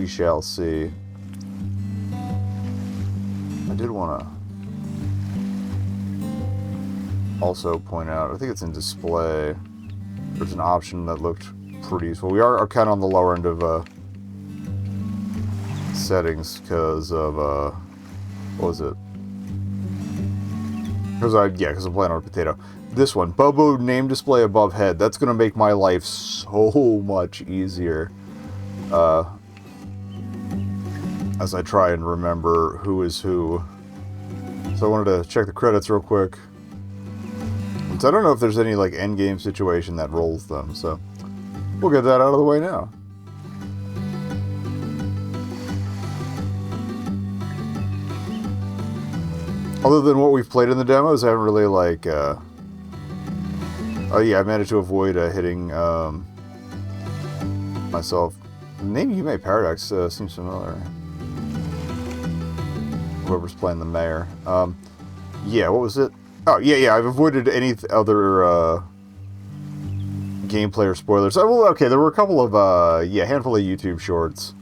we shall see. I did want to also point out, I think it's in display, there's an option that looked pretty useful. We are kind of on the lower end of settings because of, what was it? Because I'm playing on a potato. This one, Bobo name display above head. That's going to make my life so much easier. As I try and remember who is who. So I wanted to check the credits real quick. So I don't know if there's any like end game situation that rolls them, so we'll get that out of the way now. Other than what we've played in the demos, I haven't really like oh yeah, I managed to avoid hitting myself. The name You May Paradox seems familiar. Whoever's playing the mayor. Yeah, what was it? Oh, yeah, I've avoided any other gameplay or spoilers. Well, okay, there were a couple of, handful of YouTube shorts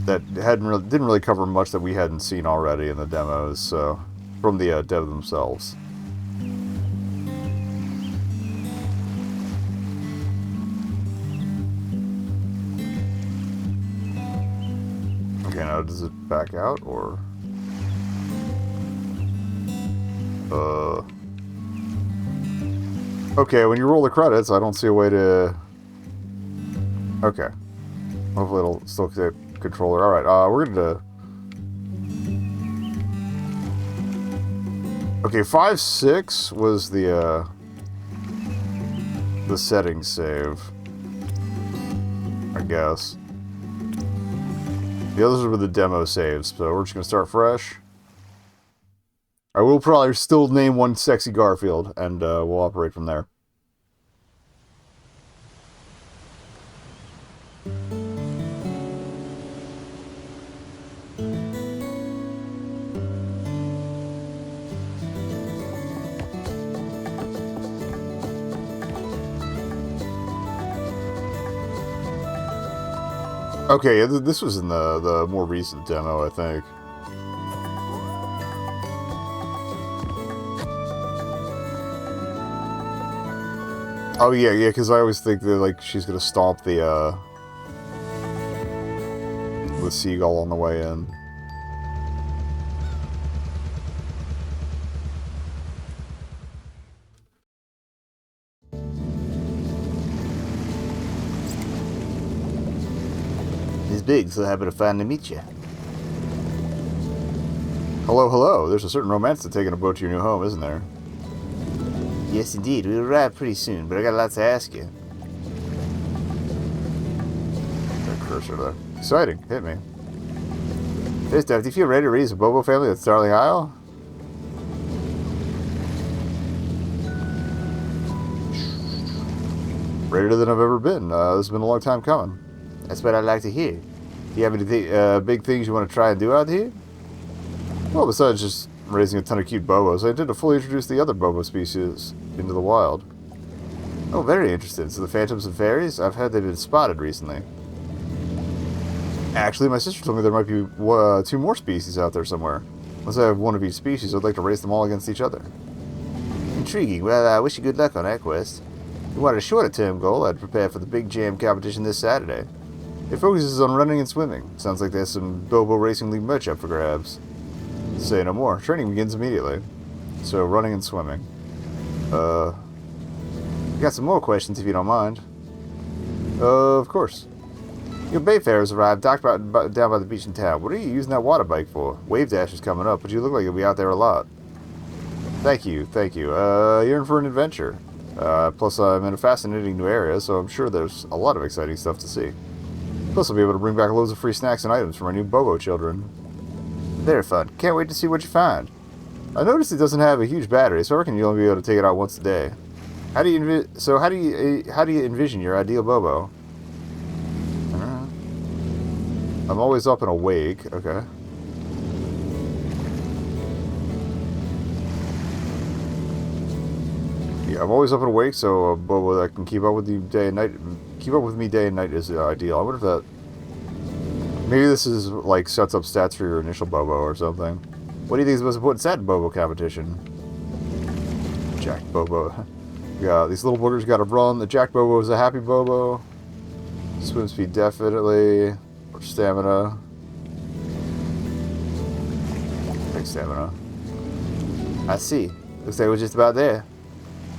that didn't really cover much that we hadn't seen already in the demos, so, from the dev themselves. Okay, now does it back out, or... Okay, when you roll the credits, I don't see a way to... Okay. Hopefully it'll still take controller. Alright, we're gonna... Okay, 5.6 was the settings save. I guess. The others were the demo saves, so we're just gonna start fresh. I will probably still name one Sexy Garfield, and we'll operate from there. Okay, this was in the more recent demo, I think. Oh yeah, because I always think that like she's gonna stomp the seagull on the way in. He's big, so happy to finally meet you. Hello, hello. There's a certain romance to taking a boat to your new home, isn't there? Yes, indeed. We'll arrive pretty soon, but I got a lot to ask you. Got a cursor there. Exciting. Hit me. Hey, Steph, do you feel ready to raise a Bobo family at Starling Isle? Readier than I've ever been. This has been a long time coming. That's what I'd like to hear. Do you have any big things you want to try and do out here? Well, besides just raising a ton of cute Bobos, I intend to fully introduce the other Bobo species into the wild. Oh, very interesting. So the phantoms and fairies? I've heard they've been spotted recently. Actually, my sister told me there might be 2 more species out there somewhere. Once I have one of each species, I'd like to race them all against each other. Intriguing. Well, I wish you good luck on that quest. If you wanted a shorter-term goal, I'd prepare for the big jam competition this Saturday. It focuses on running and swimming. Sounds like there's some Bobo Racing League merch up for grabs. Say no more. Training begins immediately. So, running and swimming. Got some more questions if you don't mind. Of course. Your Bayfare has arrived, docked down by the beach in town. What are you using that water bike for? Wave Dash is coming up, but you look like you'll be out there a lot. Thank you, thank you. You're in for an adventure. Plus, I'm in a fascinating new area, so I'm sure there's a lot of exciting stuff to see. Plus, I'll be able to bring back loads of free snacks and items for my new Bobo children. Very fun. Can't wait to see what you find. I noticed it doesn't have a huge battery, so I reckon you'll only be able to take it out once a day. How do you envision your ideal Bobo? I'm always up and awake. Okay. Yeah, I'm always up and awake, so a Bobo that can keep up with you day and night. Keep up with me day and night is ideal. I wonder if that Maybe this is like sets up stats for your initial Bobo or something. What do you think is the most important stat in Bobo competition? Jack Bobo. Yeah, these little boogers gotta run. The Jack Bobo is a happy Bobo. Swim speed definitely. Or stamina. Big stamina. I see. Looks like we're just about there.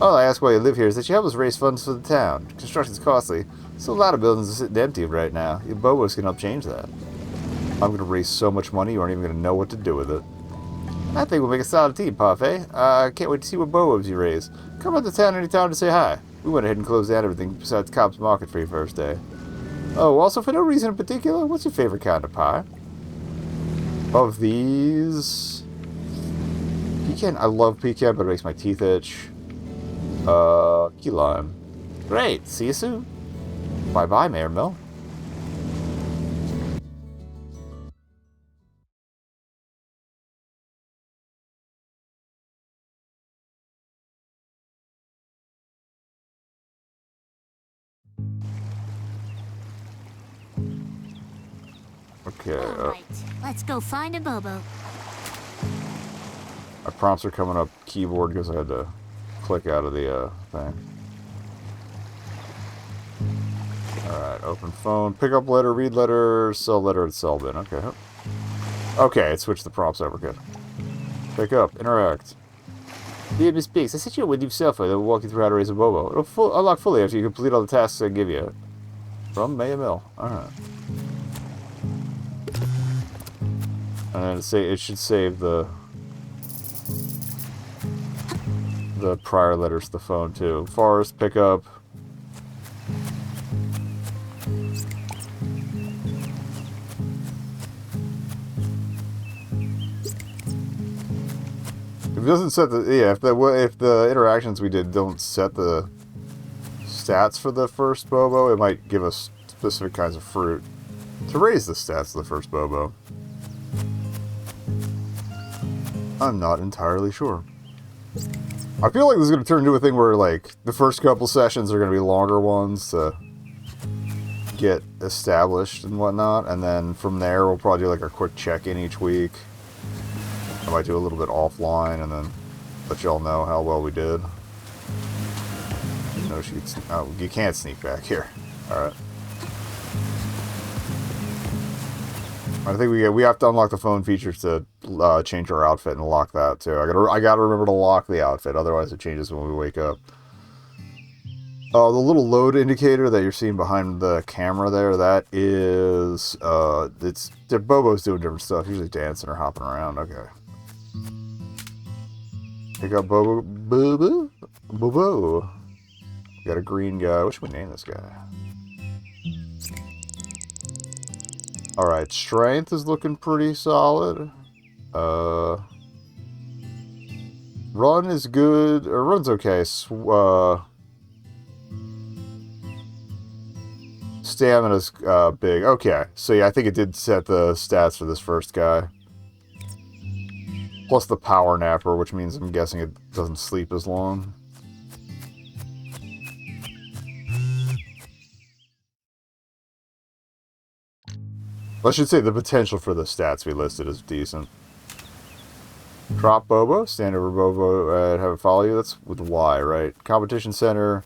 All I ask why you live here is that you help us raise funds for the town. Construction's costly, so a lot of buildings are sitting empty right now. Your Bobos can help change that. I'm going to raise so much money you aren't even going to know what to do with it. I think we'll make a solid team, Parfait. I can't wait to see what Bobos you raise. Come out to town anytime to say hi. We went ahead and closed down everything besides Cobb's Market for your first day. Oh, also for no reason in particular, what's your favorite kind of pie? Of these... Pecan. I love pecan, but it makes my teeth itch. Key lime. Great. See you soon. Bye-bye, Mayor Mill. Okay. Alright, let's go find a Bobo. My prompts are coming up keyboard because I had to click out of the thing. Alright, open phone, pick up letter, read letter, sell letter, and sell bin. Okay. Okay, it switched the prompts over. Good. Pick up, interact. Dear Miss Biggs, I sent you a new cell phone that will walk you through how to raise a Bobo. It'll unlock fully after you complete all the tasks I give you. From Maya Mill. Alright. And it should save the prior letters to the phone too. Forest, pick up. If it doesn't set the if the interactions we did don't set the stats for the first Bobo, it might give us specific kinds of fruit to raise the stats of the first Bobo. I'm not entirely sure. I feel like this is going to turn into a thing where, like, the first couple sessions are going to be longer ones to get established and whatnot, and then from there we'll probably do, like, a quick check-in each week. I might do a little bit offline and then let y'all know how well we did. No, you can't sneak back here. Alright. I think we have to unlock the phone features to change our outfit and lock that too. I gotta remember to lock the outfit, otherwise it changes when we wake up. The little load indicator that you're seeing behind the camera there, that is they're Bobo's doing different stuff, usually dancing or hopping around. Okay. Pick up Bobo. Got a green guy. What should we name this guy? Alright, strength is looking pretty solid. Run is good. Or run's okay. Stamina's big. Okay, so yeah, I think it did set the stats for this first guy. Plus the power napper, which means I'm guessing it doesn't sleep as long. I should say the potential for the stats we listed is decent. Drop Bobo, stand over Bobo and have it follow you. That's with Y, right? Competition center,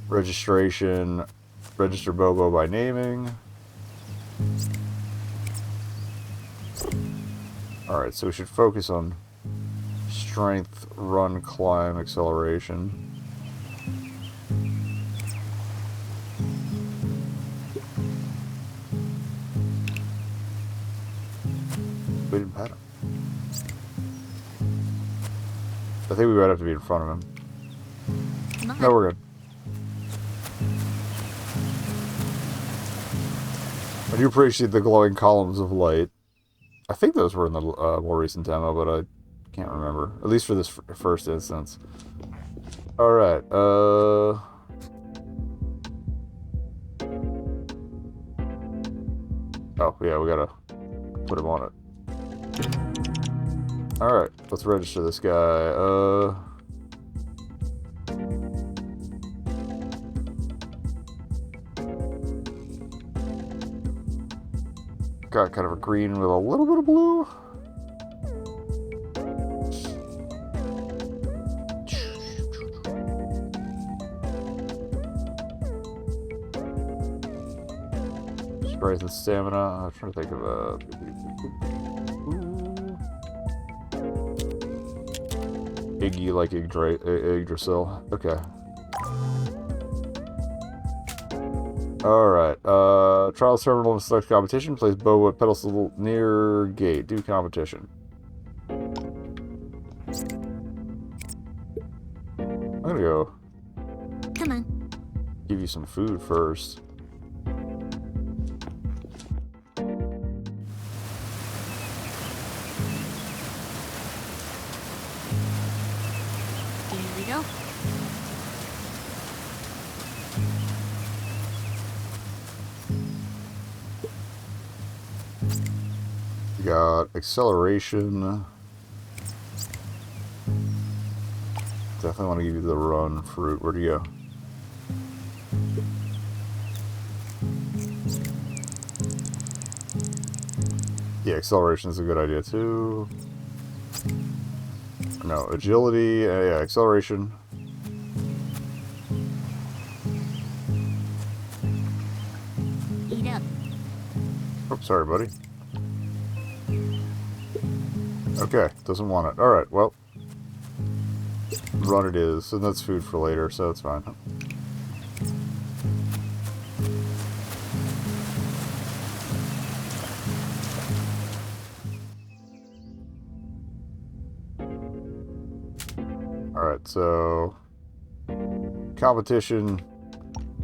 registration, register Bobo by naming. Alright, so we should focus on strength, run, climb, acceleration. We didn't pet him. I think we might have to be in front of him. No, we're good. I do appreciate the glowing columns of light. I think those were in the more recent demo, but I can't remember. At least for this first instance. Alright, oh, yeah, we gotta put him on it. Alright, let's register this guy. got kind of a green with a little bit of blue. Strength and stamina. I'm trying to think of Iggy like Yggdrasil. Okay. Alright. Trials terminal and select competition. Place Bobo at pedestal near gate. Do competition. I'm gonna go. Come on. Give you some food first. Here we go. We got acceleration. Definitely want to give you the run fruit. Where'd you go? Yeah, acceleration is a good idea too. No, agility. Yeah, acceleration. Eat up. Oh, sorry, buddy. Okay, doesn't want it. Alright, well. Run it is, and that's food for later, so it's fine. Alright, so... competition,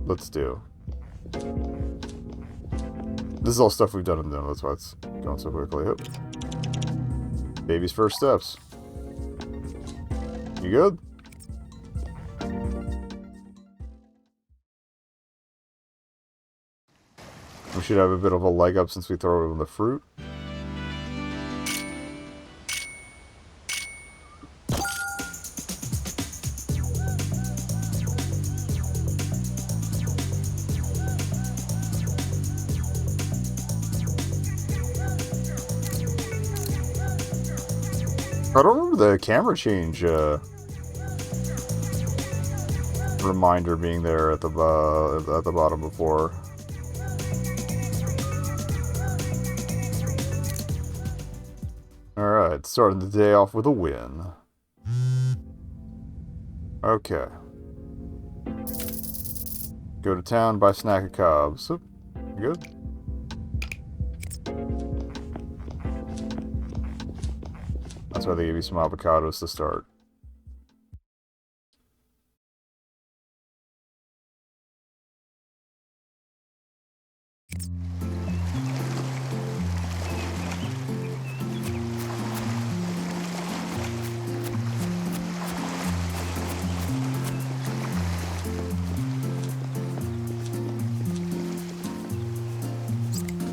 let's do. This is all stuff we've done in them, that's why it's going so quickly. Oop. Baby's first steps. You good? We should have a bit of a leg up since we throw in the fruit. I don't remember the camera change reminder being there at the bottom before. Alright, starting the day off with a win. Okay. Go to town, buy snack of cobs. Oop, you good? That's why they gave you some avocados to start.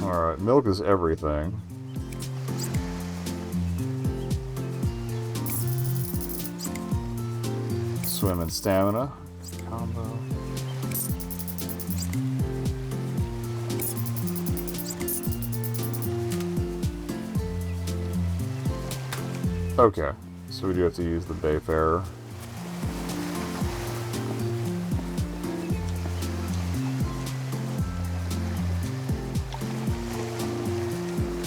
Alright, milk is everything. Swim and stamina. Combo. Okay, so we do have to use the Bayfarer.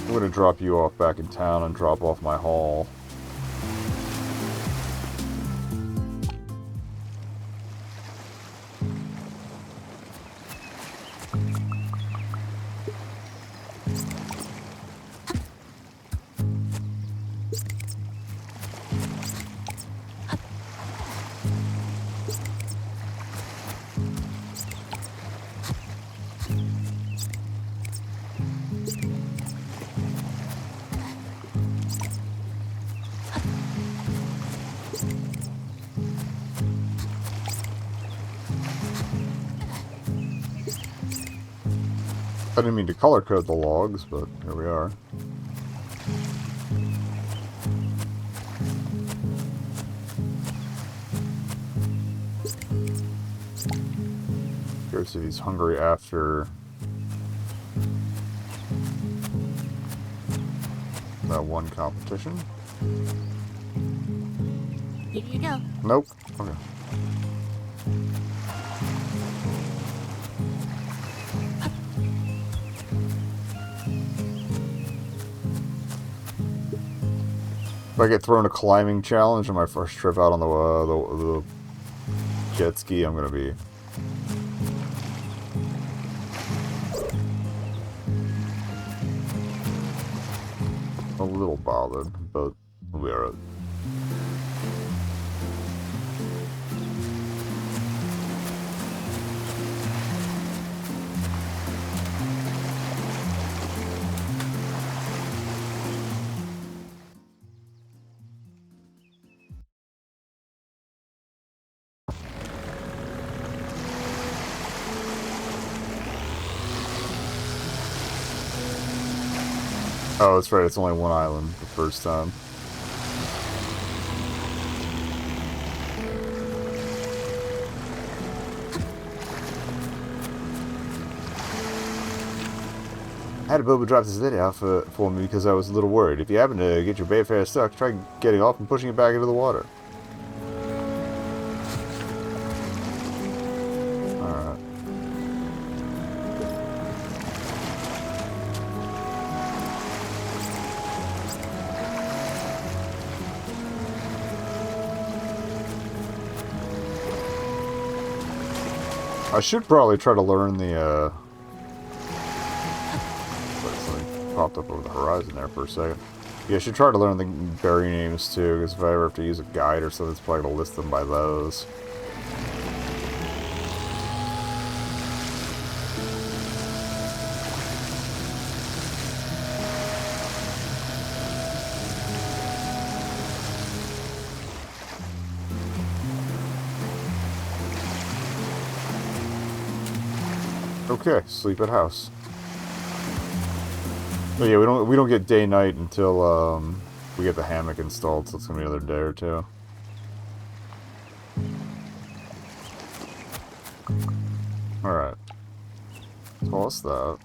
I'm gonna drop you off back in town and drop off my haul. I didn't mean to color code the logs, but here we are. Curious if he's hungry after. That one competition. Here you go. Nope. Okay. If I get thrown a climbing challenge on my first trip out on the jet ski, I'm gonna be a little bothered, but we'll be alright. Oh, that's right, it's only one island the first time. I had a Bobo drop this video off for me because I was a little worried. If you happen to get your Bayfare stuck, try getting off and pushing it back into the water. Alright. I should probably try to learn the, popped up over the horizon there for a second. Yeah, I should try to learn the berry names too, because if I ever have to use a guide or something, it's probably going to list them by those. Okay, sleep at house. But yeah, we don't get day night until we get the hammock installed, so it's gonna be another day or two. Alright. Toss that.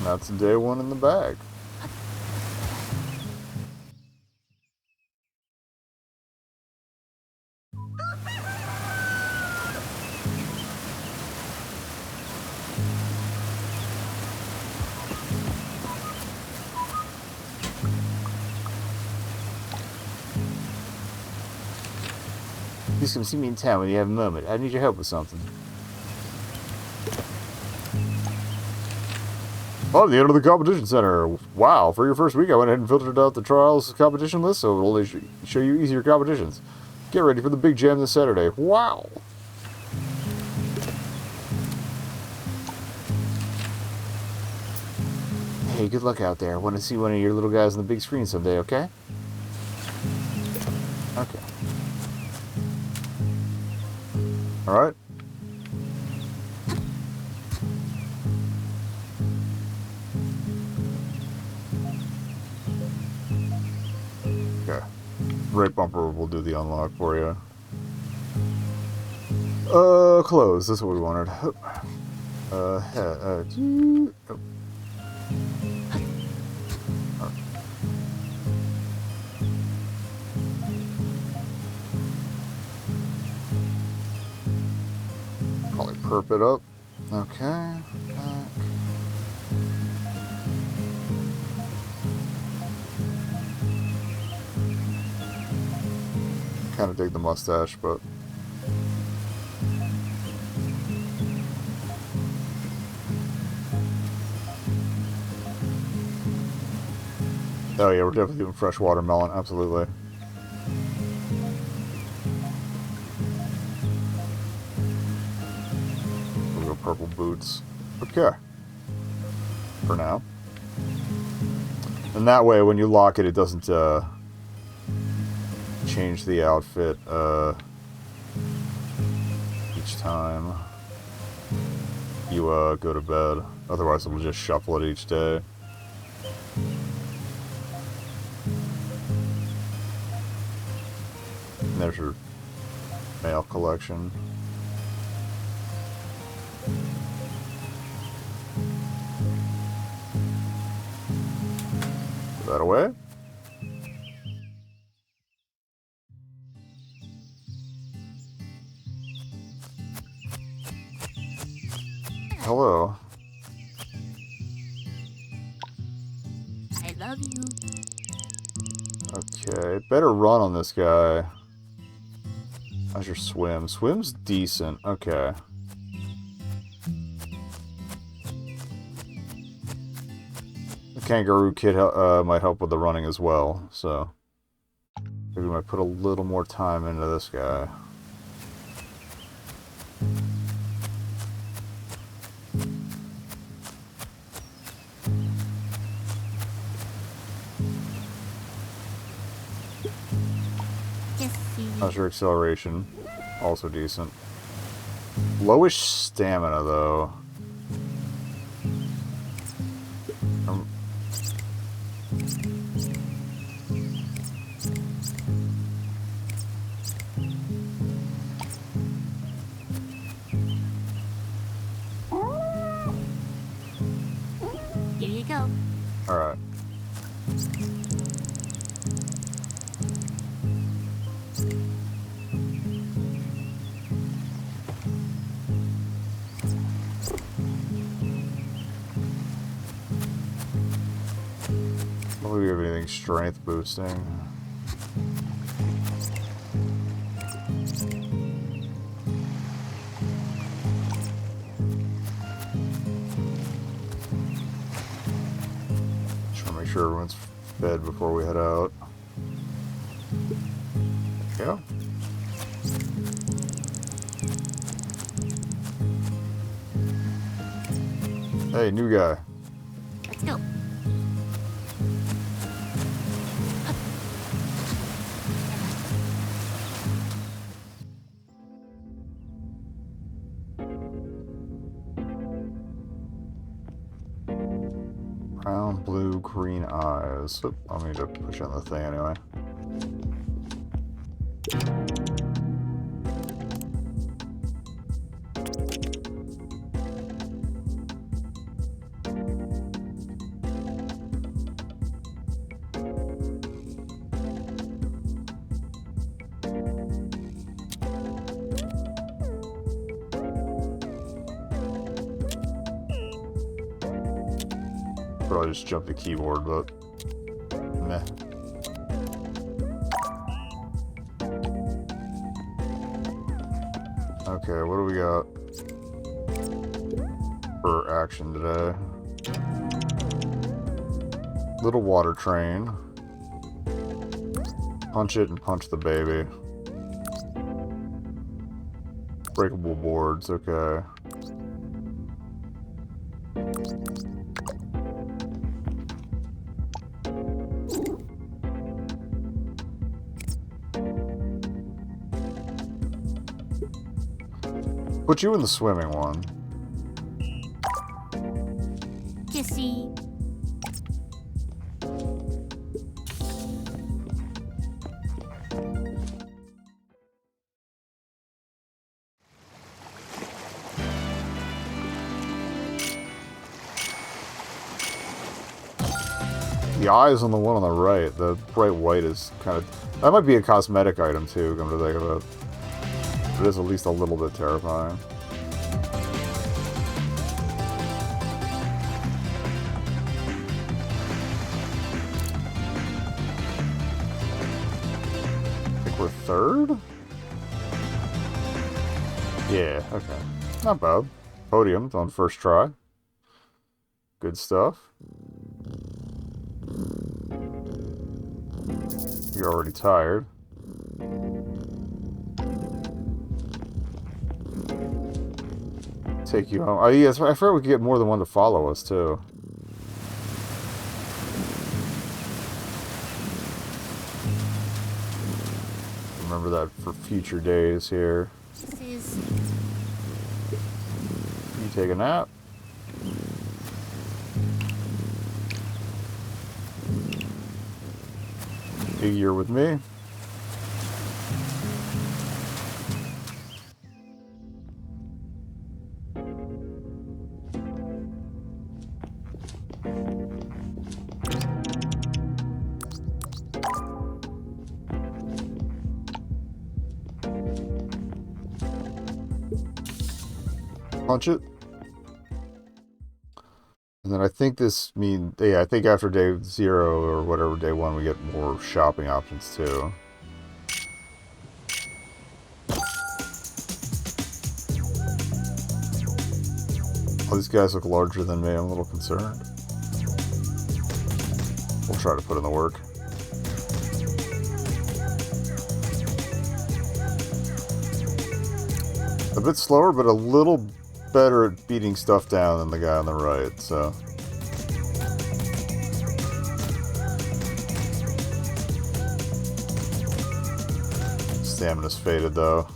That's day one in the bag. Please come see me in town when you have a moment. I need your help with something. Oh, the end of the competition center. Wow, for your first week, I went ahead and filtered out the trials competition list, so it'll only show you easier competitions. Get ready for the big jam this Saturday. Wow! Hey, good luck out there. I want to see one of your little guys on the big screen someday, okay? Okay. Alright. Right bumper will do the unlock for you. Close. That's what we wanted. Oh. Probably perp it up. Okay. Kind of dig the mustache, but oh yeah, we're definitely doing fresh watermelon, absolutely. We'll go purple boots. Okay. For now. And that way, when you lock it, it doesn't change the outfit each time. you go to bed. Otherwise, we'll just shuffle it each day. And there's your mail collection. Put that away. Hello. I love you. Okay, better run on this guy. How's your swim? Swim's decent. Okay. The kangaroo kid might help with the running as well, so maybe we might put a little more time into this guy. How's your acceleration? Also decent. Lowish stamina, though. Here you go. Alright. Do we have anything strength boosting? Just want to make sure everyone's fed before we head out. There you go. Hey, new guy. Let's go. Brown, blue, green eyes. Oop, I'll need to push on the thing anyway. Probably just jump the keyboard, but meh. Okay, what do we got for action today? Little water train. Punch it and punch the baby. Breakable boards, okay. Put you in the swimming one. Kissy. The eyes on the one on the right, the bright white is kind of... That might be a cosmetic item too, come to think of it. It is at least a little bit terrifying. I think we're third? Yeah, okay. Not bad. Podium on first try. Good stuff. You're already tired. Take you home. Oh, yeah, I forgot we could get more than one to follow us, too. Remember that for future days here. This is take a nap. You're with me. Punch it. And then I think this means, yeah, I think after day 0 or whatever, day 1, we get more shopping options too. All these guys look larger than me. I'm a little concerned. We'll try to put in the work. A bit slower, but a little better at beating stuff down than the guy on the right, so. Stamina's faded, though.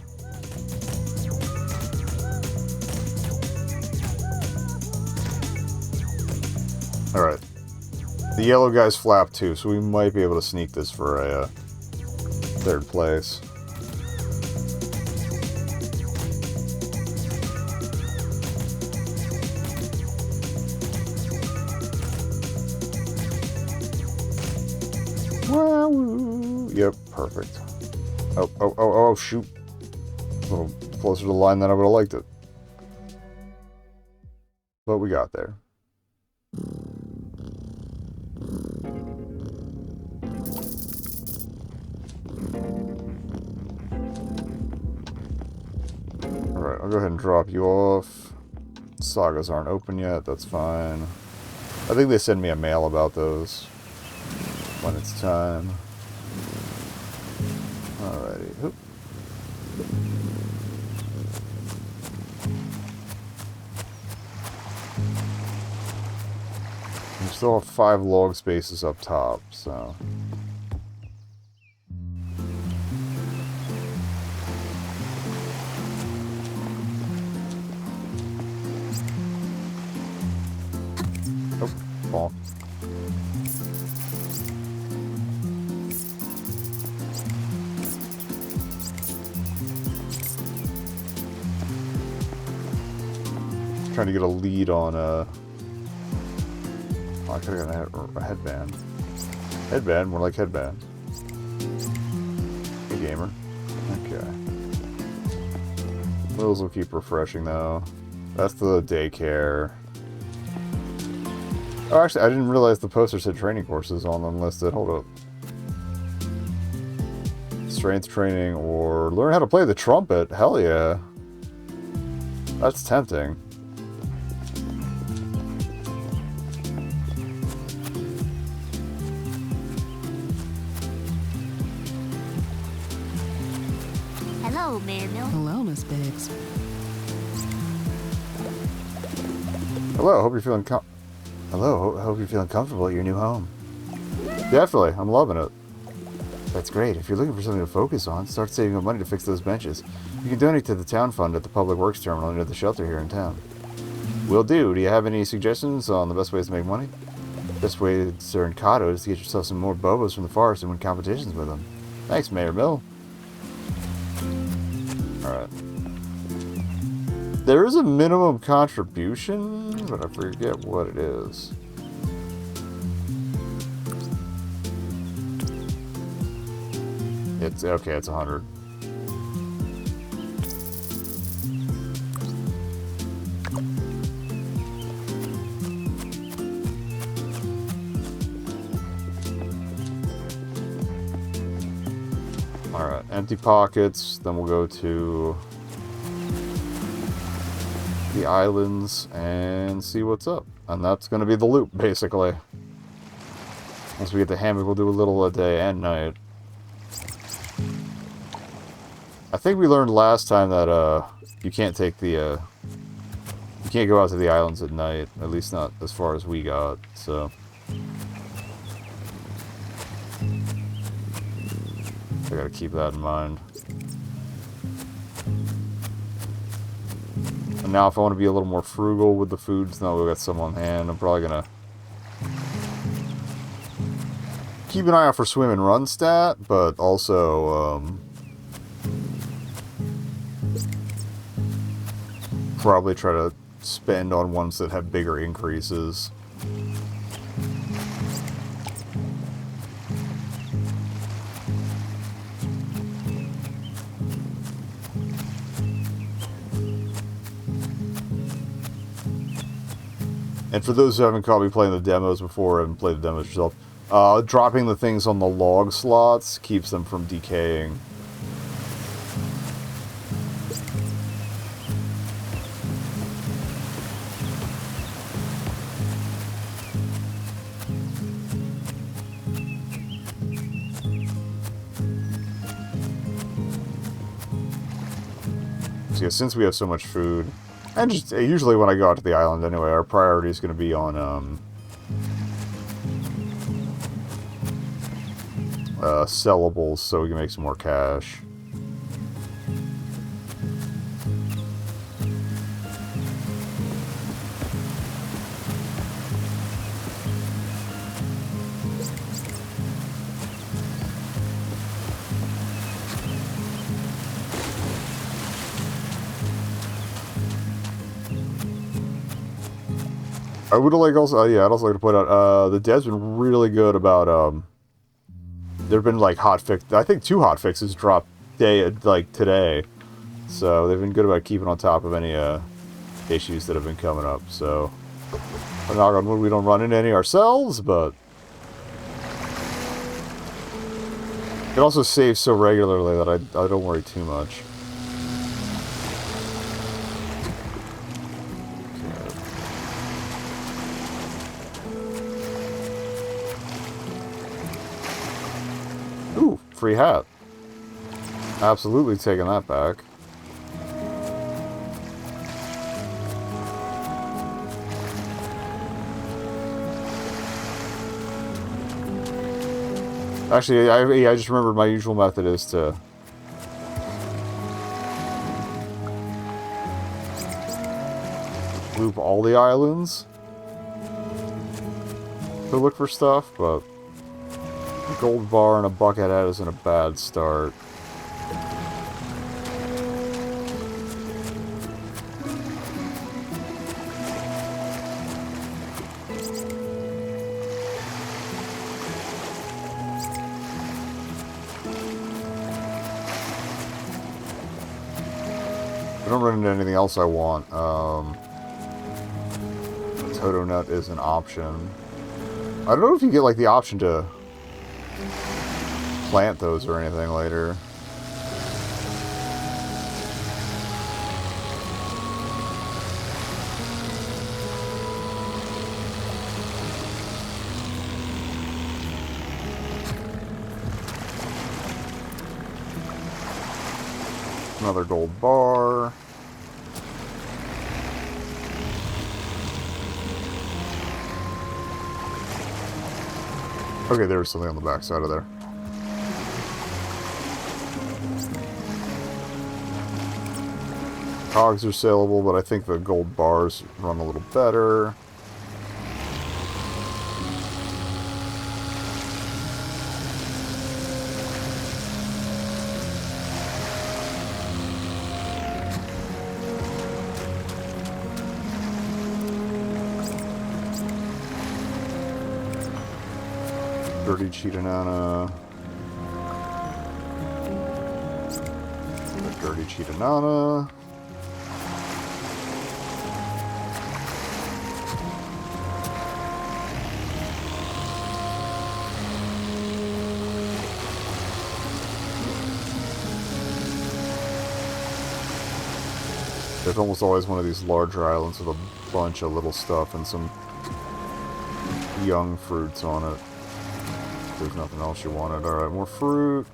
Alright. The yellow guy's flapped too, so we might be able to sneak this for a 3rd place. Wow. Yep, perfect. Oh, shoot. A little closer to the line than I would have liked it. But we got there. Alright, I'll go ahead and drop you off. Sagas aren't open yet, that's fine. I think they send me a mail about those when it's time. Alrighty. Oop. We still have 5 log spaces up top, so. Oh, bonk. Trying to get a lead on oh, I could have gotten a headband. Headband, more like headband. Hey, gamer. Okay. Those will keep refreshing, though. That's the daycare. Oh, actually, I didn't realize the poster said training courses on them listed. Hold up. Strength training or learn how to play the trumpet. Hell yeah. That's tempting. Hello, Mayor Mill. Hello, Miss Biggs. Hello, hope you're feeling hope you're feeling comfortable at your new home. Definitely, I'm loving it. That's great. If you're looking for something to focus on, start saving up money to fix those benches. You can donate to the town fund at the Public Works Terminal near the shelter here in town. Will do. Do you have any suggestions on the best ways to make money? Best way to earn Kato is to get yourself some more Bobos from the forest and win competitions with them. Thanks, Mayor Mill. Alright. There is a minimum contribution, but I forget what it is. It's okay, it's 100. Alright, empty pockets, then we'll go to the islands and see what's up. And that's going to be the loop, basically. Once we get the hammock, we'll do a little a day and night. I think we learned last time that you can't take the you can't go out to the islands at night, at least not as far as we got, so I gotta keep that in mind. And now if I want to be a little more frugal with the foods, now we've got some on hand, I'm probably going to keep an eye out for swim and run stat, but also probably try to spend on ones that have bigger increases. And for those who haven't caught me playing the demos before and played the demos yourself, dropping the things on the log slots keeps them from decaying. So yeah, since we have so much food, and just usually when I go out to the island anyway, our priority is going to be on sellables so we can make some more cash. I would like also, yeah, I'd also like to point out, the dev's been really good about, there've been like I think 2 hotfixes dropped today, so they've been good about keeping on top of any, issues that have been coming up, so, knock on wood, we don't run into any ourselves, but it also saves so regularly that I don't worry too much. Ooh, free hat. Absolutely taking that back. Actually, I just remembered my usual method is to loop all the islands to look for stuff, but a gold bar and a bucket hat isn't a bad start. I don't run into anything else I want. Toto nut is an option. I don't know if you get like the option to plant those or anything later. Another gold bar. Okay, there was something on the back side of there. Cogs are saleable, but I think the gold bars run a little better. Dirty Cheetah Dirty Cheetah. There's almost always one of these larger islands with a bunch of little stuff and some young fruits on it. If there's nothing else you wanted. Alright, more fruit.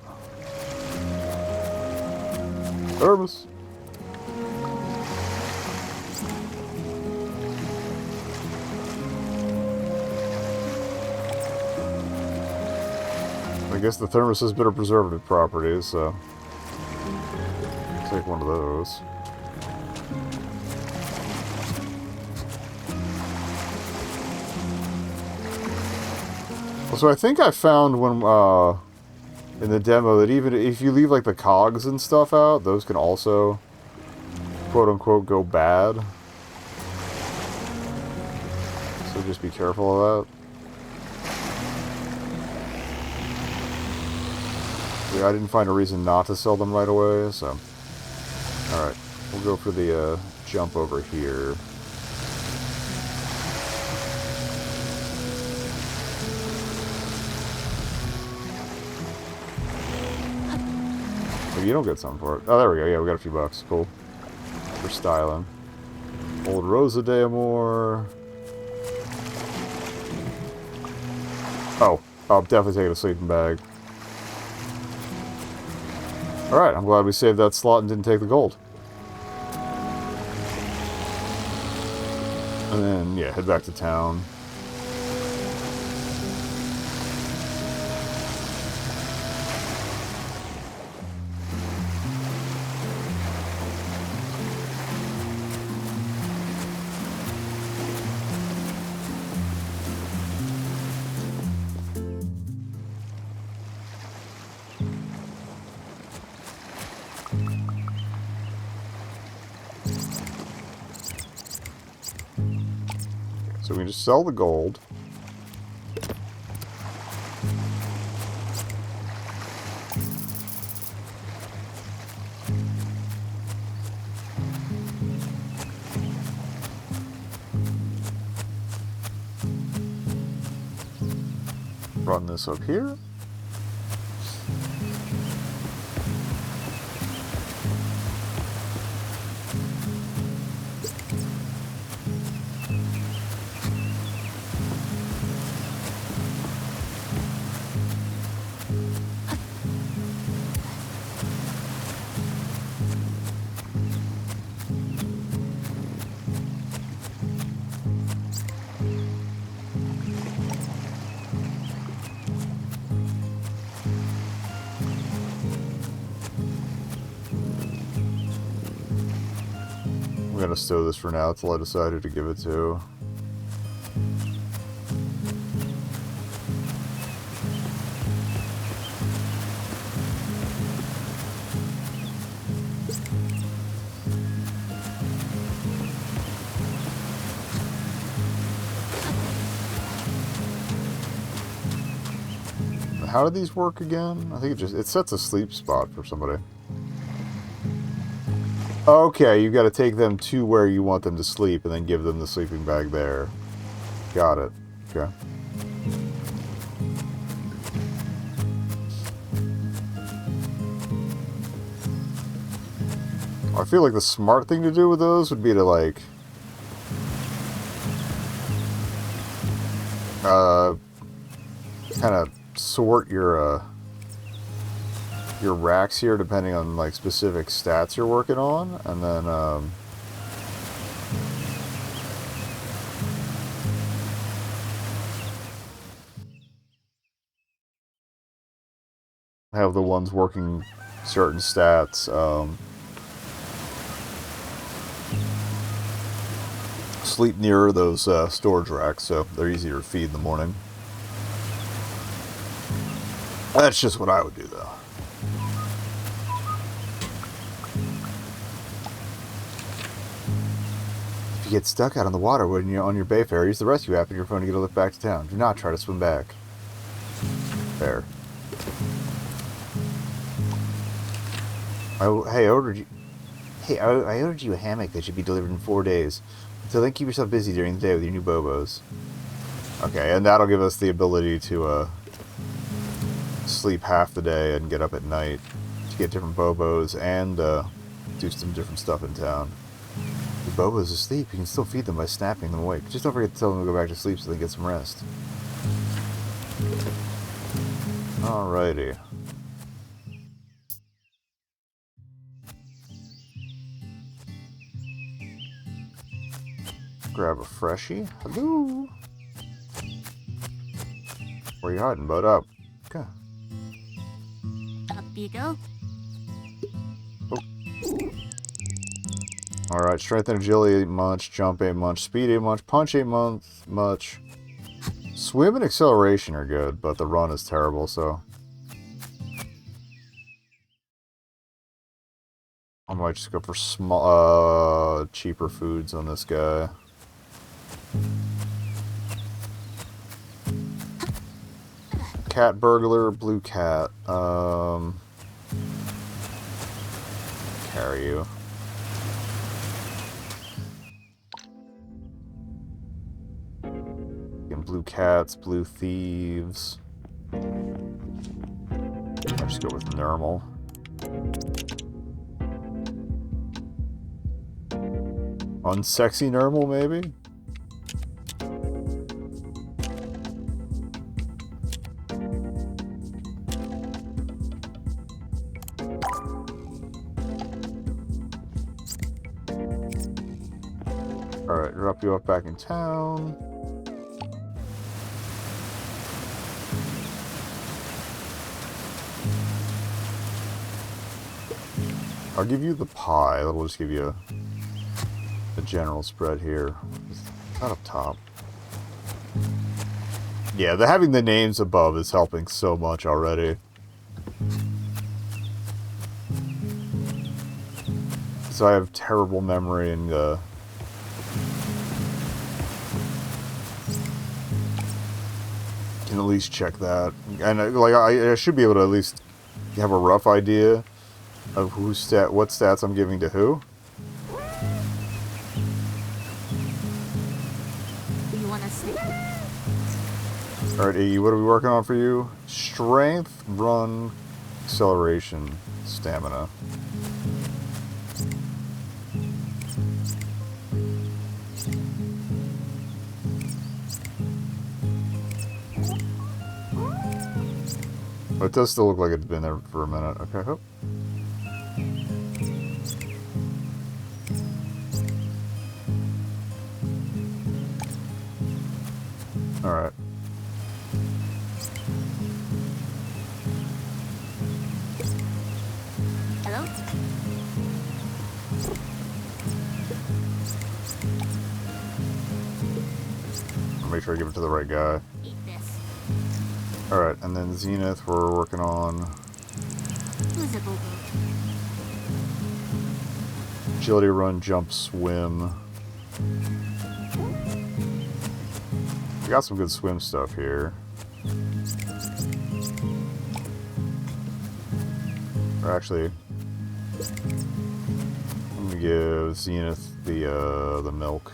Herbs. I guess the thermos has better preservative properties, so take one of those. So I think I found when in the demo that even if you leave like the cogs and stuff out, those can also quote unquote go bad. So just be careful of that. Yeah, I didn't find a reason not to sell them right away, so. Alright, we'll go for the jump over here. Maybe you don't get something for it. Oh, there we go. Yeah, we got a few bucks. Cool. For styling. Old Rosa D'Amore. Oh, I'll definitely take a sleeping bag. Alright, I'm glad we saved that slot and didn't take the gold. And then, yeah, head back to town. So we can just sell the gold. Run this up here. I'm gonna stow this for now until I decide who to give it to. How do these work again? I think it sets a sleep spot for somebody. Okay, you got to take them to where you want them to sleep and then give them the sleeping bag there. Got it. Okay. I feel like the smart thing to do with those would be to, like, kind of sort your racks here depending on, like, specific stats you're working on, and then have the ones working certain stats sleep nearer those storage racks, so they're easier to feed in the morning. That's just what I would do, though. If you get stuck out on the water when you're on your Bayfair, use the rescue app on your phone to get a lift back to town. Do not try to swim back. Fair. I ordered you a hammock that should be delivered in 4 days. So then keep yourself busy during the day with your new Bobos. Okay, and that'll give us the ability to sleep half the day and get up at night to get different Bobos and do some different stuff in town. The Bobos asleep, you can still feed them by snapping them awake. Just don't forget to tell them to go back to sleep so they get some rest. Alrighty. Grab a freshie. Hello. Where you hiding, bud? Up. Okay. Up you go. Oh. Alright, strength and agility ain't much, jump ain't much, speed ain't much, punch ain't much. Swim and acceleration are good, but the run is terrible, so... I might just go for small, cheaper foods on this guy. Cat burglar, blue cat. Carry you. And blue cats, blue thieves. I'll just go with normal. Unsexy normal, maybe? Alright, drop you off back in town. I'll give you the pie. That'll just give you a general spread here. Not up top. Yeah, having the names above is helping so much already. So I have terrible memory and can at least check that. And like I should be able to at least have a rough idea of what stats I'm giving to who. You wanna see? Alright, E, what are we working on for you? Strength, run, acceleration, stamina. It does still look like it's been there for a minute. Okay, hope. Alright. Hello? I'll make sure I give it to the right guy. Eat this. Alright, and then Zenith we're working on. Who's a Bobo? Agility, run, jump, swim. We got some good swim stuff here. Or actually, let me give Zenith the milk.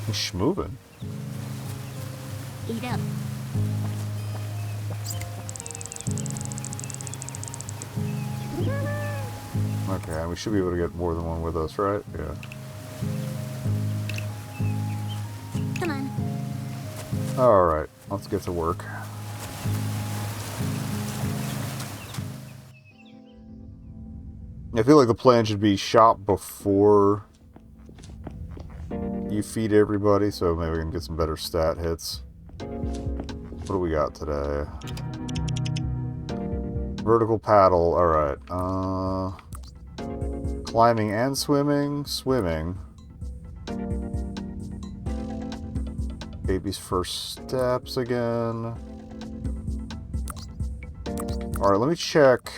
He's schmoving. Eat up. Okay, we should be able to get more than one with us, right? Yeah. Come on. Alright, let's get to work. I feel like the plan should be shop before you feed everybody, so maybe we can get some better stat hits. What do we got today? Vertical paddle, alright. Climbing and swimming. Swimming. Baby's first steps again. Alright, let me check.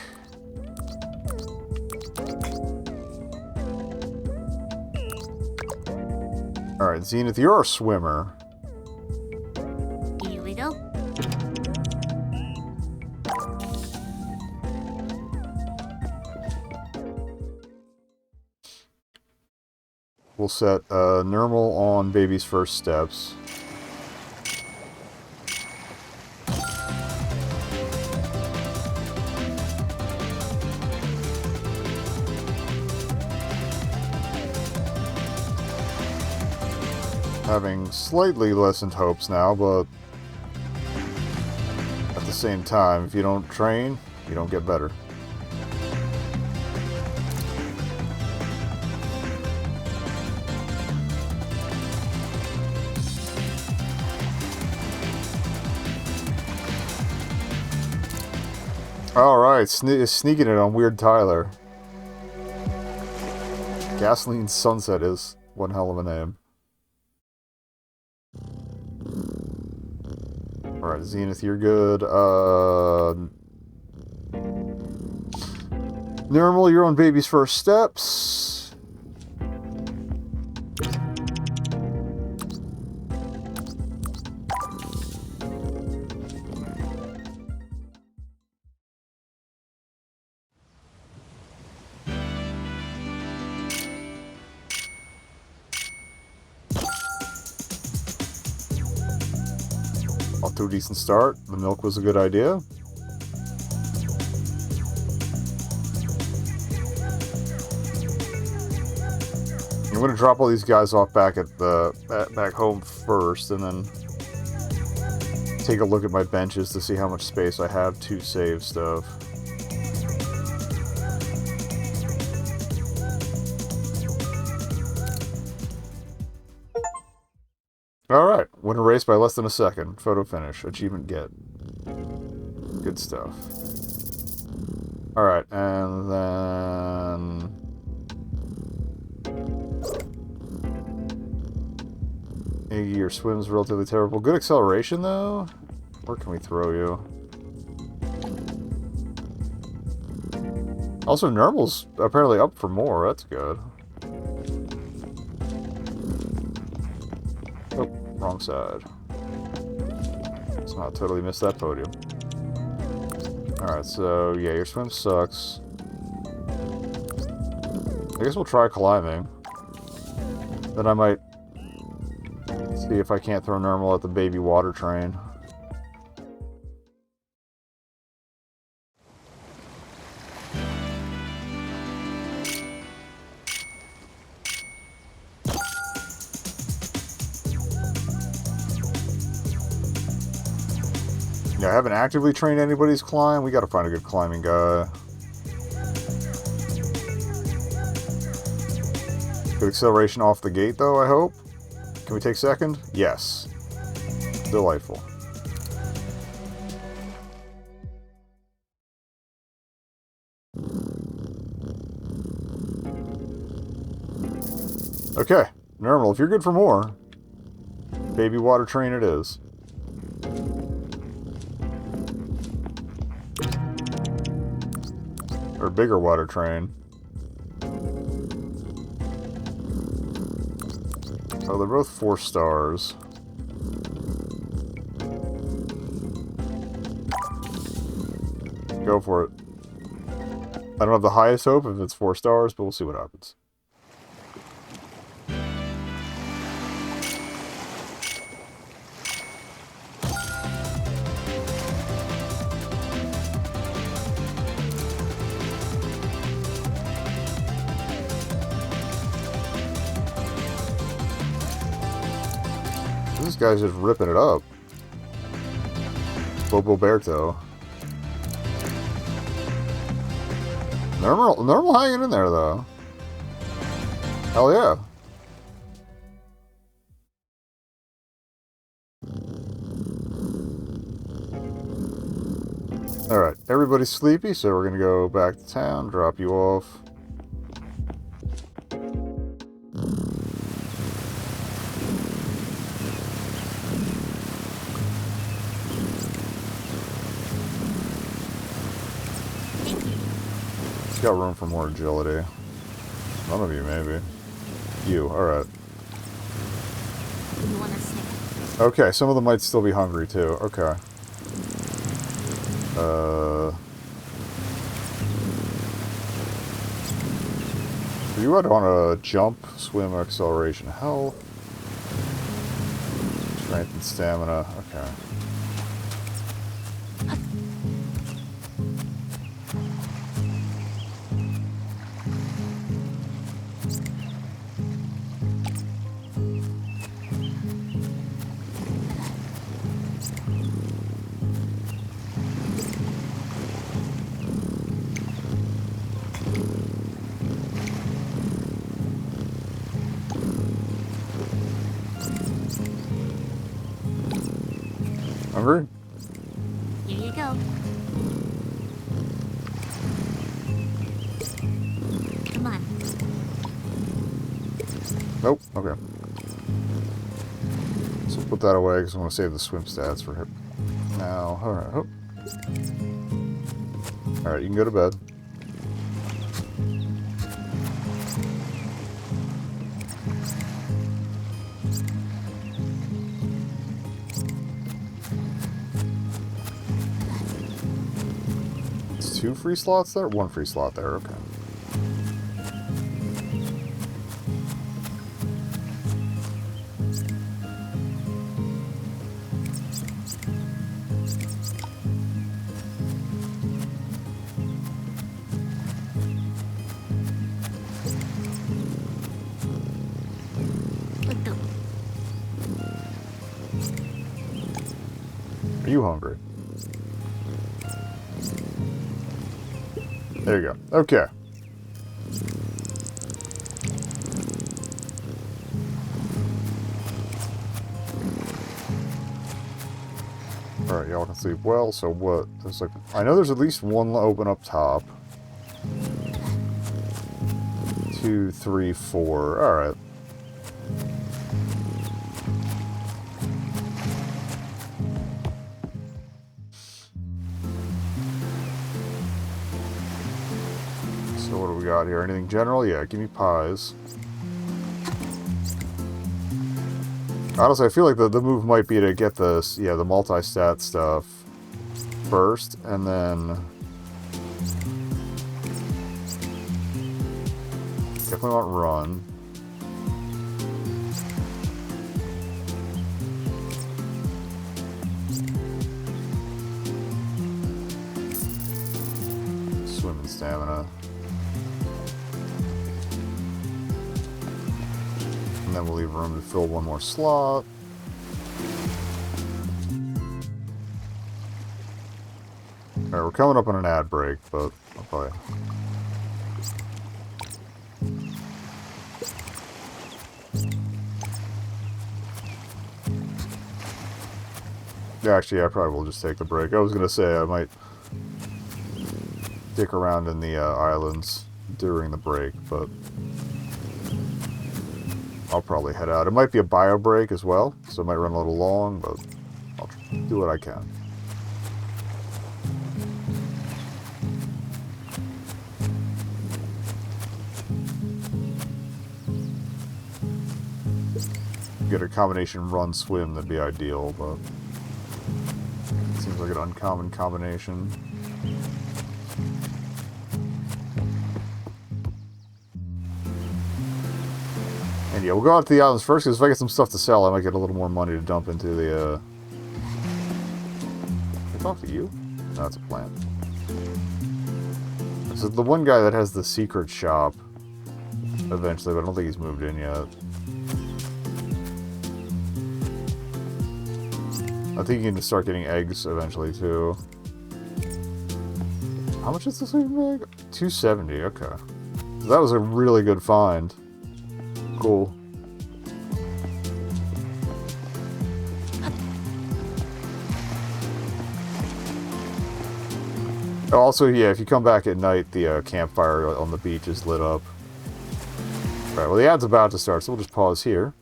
Alright, Zenith, you're a swimmer. Here we go. We'll set normal on baby's first steps. Having slightly lessened hopes now, but at the same time, if you don't train, you don't get better. Alright, sneaking it on Weird Tyler. Gasoline Sunset is one hell of a name. Alright, Zenith, you're good. Normal, you're on baby's first steps. Off to a decent start. The milk was a good idea. I'm going to drop all these guys off back at back home first, and then take a look at my benches to see how much space I have to save stuff. Alright, win a race by less than a second. Photo finish. Achievement get. Good stuff. Alright, and then... Iggy, your swim's relatively terrible. Good acceleration, though? Where can we throw you? Also, Normal's apparently up for more. That's good. Oh, wrong side. Somehow totally missed that podium. Alright, so, yeah, your swim sucks. I guess we'll try climbing. Then I might see if I can't throw Normal at the baby water train. Yeah, I haven't actively trained anybody's climb. We gotta find a good climbing guy. Good acceleration off the gate, though, I hope. Can we take second? Yes. Delightful. Okay. Normal, if you're good for more, baby water train it is. Or bigger water train. Oh, they're both 4 stars. Go for it. I don't have the highest hope if it's 4 stars, but we'll see what happens. This guy's just ripping it up. Bobo Berto. Normal hanging in there, though. Hell yeah. Alright, everybody's sleepy, so we're gonna go back to town, drop you off. Got room for more agility. None of you, maybe. You, alright. You want a snack? Okay, some of them might still be hungry, too. Okay. So you would want to jump, swim, acceleration. Health. Strength and stamina. Okay. Hungry? Here you go. Nope. Okay. So put that away because I want to save the swim stats for him. Now, alright. Oh. Alright, you can go to bed. It's 2 free slots there? 1 free slot there, okay. What the? Are you hungry? There you go. Okay. Alright, y'all can sleep well, so what? There's like, I know there's at least one open up top. 2, 3, 4. Alright. So what do we got here? Anything general? Yeah, give me pies. Honestly, I feel like the move might be to get this, yeah, the multi-stat stuff first, and then definitely want run. Swim and stamina. And then we'll leave room to fill one more slot. Alright, we're coming up on an ad break, but I'll probably... Actually, I probably will just take the break. I was going to say I might dick around in the islands during the break, but I'll probably head out. It might be a bio break as well, so it might run a little long, but I'll do what I can. Get a combination run swim, that'd be ideal, but it seems like an uncommon combination. And yeah, we'll go out to the islands first, because if I get some stuff to sell, I might get a little more money to dump into the, Can I talk to you? No, that's a plant. So the one guy that has the secret shop, eventually, but I don't think he's moved in yet. I think you can start getting eggs eventually, too. How much is this sleeping bag? $270, okay. So that was a really good find. Cool. Also, yeah, if you come back at night, the campfire on the beach is lit up. Right, well, the ad's about to start, so we'll just pause here.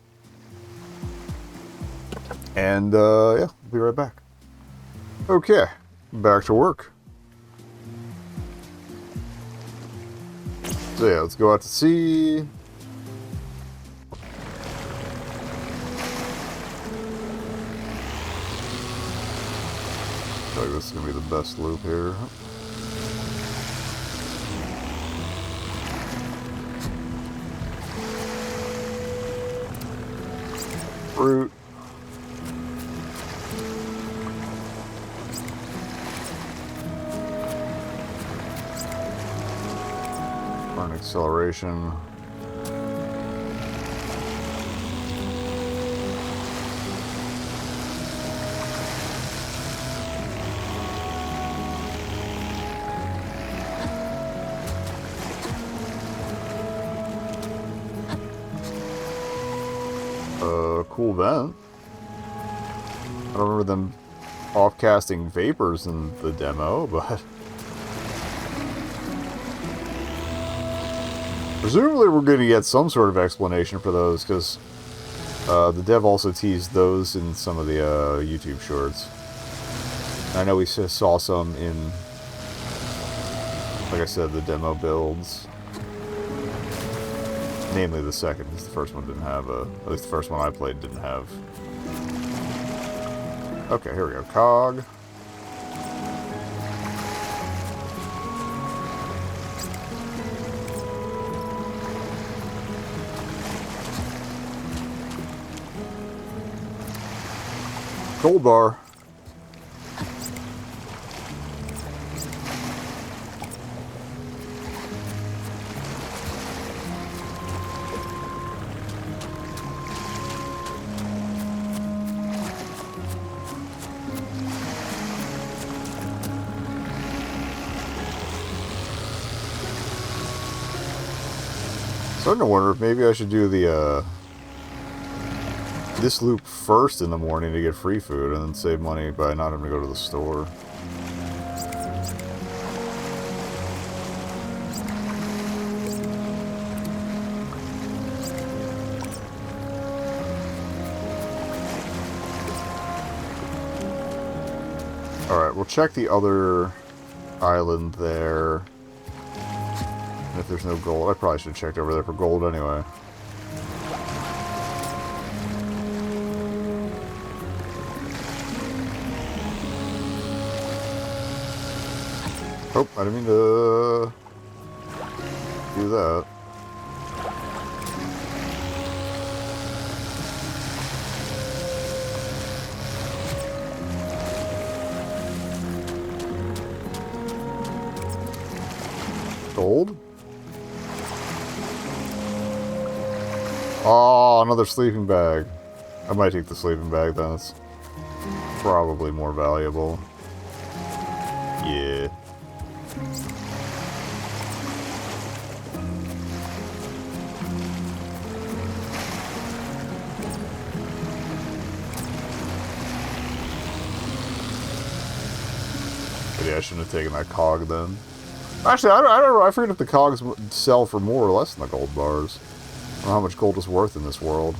And, yeah, we'll be right back. Okay, back to work. So, yeah, let's go out to sea. I feel like this is going to be the best loop here. Fruit. Burn acceleration. Cool vent. I don't remember them off-casting vapors in the demo, but... Presumably we're going to get some sort of explanation for those, because the dev also teased those in some of the YouTube shorts. I know we saw some in, like I said, the demo builds. Namely the second, because the first one didn't have at least the first one I played didn't have. Okay, here we go. Cog. Gold bar. Starting to wonder if maybe I should do the this loop first in the morning to get free food and then save money by not having to go to the store. Alright, we'll check the other island there. And if there's no gold, I probably should have checked over there for gold anyway. Oh, I didn't mean to do that. Gold? Oh, another sleeping bag. I might take the sleeping bag then. It's probably more valuable. Yeah. But yeah, I shouldn't have taken that cog then. Actually, I don't know. I forget if the cogs sell for more or less than the gold bars. I don't know how much gold is worth in this world.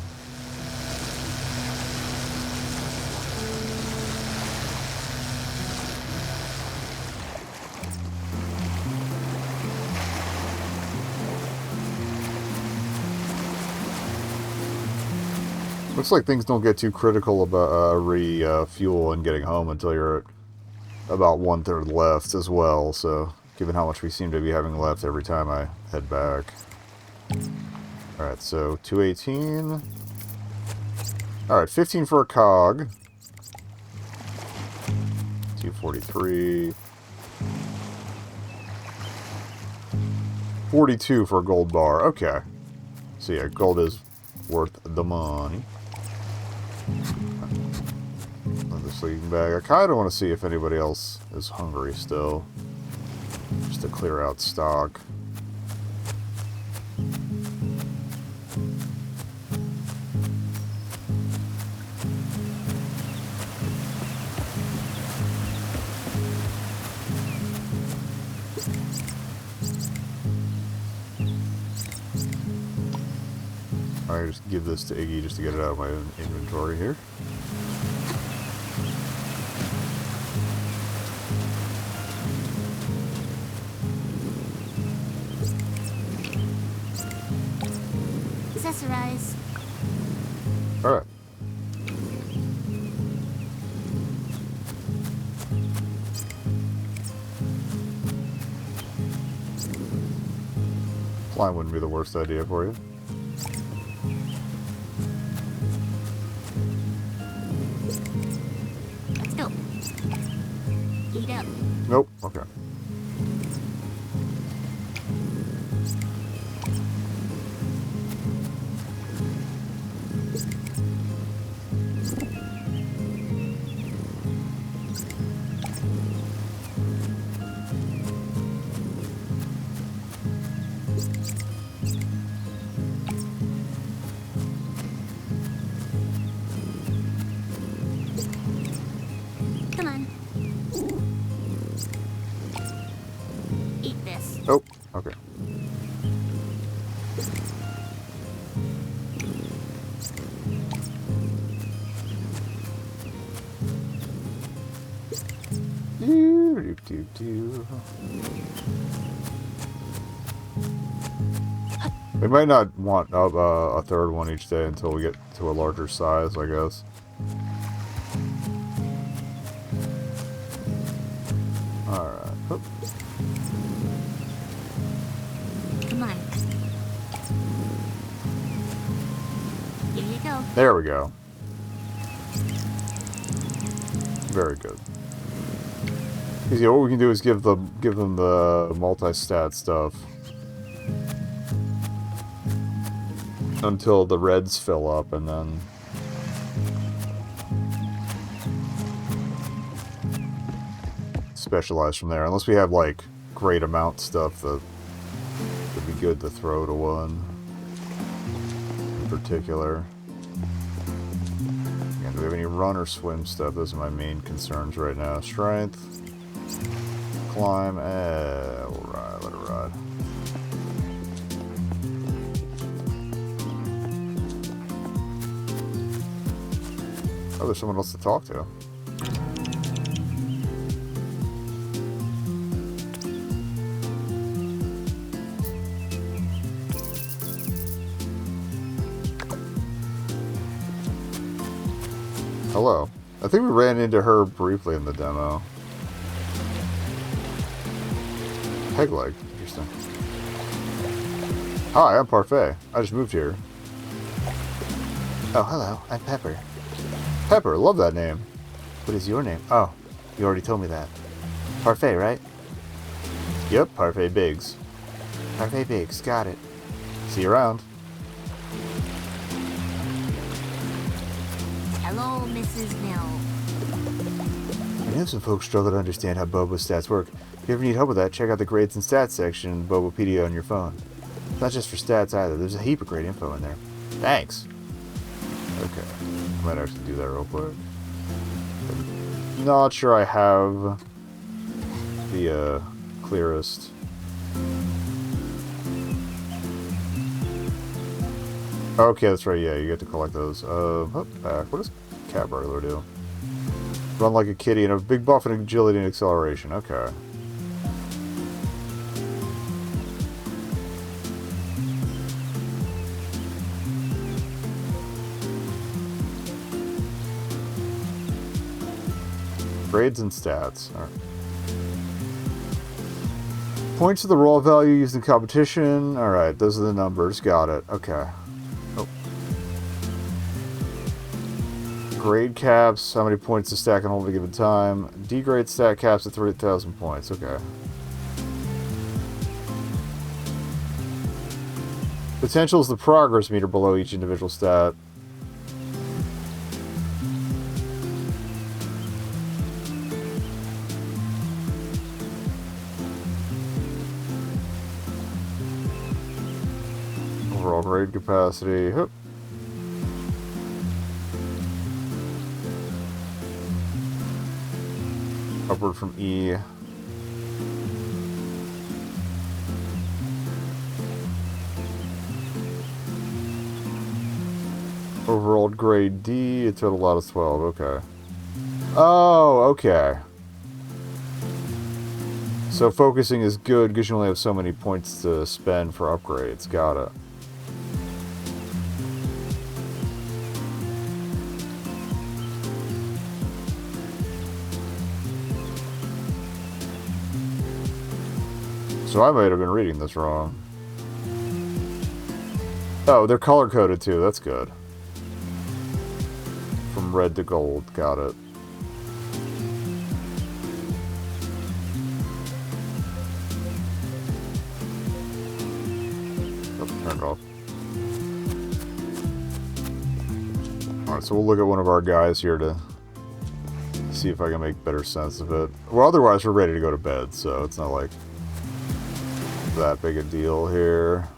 Looks like things don't get too critical about refuel and getting home until you're at about 1/3 left as well, so given how much we seem to be having left every time I head back. Alright, so 218. Alright, 15 for a cog. 243. 42 for a gold bar. Okay. So yeah, gold is worth the money. Another sleeping bag. I kind of want to see if anybody else is hungry still. Just to clear out stock. Alright, just give this to Iggy just to get it out of my inventory here. Accessorize. Alright. Flying wouldn't be the worst idea for you. Let's go. Eat up. Nope. Okay. Come on. Eat this. Oh, okay. We might not want a third one each day until we get to a larger size, I guess. Alright. Come on. Here you go. There we go. Very good. Because yeah, what we can do is give them the multi-stat stuff until the reds fill up, and then specialize from there. Unless we have like great amount stuff that would be good to throw to one in particular. Again, do we have any run or swim stuff? Those are my main concerns right now. Strength, climb, we'll ride, let it ride. Oh, there's someone else to talk to. Hello. I think we ran into her briefly in the demo. Peg leg. Interesting. Hi, I'm Parfait. I just moved here. Oh, hello. I'm Pepper. Pepper, love that name. What is your name? Oh, you already told me that. Parfait, right? Yep, Parfait Biggs. Parfait Biggs, got it. See you around. Hello, Mrs. Mill. I know some folks struggle to understand how Bobo stats work. If you ever need help with that, check out the grades and stats section in Bobopedia on your phone. It's not just for stats either. There's a heap of great info in there. Thanks. Okay. I might actually do that real quick. Not sure I have the clearest. Okay, that's right. Yeah, you get to collect those. Back. What does Cat Burglar do? Run like a kitty and a big buff in agility and acceleration. Okay. Grades and stats. All right. Points to the raw value used in competition. Alright, those are the numbers. Got it. Okay. Oh. Grade caps. How many points to stack and hold at a given time. D-grade stat caps at 3,000 points. Okay. Potential is the progress meter below each individual stat. Overall grade capacity. Hup. Upward from E. Overall grade D, a total out of 12, okay. Oh, okay. So focusing is good because you only have so many points to spend for upgrades. Got it. So I might have been reading this wrong. Oh, they're color-coded too. That's good. From red to gold. Got it. Oh, turn it off. Alright, so we'll look at one of our guys here to see if I can make better sense of it. Well, otherwise we're ready to go to bed, so it's not like that big a deal here.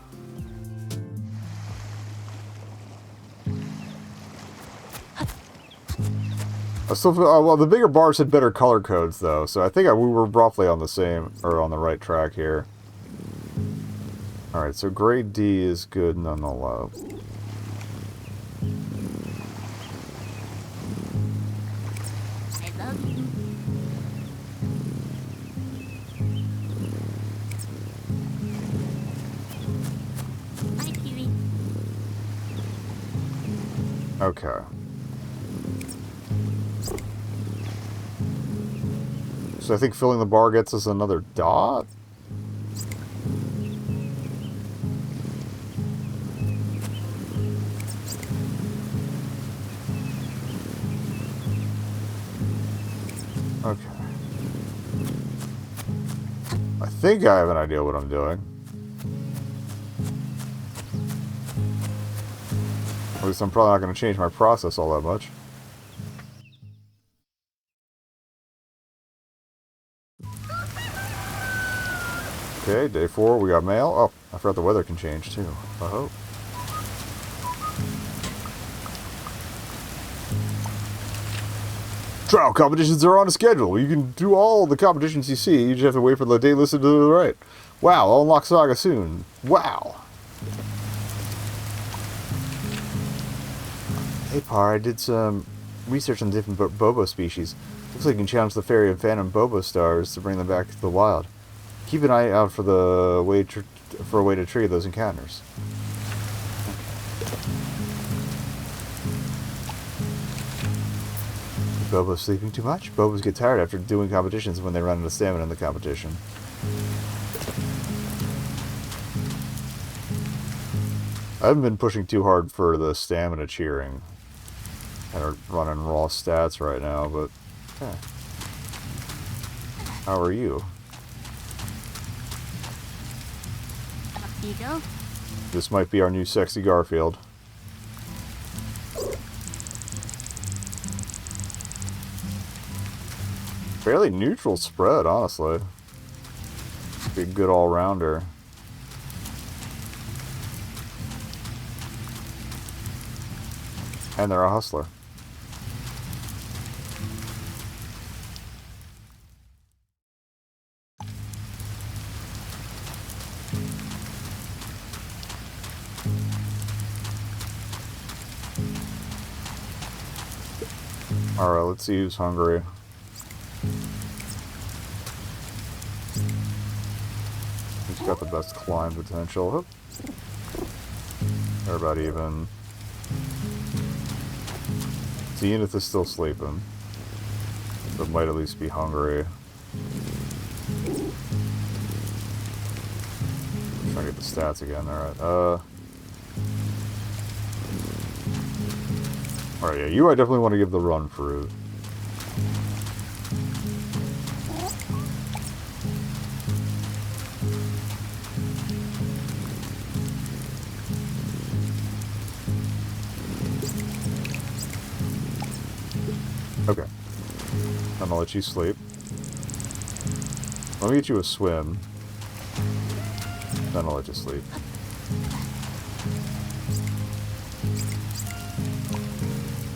I still feel, well, the bigger bars had better color codes though, so I think we were roughly on the same, or on the right track here. Alright, so grade D is good nonetheless. Okay. So I think filling the bar gets us another dot? Okay. I think I have an idea what I'm doing. At least I'm probably not going to change my process all that much. Okay, day 4, we got mail. Oh, I forgot the weather can change too. Oh. Trial competitions are on a schedule. You can do all the competitions you see. You just have to wait for the day listed to the right. Wow, I'll unlock Saga soon. Wow. Hey, Par, I did some research on different Bobo species. Looks like you can challenge the fairy and phantom Bobo stars to bring them back to the wild. Keep an eye out for a way to trigger those encounters. Bobo's sleeping too much? Bobos get tired after doing competitions when they run out of stamina in the competition. I haven't been pushing too hard for the stamina cheering. Kind of running raw stats right now, but... yeah. How are you? Up you go. This might be our new sexy Garfield. Fairly neutral spread, honestly. Be a good all-rounder. And they're a hustler. Alright, let's see who's hungry. Who's got the best climb potential? They're about even. Zenith is still sleeping, but might at least be hungry. Trying to get the stats again. Alright, alright, yeah, you I definitely want to give the run fruit. Okay. I'm gonna let you sleep. Let me get you a swim. Then I'll let you sleep.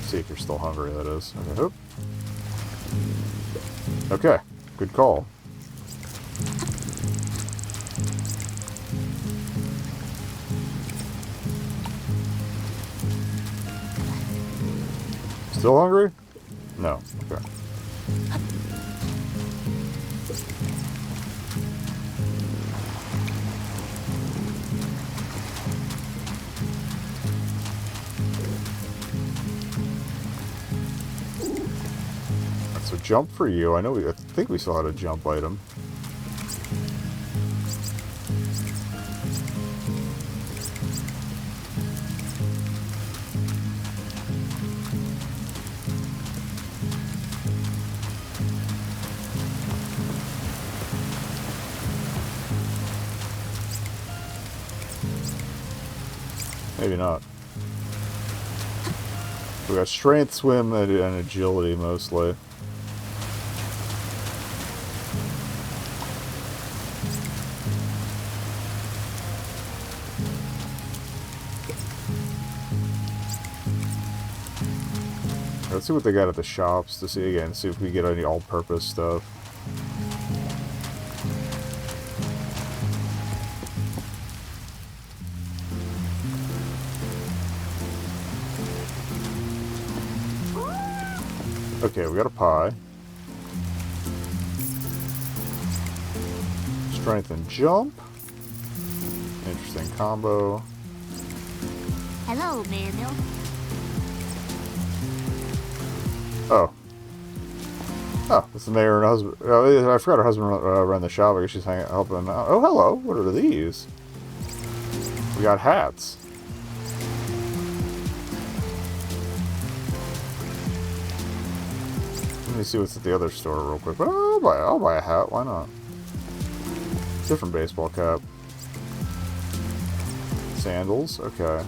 See if you're still hungry, that is. Okay, hoop. Okay, good call. Still hungry? No. Okay. So jump for you. I think we still had a jump item. Maybe not. We got strength, swim, and agility mostly. Let's see what they got at the shops to see again, see if we get any all-purpose stuff. Okay, we got a pie. Strength and jump. Interesting combo. Hello, Manuel. Oh. Oh, it's the mayor and her husband. Oh, I forgot her husband ran the shop. I guess she's helping out. Oh, hello. What are these? We got hats. Let me see what's at the other store real quick. But I'll buy a hat. Why not? Different baseball cap. Sandals. Okay.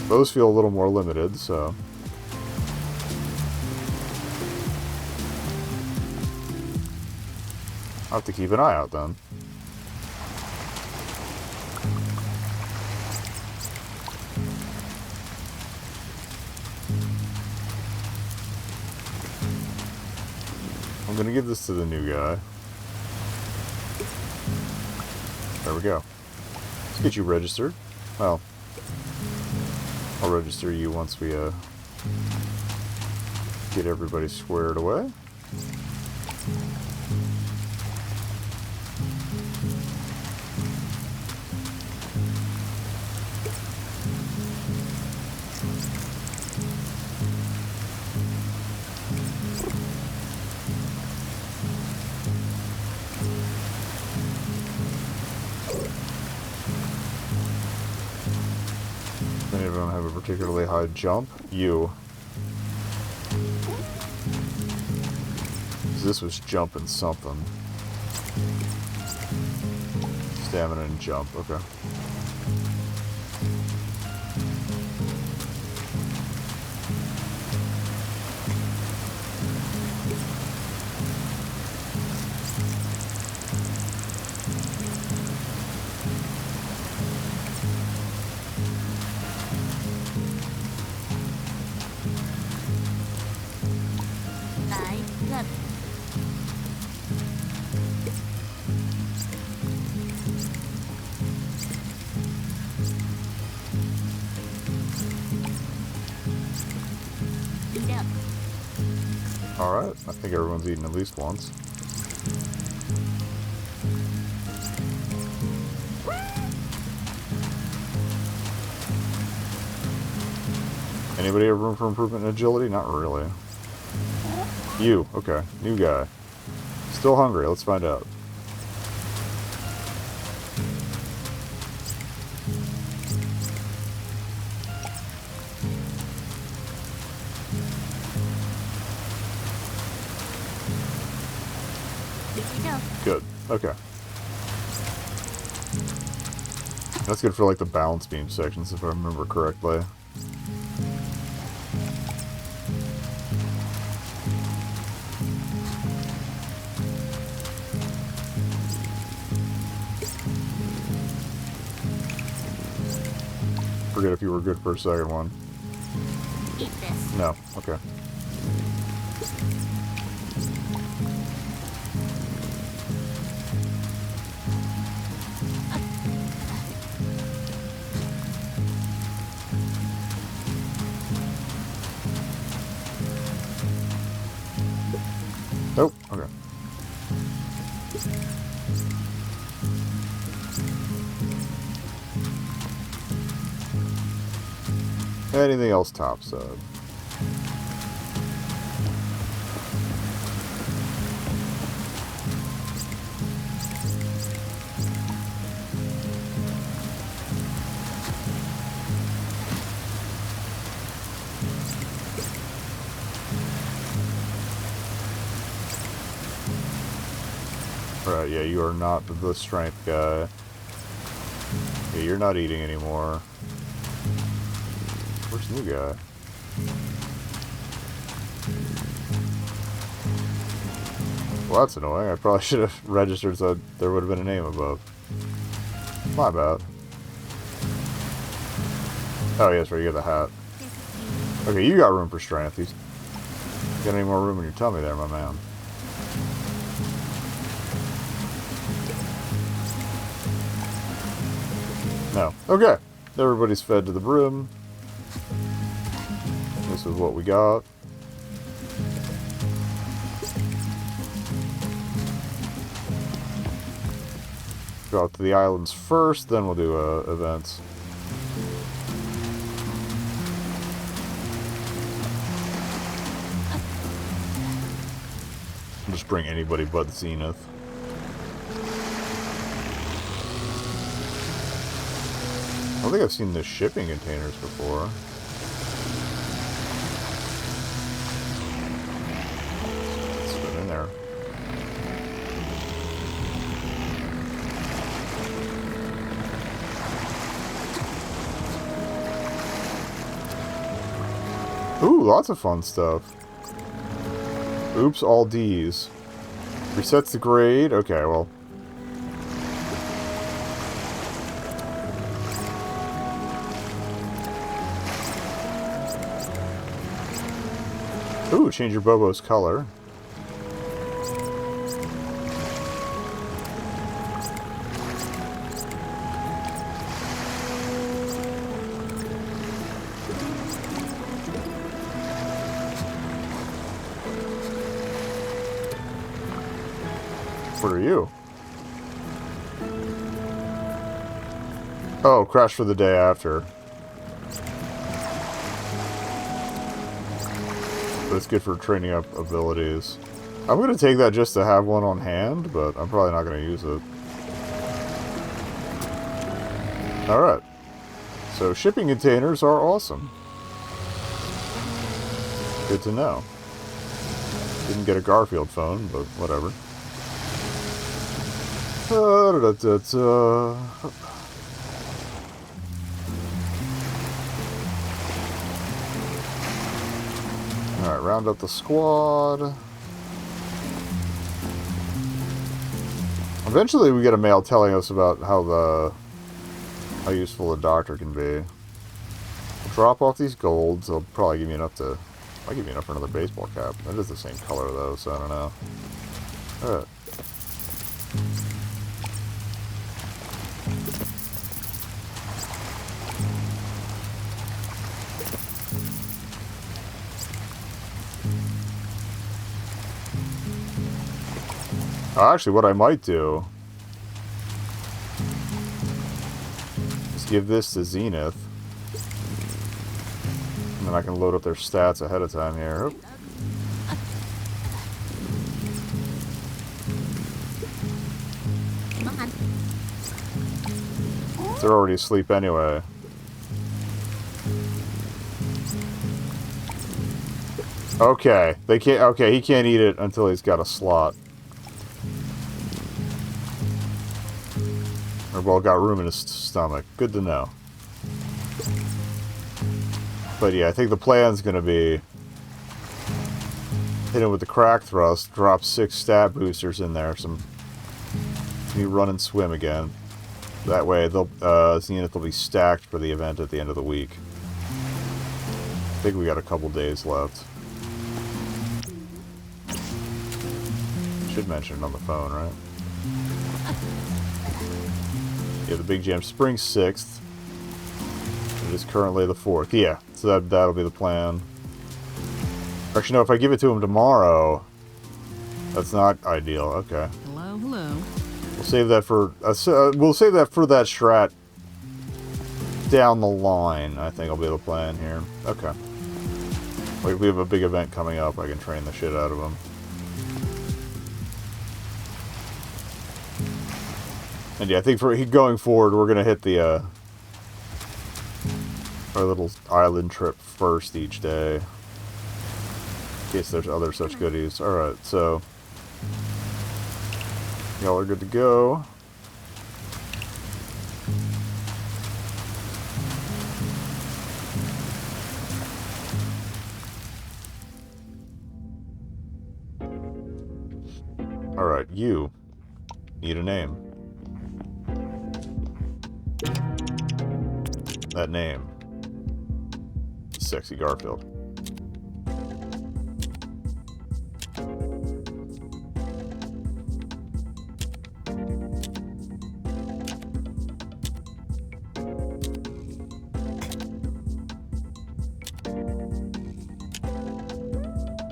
Those feel a little more limited, so. I'll have to keep an eye out then. I'm gonna give this to the new guy. There we go. Let's get you registered. Well, I'll register you once we get everybody squared away. Many of them have a particularly high jump. You. This was jumping something. Stamina and jump. Okay. Alright, I think everyone's eaten at least once. Anybody have room for improvement in agility? Not really. You, okay. New guy. Still hungry, let's find out. Good. Okay. That's good for like the balance beam sections if I remember correctly. Forget if you were good for a second one. Eat this. No. Okay. Nope. Okay. Anything else topside? Right, yeah, you are not the strength guy. Yeah, you're not eating anymore. Where's the new guy? Well, that's annoying. I probably should have registered so there would have been a name above. My bad. Oh, yes, right, you got the hat. Okay, you got room for strength. You got any more room in your tummy there, my man? No. Okay. Everybody's fed to the brim. This is what we got. Go out to the islands first, then we'll do events. Just bring anybody but Zenith. I don't think I've seen the shipping containers before. Let's get in there. Ooh, lots of fun stuff. Oops, all D's. Resets the grade. Okay, well. Ooh, change your Bobo's color. What are you? Oh, crash for the day after. That's good for training up abilities. I'm going to take that just to have one on hand, but I'm probably not going to use it. Alright. So shipping containers are awesome. Good to know. Didn't get a Garfield phone, but whatever. Alright, round up the squad. Eventually we get a mail telling us about how useful the doctor can be. We'll drop off these golds. They'll probably give me enough to... Might give me enough for another baseball cap. That is the same color though, so I don't know. Alright. Actually, what I might do is give this to Zenith. And then I can load up their stats ahead of time here. Oop. They're already asleep anyway. Okay, they can't. Okay, he can't eat it until he's got a slot. Or, well, got room in his stomach. Good to know. But yeah, I think the plan's gonna be hit him with the crack thrust, drop 6 stat boosters in there, some you run and swim again. That way, they'll Zenith will be stacked for the event at the end of the week. I think we got a couple days left. Should mention it on the phone, right? Yeah, the big jam spring 6th. It is currently the 4th. Yeah, so that'll be the plan. Actually, no, if I give it to him tomorrow, that's not ideal. Okay. Hello, hello. We'll save that for that strat down the line. I think will be the plan here. Okay. Like we have a big event coming up. I can train the shit out of him. And yeah, I think for going forward, we're gonna hit the our little island trip first each day, in case there's other such goodies. All right, so y'all are good to go. All right, you need a name. That name is Sexy Garfield.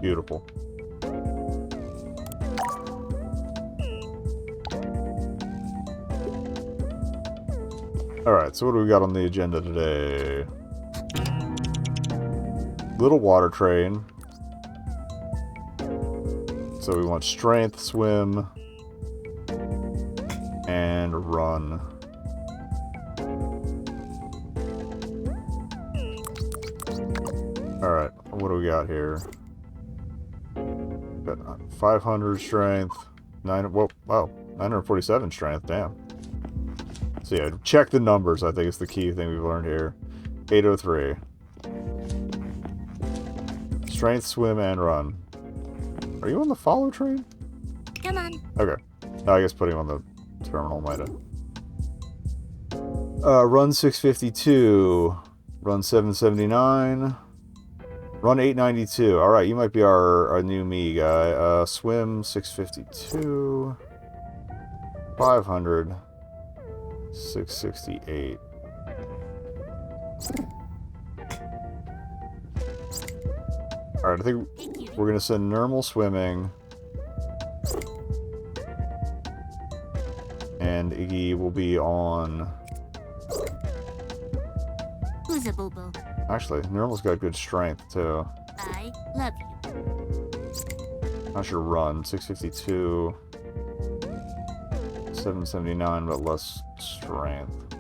Beautiful. Alright, so what do we got on the agenda today? Little water train. So we want strength, swim, and run. Alright, what do we got here? Got 500 strength, 947 strength, damn. So yeah, check the numbers, I think is the key thing we've learned here. 803. Strength, swim, and run. Are you on the follow train? Come on. Okay. I guess putting him on the terminal might have. Run 652. Run 779. Run 892. Alright, you might be our new me guy. Swim 652. 500. 668. Alright, I think we're going to send Normal swimming. And Iggy will be on... Who's a Bobo? Actually, Normal's got good strength, too. I love you. Not sure run. 652. 779, but less strength.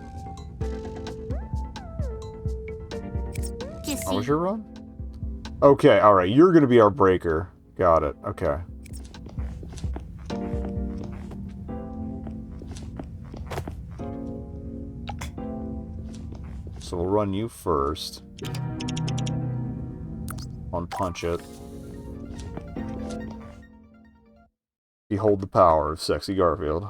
Kiss What was you. your run? Okay, alright. You're going to be our breaker. Got it. Okay. So we'll run you first. Punch it. Behold the power of sexy Garfield.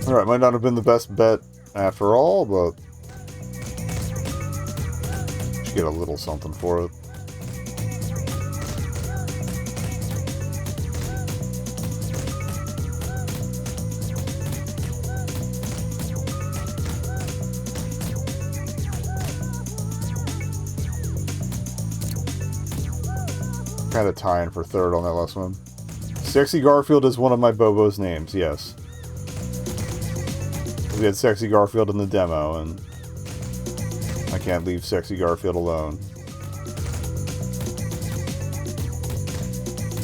Alright, might not have been the best bet after all, but should get a little something for it. Kind of tying for third on that last one. Sexy Garfield is one of my Bobo's names, yes. We had Sexy Garfield in the demo, and I can't leave Sexy Garfield alone.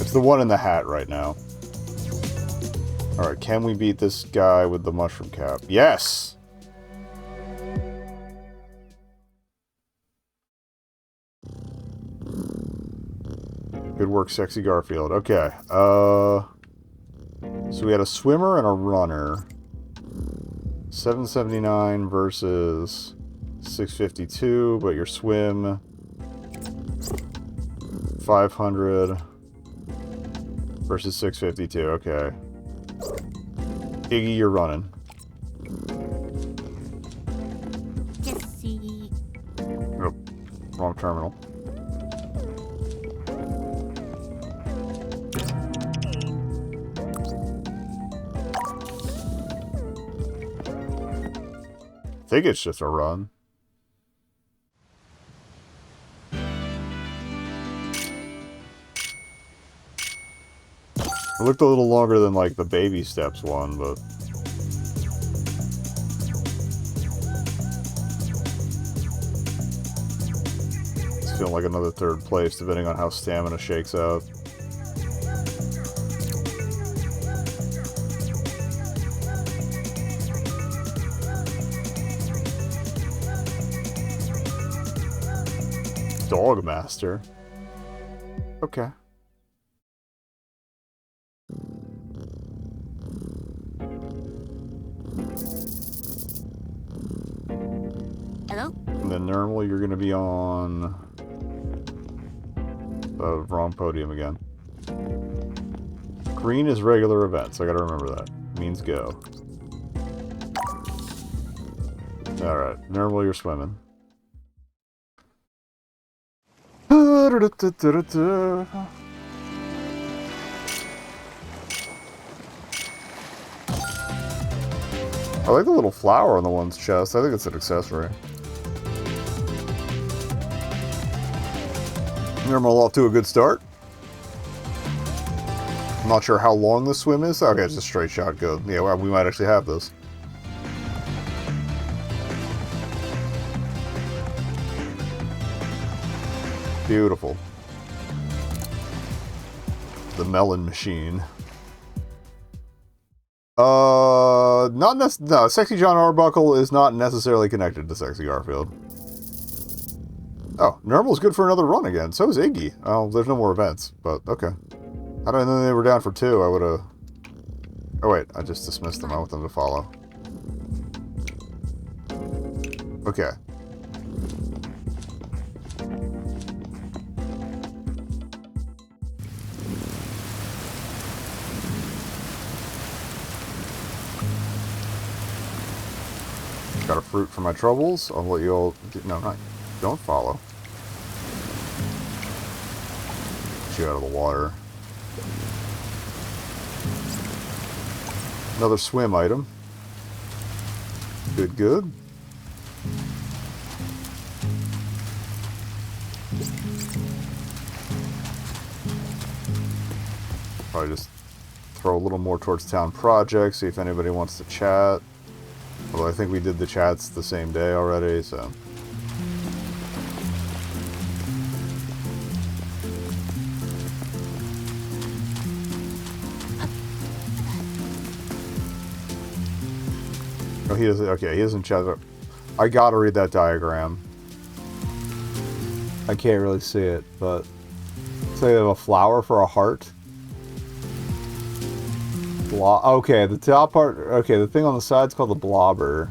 It's the one in the hat right now. Alright, can we beat this guy with the mushroom cap? Yes! Good work, Sexy Garfield. Okay, so we had a swimmer and a runner. 779 versus 652, but your swim 500 versus 652. Okay. Iggy, you're running. Kissy. Oh, wrong terminal. I think it's just a run. It looked a little longer than, like, the baby steps one, but... it's feeling like another third place, depending on how stamina shakes out. Dog Master. Okay. Hello? And then normal, you're going to be on the wrong podium again. Green is regular events. I got to remember that. Means go. All right, normal, you're swimming. I like the little flower on the one's chest. I think it's an accessory. Normal off to a good start. I'm not sure how long the swim is. Okay, it's a straight shot. Good. Yeah, well, we might actually have this. Beautiful. The melon machine. No, Sexy John Arbuckle is not necessarily connected to Sexy Garfield. Oh, Normal's good for another run again. So is Iggy. Oh, there's no more events, but okay. I don't know they were down for 2. I would have... Oh wait, I just dismissed them. I want them to follow. Okay. Got a fruit for my troubles. I'll let you all... No, not... Don't follow. Get you out of the water. Another swim item. Good, good. Probably just throw a little more towards town projects, see if anybody wants to chat. Although I think we did the chats the same day already, so... Oh, he doesn't... Okay, he doesn't chat. I gotta read that diagram. I can't really see it, but... So they have a flower for a heart. Okay, the top part... Okay, the thing on the side's called the blobber.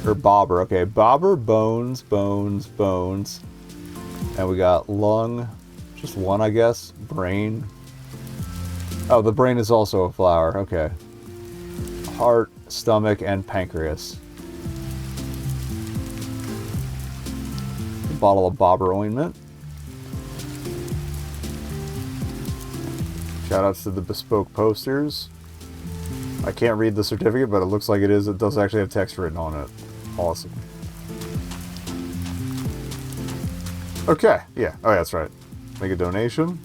Or bobber, okay. Bobber, bones, bones, bones. And we got lung. Just one, I guess. Brain. Oh, the brain is also a flower, okay. Heart, stomach, and pancreas. A bottle of bobber ointment. Shoutouts to the bespoke posters. I can't read the certificate, but it looks like it is. It does actually have text written on it. Awesome. Okay, yeah. Oh, yeah, that's right. Make a donation.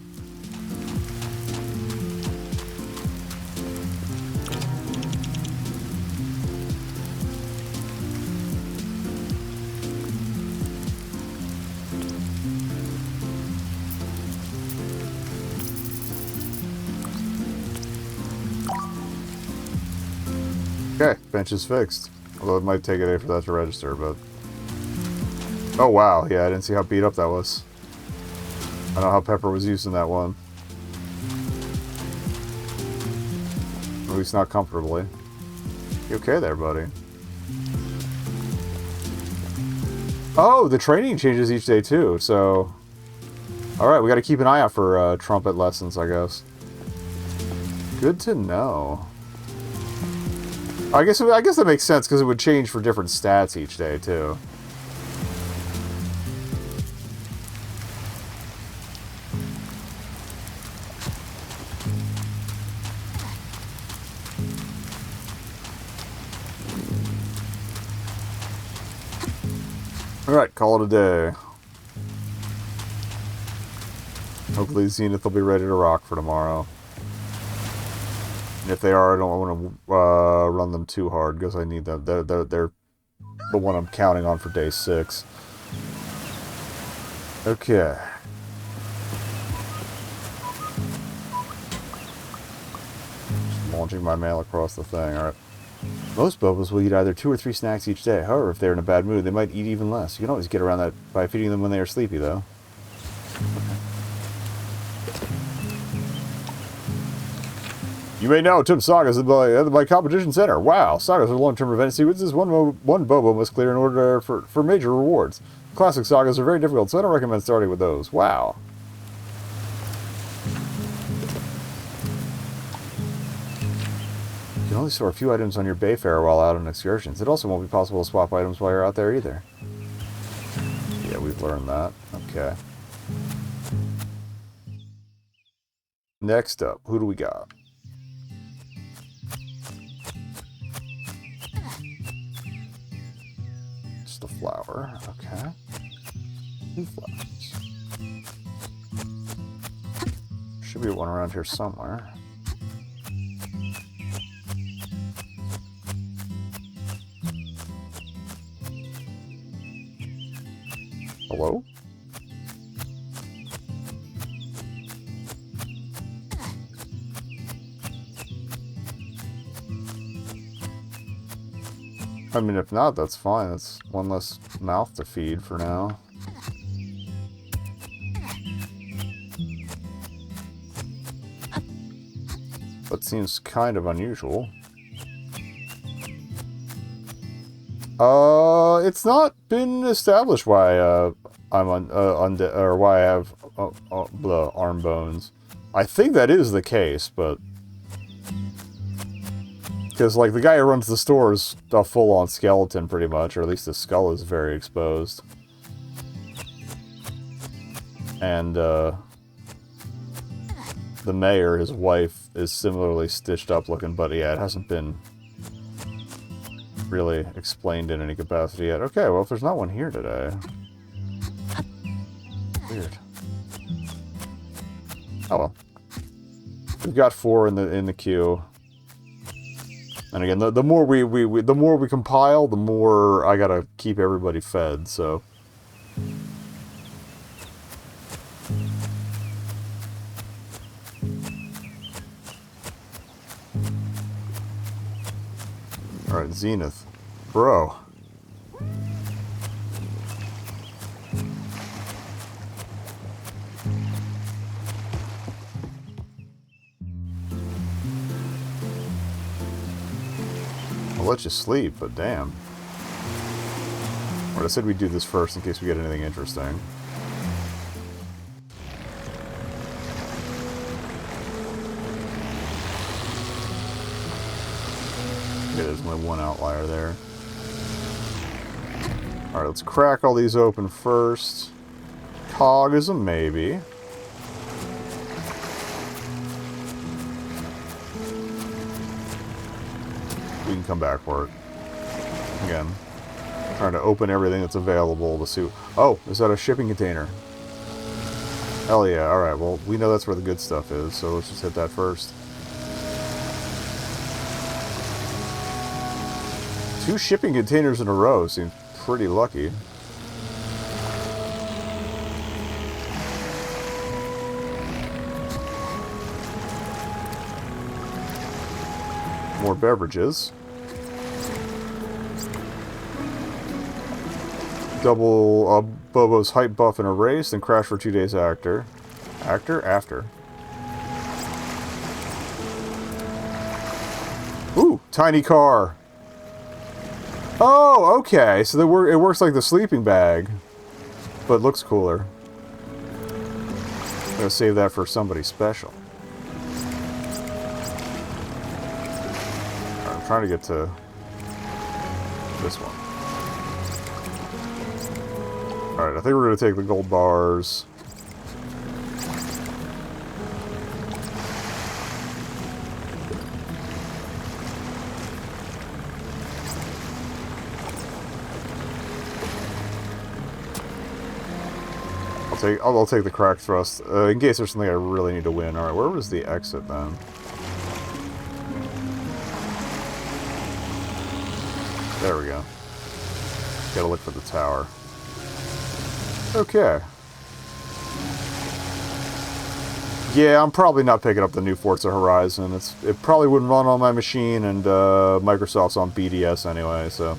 Okay, bench is fixed. Although it might take a day for that to register, but... Oh, wow. Yeah, I didn't see how beat up that was. I don't know how Pepper was using that one. At least not comfortably. You okay there, buddy? Oh, the training changes each day, too, so... Alright, we gotta keep an eye out for trumpet lessons, I guess. Good to know. I guess that makes sense because it would change for different stats each day too. All right, call it a day. Hopefully, Zenith will be ready to rock for tomorrow. If they are, I don't want to run them too hard because I need them. They're the one I'm counting on for day 6. Okay. Just launching my mail across the thing. All right. Most Bobos will eat either 2 or 3 snacks each day. However, if they're in a bad mood, they might eat even less. You can always get around that by feeding them when they are sleepy, though. You may know Tim Sagas at my competition center. Wow, Sagas are long-term event sequences. One Bobo must clear in order for major rewards. Classic Sagas are very difficult, so I don't recommend starting with those. Wow. You can only store a few items on your bay fare while out on excursions. It also won't be possible to swap items while you're out there either. Yeah, we've learned that. Okay. Next up, who do we got? Just a flower. Okay. 2 flowers. be one around here somewhere. Hello? I mean, if not, that's fine. That's one less mouth to feed for now. That seems kind of unusual. It's not been established why I'm or why I have the arm bones. I think that is the case, but because like the guy who runs the store is a full-on skeleton, pretty much, or at least his skull is very exposed. And the mayor, his wife, is similarly stitched up looking, but yeah, it hasn't been really explained in any capacity yet. Okay, well, if there's not one here today. Weird. Oh well. We've got 4 in the queue. And again, the more the more we compile, the more I gotta keep everybody fed, so. Alright, Zenith. Bro. I'll let you sleep, but damn. Alright, I said we'd do this first in case we get anything interesting. Okay, there's only one outlier there. Alright, let's crack all these open first. Cog is a maybe. We can come back for it. Again, trying to open everything that's available to see. Oh, is that a shipping container? Hell yeah, alright, well, we know that's where the good stuff is, so let's just hit that first. 2 shipping containers in a row seems pretty lucky. More beverages. Double Bobo's hype buff in a race, then crash for 2 days after. After. Ooh, tiny car. Oh, okay. So it works like the sleeping bag, but looks cooler. I'm gonna save that for somebody special. Right, I'm trying to get to this one. Alright, I think we're gonna take the gold bars. I'll take the crack thrust, in case there's something I really need to win. Alright, where was the exit then? There we go. Gotta look for the tower. Okay. Yeah, I'm probably not picking up the new Forza Horizon. It probably wouldn't run on my machine, and Microsoft's on BDS anyway, so...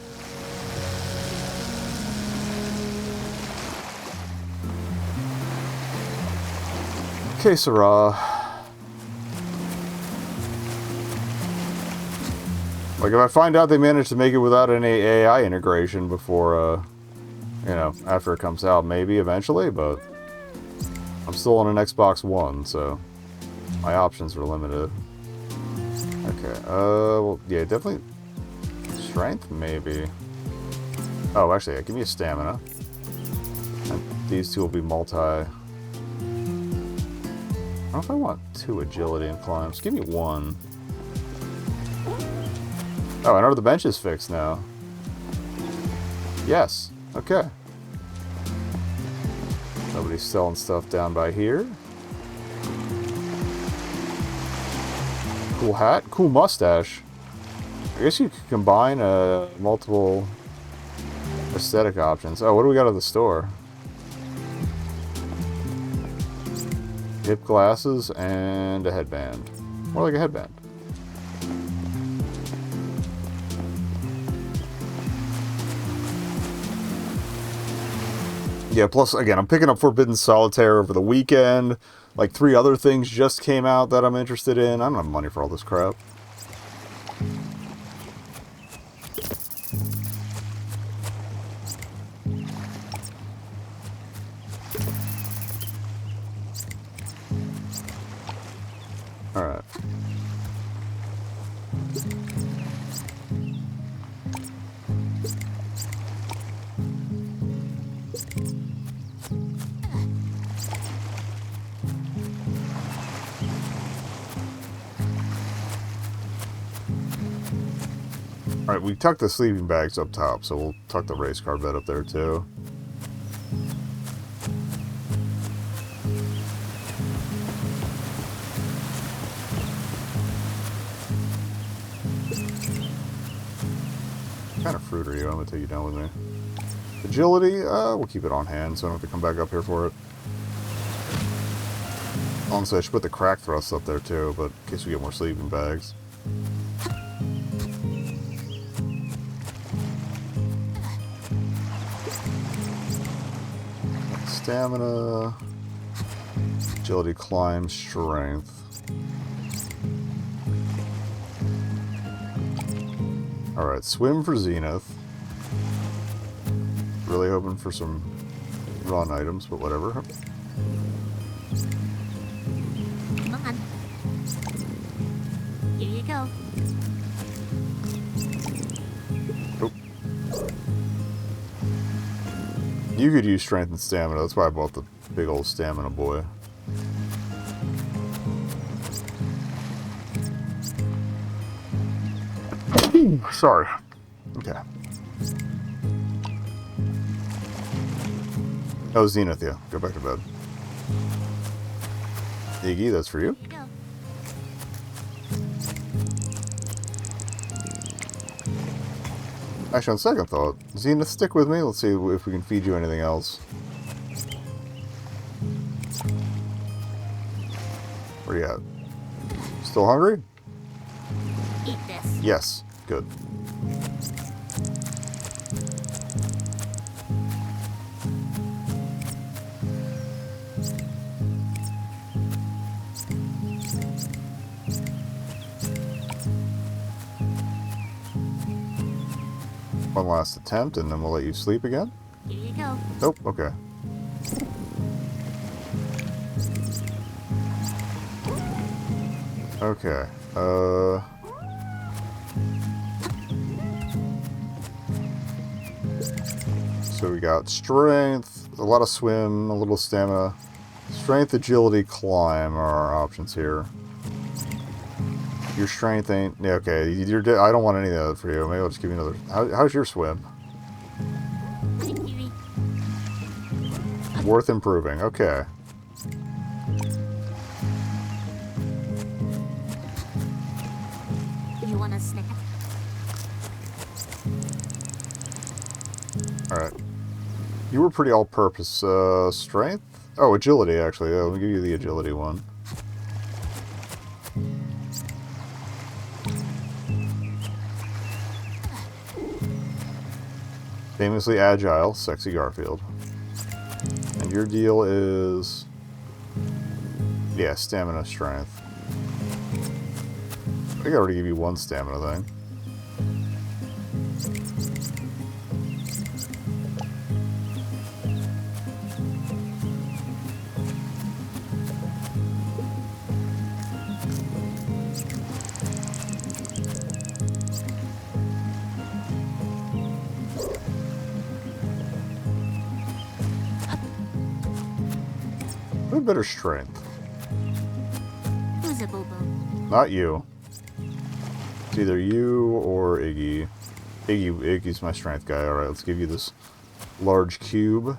Okay, Sarah. Like, if I find out they managed to make it without any AI integration before, you know, after it comes out, maybe eventually, but I'm still on an Xbox One, so my options are limited. Okay, well, yeah, definitely strength, maybe. Oh, actually, yeah, give me a stamina. And these two will be multi... I don't know if I want 2 agility and climbs. Give me 1. Oh, I know the bench is fixed now. Yes. Okay. Nobody's selling stuff down by here. Cool hat. Cool mustache. I guess you could combine multiple aesthetic options. Oh, what do we got at the store? Hip glasses and a headband. More like a headband. Yeah, plus, again, I'm picking up Forbidden Solitaire over the weekend. Like, 3 other things just came out that I'm interested in. I don't have money for all this crap. Alright. Alright, we tucked the sleeping bags up top, so we'll tuck the race car bed up there too. What kind of fruit are you? I'm going to take you down with me. Agility, we'll keep it on hand so I don't have to come back up here for it. Honestly, I should put the crack thrust up there too, but in case we get more sleeping bags. Stamina, agility, climb, strength. Alright, swim for Zenith. Really hoping for some run items, but whatever. Come on. Here you go. Oh. You could use strength and stamina. That's why I bought the big old stamina boy. Sorry. Okay. Oh, Zenith, yeah. Go back to bed. Iggy, that's for you. Here you go. Actually, on second thought, Zenith, stick with me. Let's see if we can feed you anything else. Where you at? Still hungry? Eat this. Yes. Good. One last attempt, and then we'll let you sleep again. Here you go. Nope. Okay. Okay. So we got strength, a lot of swim, a little stamina. Strength, agility, climb are our options here. Your strength ain't... Yeah, okay, I don't want any of that for you. Maybe I'll just give you another... How's your swim? Worth improving. Okay. You want a snack? Alright. You were pretty all-purpose. Strength? Oh, agility, actually. Yeah, let me give you the agility one. Famously agile, sexy Garfield. And your deal is... Yeah, stamina, strength. I think I already gave you one stamina thing. A better strength. Who's a Bobo? Not you. It's either you or Iggy. Iggy's my strength guy. Alright, let's give you this large cube.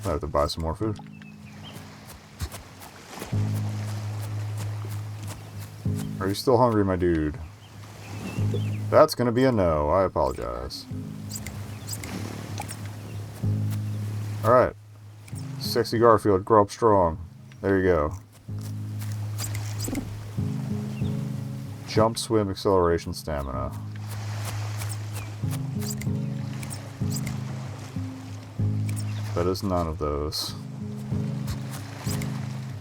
I have to buy some more food. Are you still hungry, my dude? That's gonna be a no. I apologize. Alright. Sexy Garfield, grow up strong. There you go. Jump, swim, acceleration, stamina. That is none of those.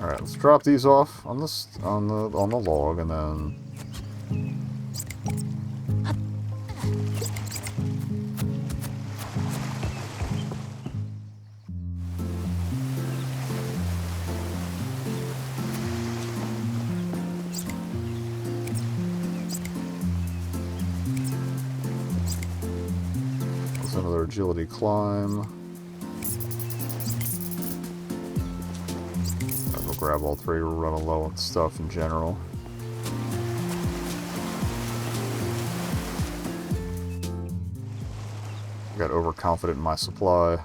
Alright, let's drop these off on the log and then there's another agility climb. Grab all three. We're running low on stuff in general. I got overconfident in my supply.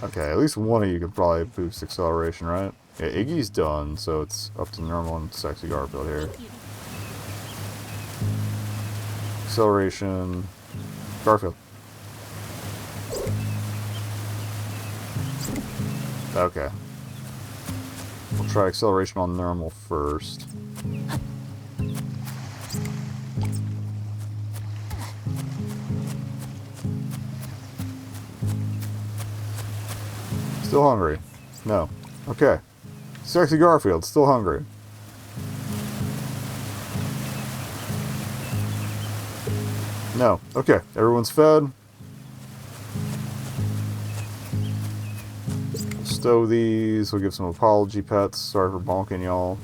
Okay, at least one of you could probably boost acceleration, right? Yeah, Iggy's done, so it's up to normal and sexy Garfield here. Acceleration. Garfield. Okay. We'll try acceleration on normal first. Still hungry? No. Okay. Sexy Garfield, still hungry. No. Okay. Everyone's fed. Stow these. We'll give some apology pets. Sorry for bonking y'all.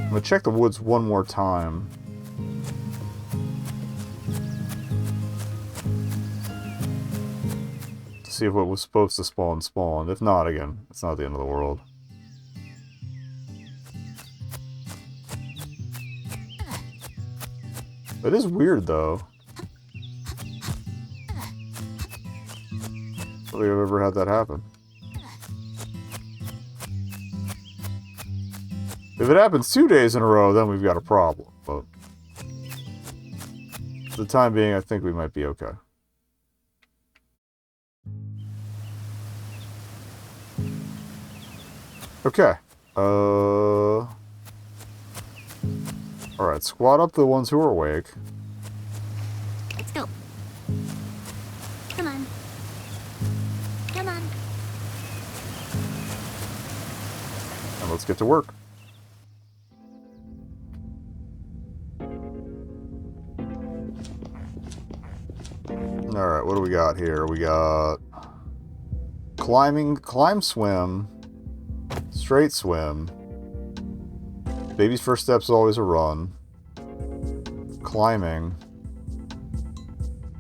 I'm gonna check the woods one more time. See if what was supposed to spawn spawned. If not, again, it's not the end of the world. It is weird, though. I don't think I've ever had that happen. If it happens 2 days in a row, then we've got a problem. But for the time being, I think we might be okay. Okay. Alright, squat up the ones who are awake. Let's go. Come on. Come on. And let's get to work. Alright, what do we got here? We got climb, swim, straight swim. Baby's first step's always a run. Climbing,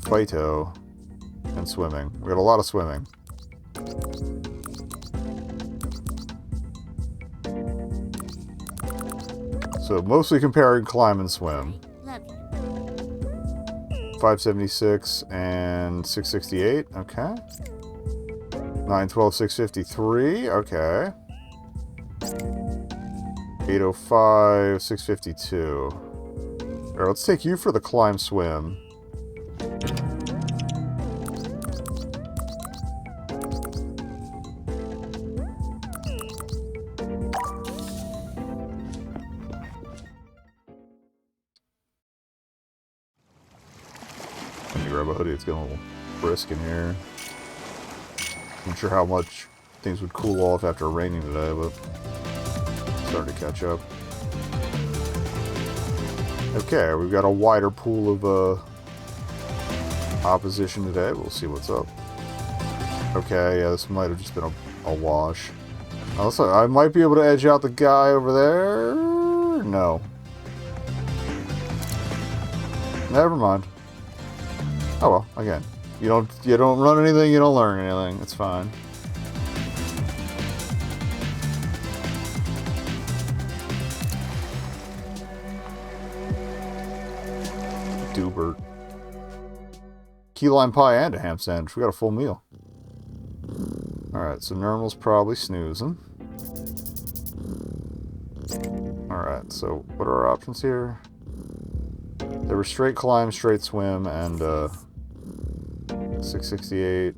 Fighto, and swimming. We got a lot of swimming. So mostly comparing climb and swim. 576 and 668. Okay. 912, 653. Okay. 805, 652. Alright, let's take you for the climb swim. Let me grab a hoodie, it's getting a little brisk in here. I'm not sure how much things would cool off after raining today, but starting to catch up. Okay, we've got a wider pool of opposition today. We'll see what's up. Okay, yeah, this might have just been a wash. Also, I might be able to edge out the guy over there. No. Never mind. Oh well, again. You don't run anything, you don't learn anything. It's fine. Dubert. Key lime pie and a ham sandwich. We got a full meal. Alright, so Normal's probably snoozing. Alright, so what are our options here? There were straight climb, straight swim, and 668.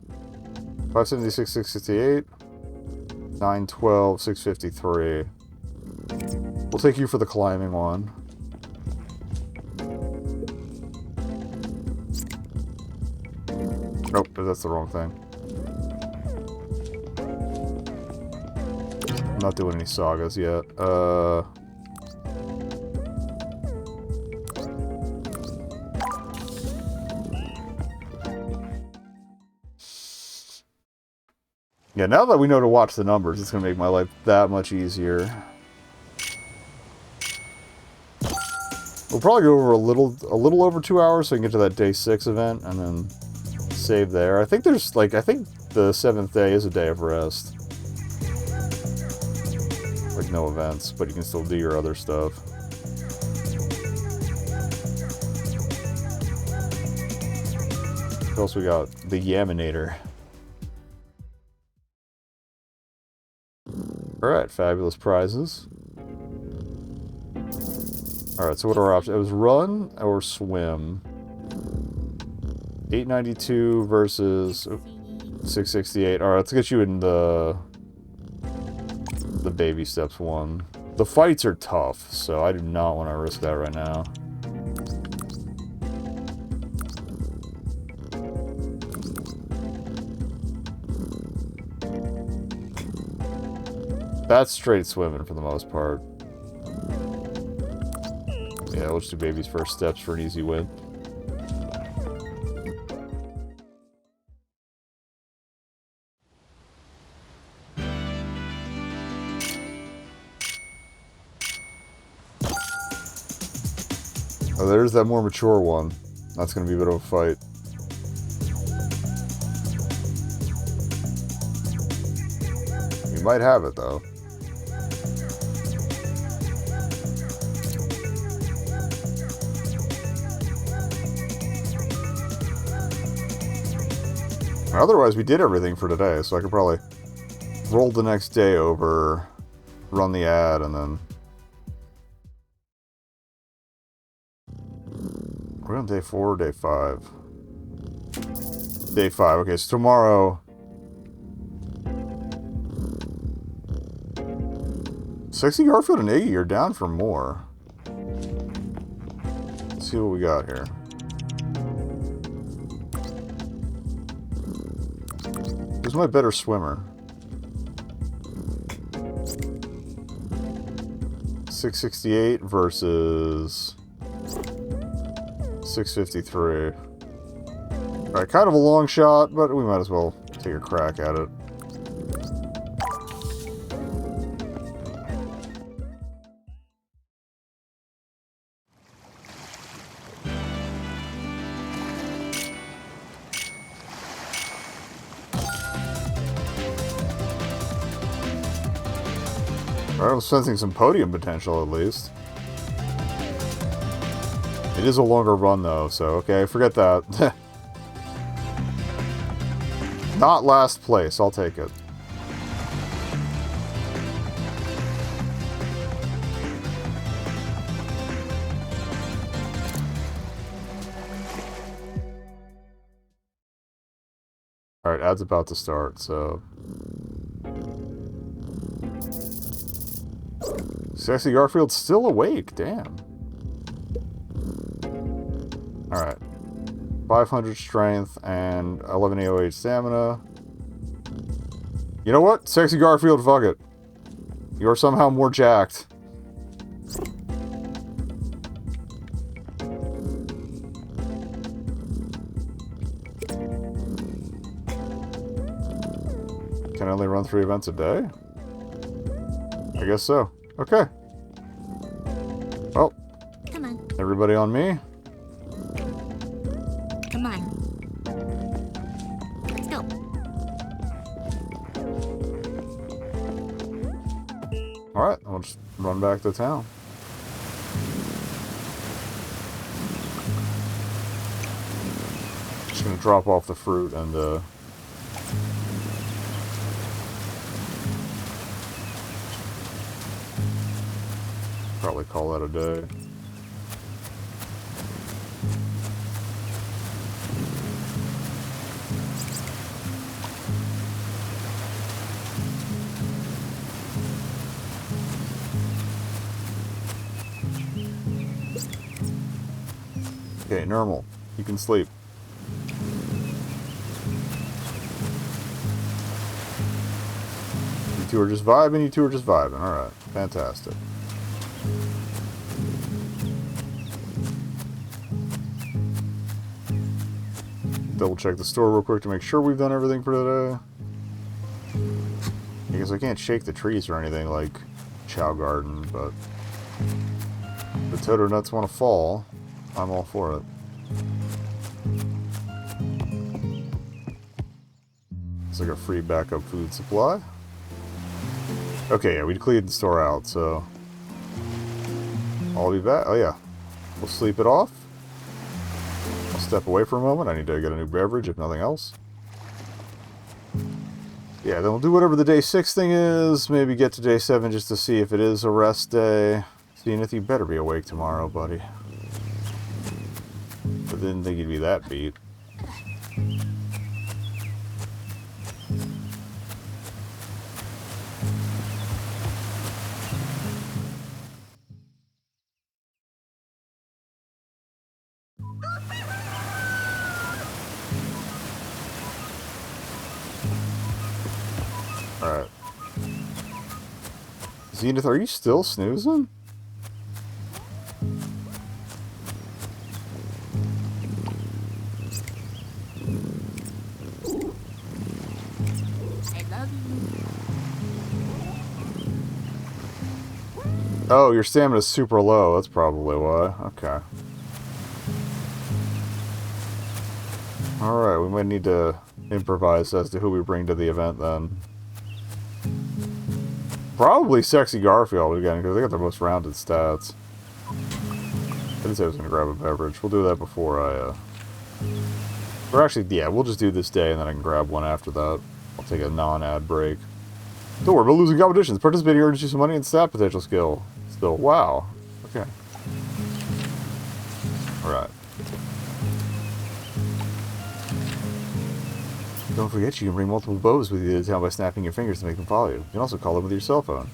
576, 668. 912, 653. We'll take you for the climbing one. Nope, that's the wrong thing. I'm not doing any sagas yet. Yeah, now that we know to watch the numbers, it's gonna make my life that much easier. We'll probably go over a little over 2 hours so we can get to that day 6 event and then save there. I think there's I think the 7th day is a day of rest. Like no events, but you can still do your other stuff. What else we got? The Yaminator. Alright, fabulous prizes. Alright, so what are our options? It was run or swim. 892 versus 668. Alright, let's get you in the baby steps one. The fights are tough, so I do not want to risk that right now. That's straight swimming for the most part. Yeah, let's do baby's first steps for an easy win. Oh, there's that more mature one. That's going to be a bit of a fight. You might have it, though. Otherwise, we did everything for today, so I could probably roll the next day over, run the ad, and then... We're on day 4 or day 5? Day 5. Okay, so tomorrow... Sexy Garfield and Iggy are down for more. Let's see what we got here. Who's my better swimmer? 668 versus 653. Alright, kind of a long shot, but we might as well take a crack at it. I'm sensing some podium potential, at least. It is a longer run, though, so, okay, forget that. Not last place, I'll take it. Alright, ad's about to start, so... Sexy Garfield's still awake, damn. Alright. 500 strength and 11 AOH stamina. You know what? Sexy Garfield, fuck it. You're somehow more jacked. Can I only run 3 events a day? I guess so. Okay. Well. Come on. Everybody on me? Come on. Alright, I'll just run back to town. Just gonna drop off the fruit and, probably call that a day. Okay, normal. You can sleep. You two are just vibing, you two are just vibing. Alright, fantastic. Double check the store real quick to make sure we've done everything for today. Because I can't shake the trees or anything like Chow Garden, but if the Toto nuts want to fall, I'm all for it. It's like a free backup food supply. Okay, yeah, we cleared the store out, so I'll be back. Oh yeah, we'll sleep it off. I'll step away for a moment. I need to get a new beverage, if nothing else. Yeah, then we'll do whatever the day 6 thing is. Maybe get to day 7 just to see if it is a rest day. Seeing if you better be awake tomorrow, buddy. But didn't think you'd be that beat. Alright. Zenith, are you still snoozing? I love you. Oh, your stamina's super low. That's probably why. Okay. Alright, we might need to improvise as to who we bring to the event then. Probably Sexy Garfield again, because they got the most rounded stats. I didn't say I was going to grab a beverage. We'll do that before I, Or actually, yeah, we'll just do this day, and then I can grab one after that. I'll take a non-ad break. Don't worry about losing competitions. Participating earns you some money and stat potential skill. Still, wow. Okay. Alright. Don't forget you can bring multiple bows with you to town by snapping your fingers to make them follow you. You can also call them with your cell phone.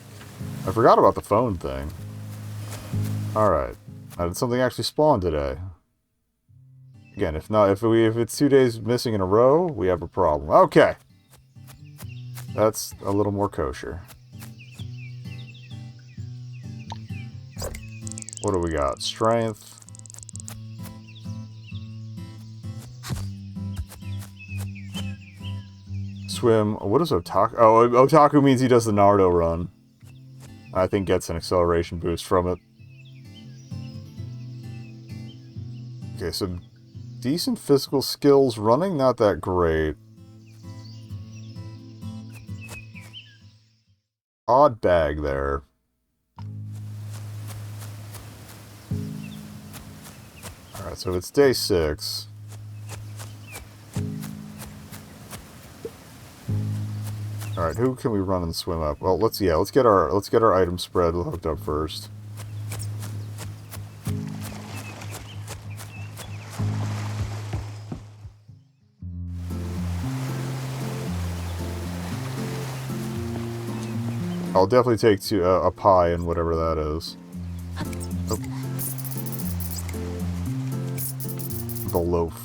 I forgot about the phone thing. Alright. Now, did something actually spawn today? Again, if not, if it's 2 days missing in a row, we have a problem. Okay! That's a little more kosher. What do we got? Strength. Swim. What is Otaku? Oh, Otaku means he does the Naruto run. I think gets an acceleration boost from it. Okay, so decent physical skills. Running, not that great. Odd bag there. Alright, so it's day 6. Alright, who can we run and swim up? Well, let's get our item spread hooked up first. I'll definitely take a pie and whatever that is. Oh. The loaf.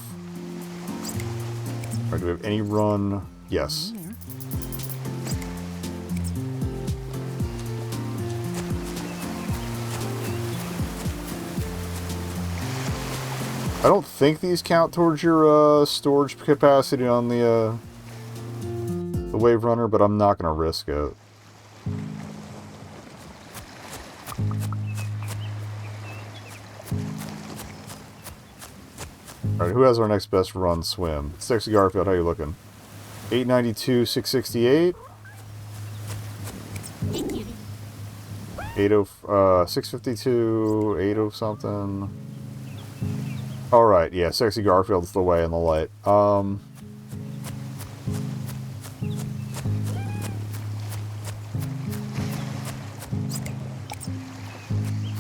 Alright, do we have any run? Yes. I don't think these count towards your storage capacity on the Wave Runner, but I'm not going to risk it. Alright, who has our next best run swim? Sexy Garfield, how you looking? 892, 668. Hey, cutie. 652, 80 something. Alright, yeah, sexy Garfield's the way in the light.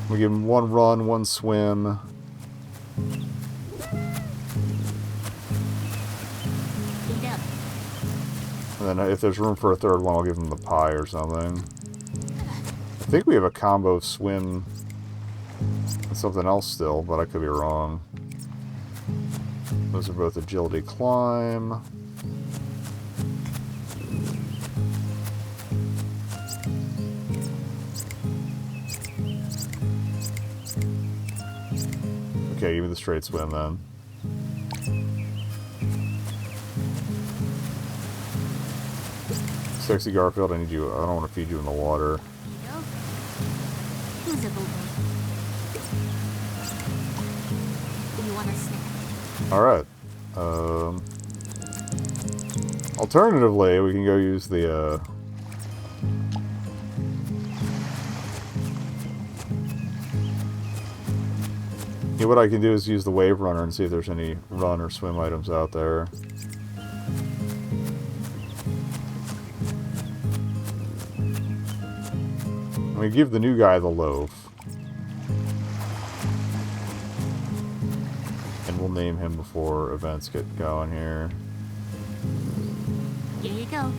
We give him one run, one swim. Lead up. And then if there's room for a third one, I'll give him the pie or something. I think we have a combo swim and something else still, but I could be wrong. Those are both agility climb. Okay, give me the straight swim then. Sexy Garfield, I need you. I don't want to feed you in the water. You go. Who's a Bobo? You want a snack? Alright. Alternatively, we can go use the, yeah, what I can do is use the wave runner and see if there's any run or swim items out there. I'm gonna give the new guy the loaf. And we'll name him before events get going here. Here you go.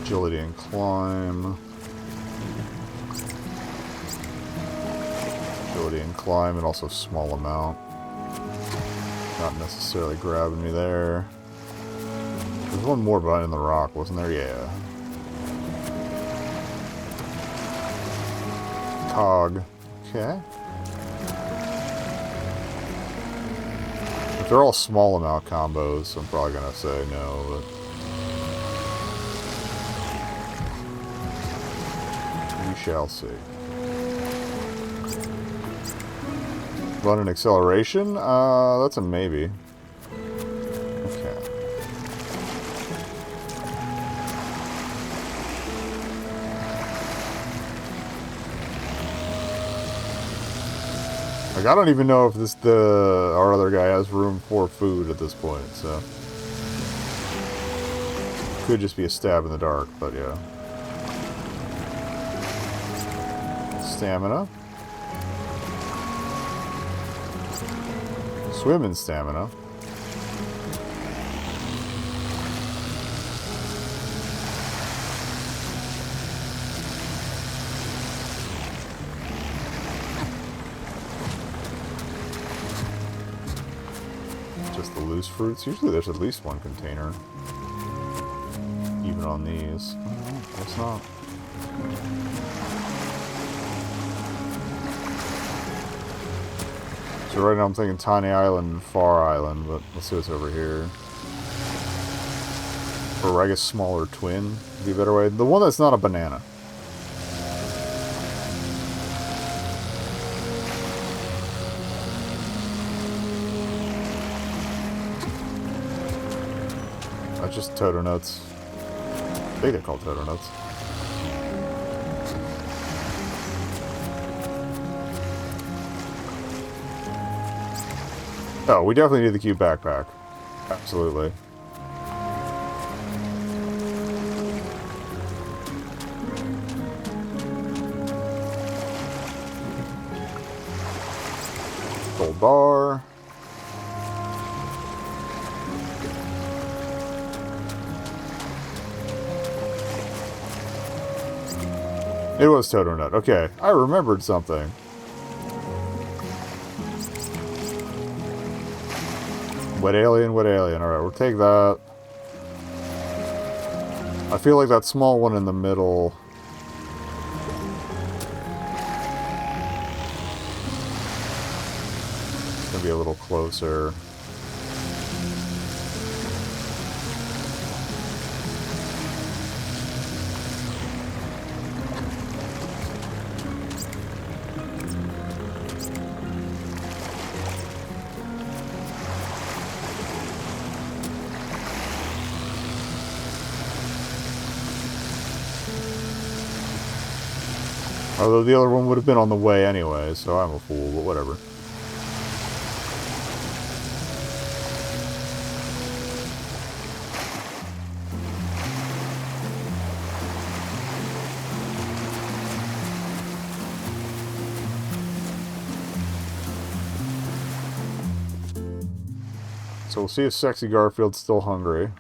Agility and climb. Agility and climb, and also small amount. Not necessarily grabbing me there. There's one more behind the rock, wasn't there? Yeah. Cog. Okay. If they're all small amount combos, I'm probably gonna say no, but we shall see. Run and acceleration? That's a maybe. Okay. Like, I don't even know if our other guy has room for food at this point, so. Could just be a stab in the dark, but yeah. Stamina. Swim and stamina. Just the loose fruits. Usually there's at least one container. Even on these. Guess not. So right now I'm thinking Tiny Island and Far Island, but let's see what's over here. Or I guess Smaller Twin would be a better way. The one that's not a banana. That's just Toto Nuts. I think they're called Toto Nuts. Oh, we definitely need the cute backpack. Absolutely. Gold bar. It was Toto Nut. Okay, I remembered something. Wet alien, wet alien. Alright, we'll take that. I feel like that small one in the middle... is gonna be a little closer. Although the other one would have been on the way anyway, so I'm a fool, but whatever. So we'll see if Sexy Garfield's still hungry.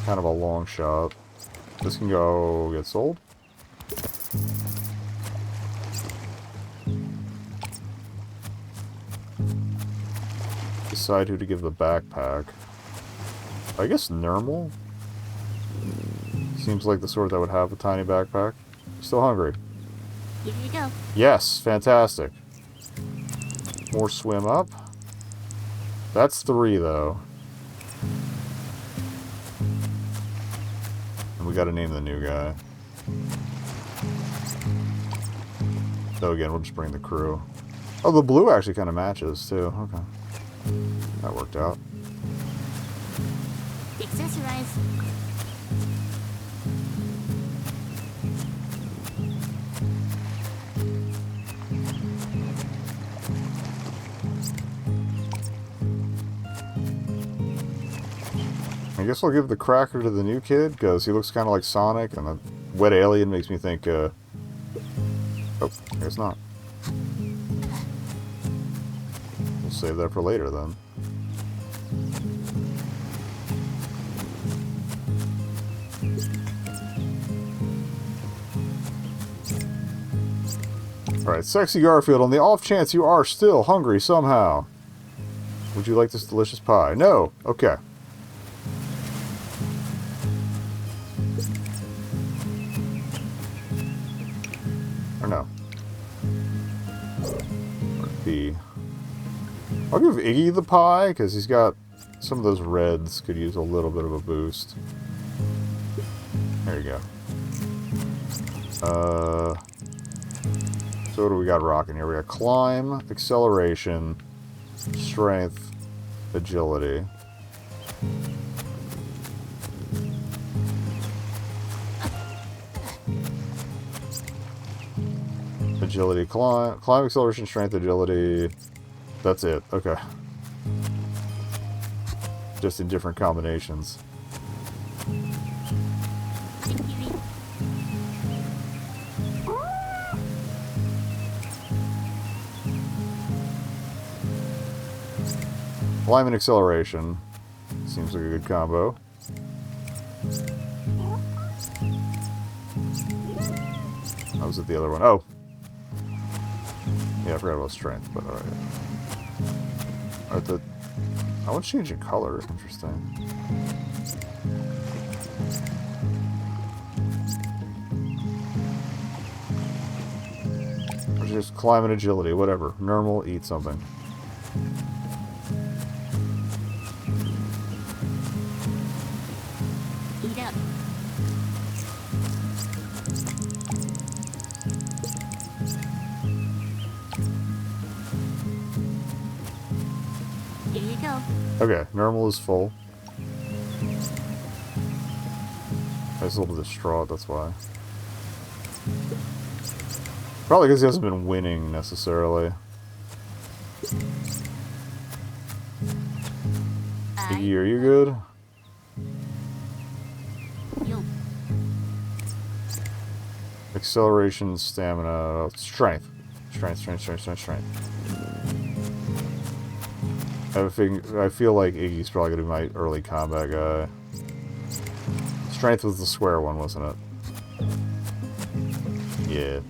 Kind of a long shot. This can go get sold. Decide who to give the backpack. I guess Normal? Seems like the sort that would have a tiny backpack. Still hungry. Here you go. Yes, fantastic. More swim up. That's 3 though. And we gotta name the new guy. So again, we'll just bring the crew. Oh, the blue actually kind of matches too. Okay. That worked out. Accessorize. I guess I'll give the cracker to the new kid, because he looks kind of like Sonic, and the wet alien makes me think, oh, I guess not. We'll save that for later, then. Alright, Sexy Garfield, on the off chance you are still hungry somehow, would you like this delicious pie? No? Okay. Or no. Or B. I'll give Iggy the pie, because he's got some of those reds could use a little bit of a boost. There you go. So what do we got rocking here? We got climb, acceleration, strength, agility. Agility, climb, acceleration, strength, agility. That's it. Okay. Just in different combinations. Climb and acceleration. Seems like a good combo. How was it the other one? Oh. Yeah, I forgot about strength, but alright. Alright, the... I want to change in color. Interesting. Or just climb and agility, whatever. Normal, eat something. Eat up. Here you go. Okay, normal is full. That's a little bit distraught, that's why. Probably because he hasn't been winning, necessarily. Iggy, are you good? Yo. Acceleration, stamina, strength. Strength. I feel like Iggy's probably going to be my early combat guy. Strength was the square one, wasn't it? Yeah.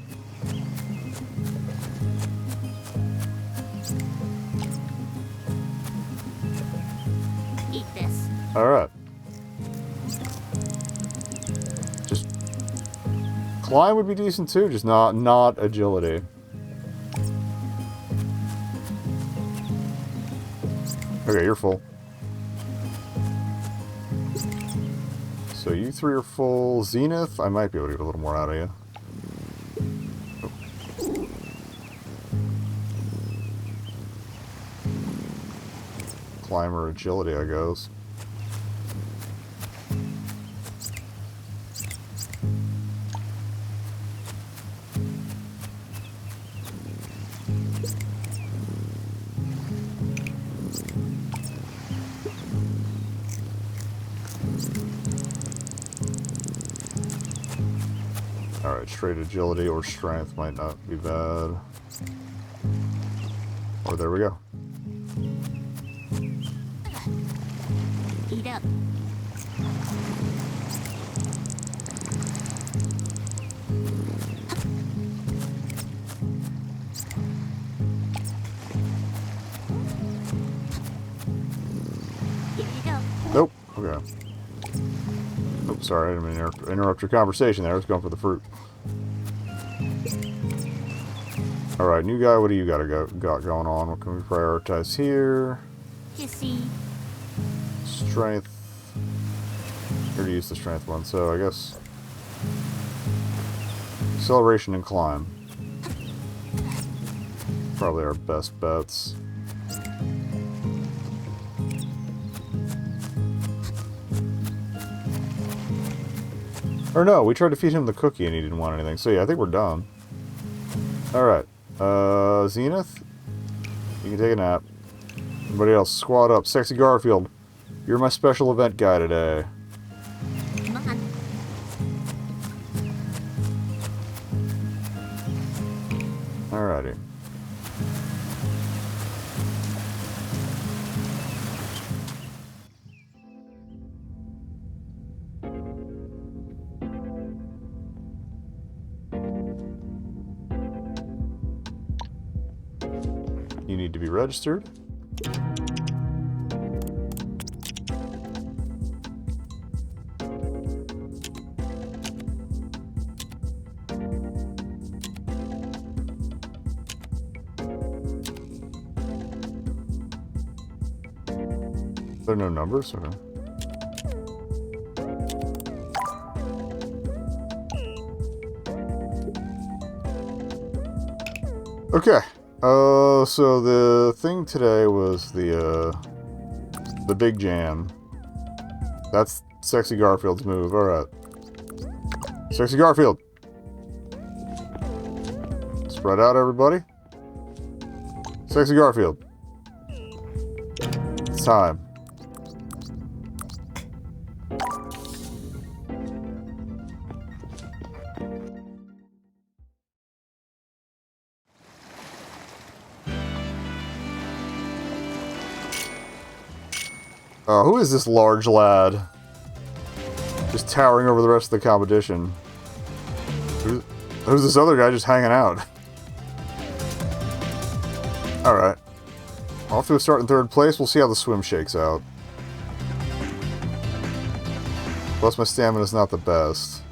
Alright. Just climb would be decent too, just not agility. Okay, you're full. So you three are full. Zenith, I might be able to get a little more out of you. Climber agility, I guess. Alright, straight agility or strength might not be bad. Or there we go. Eat up. Here you go. Nope. Okay. Oops, sorry, I didn't mean to interrupt your conversation there. I was going for the fruit. Alright, new guy, what do you got going on? What can we prioritize here? Kissy. Strength. I already used the strength one, so I guess acceleration and climb. Probably our best bets. Or no, we tried to feed him the cookie and he didn't want anything. So yeah, I think we're done. Alright. Zenith? You can take a nap. Everybody else, squad up. Sexy Garfield, you're my special event guy today. Come on. Alrighty. You need to be registered. There are no numbers? Okay. Okay. So the thing today was the big jam. That's Sexy Garfield's move. Alright. Sexy Garfield! Spread out, everybody. Sexy Garfield. It's time. Who is this large lad? Just towering over the rest of the competition. Who's this other guy just hanging out? Alright. Off to a start in third place. We'll see how the swim shakes out. Plus my stamina's not the best.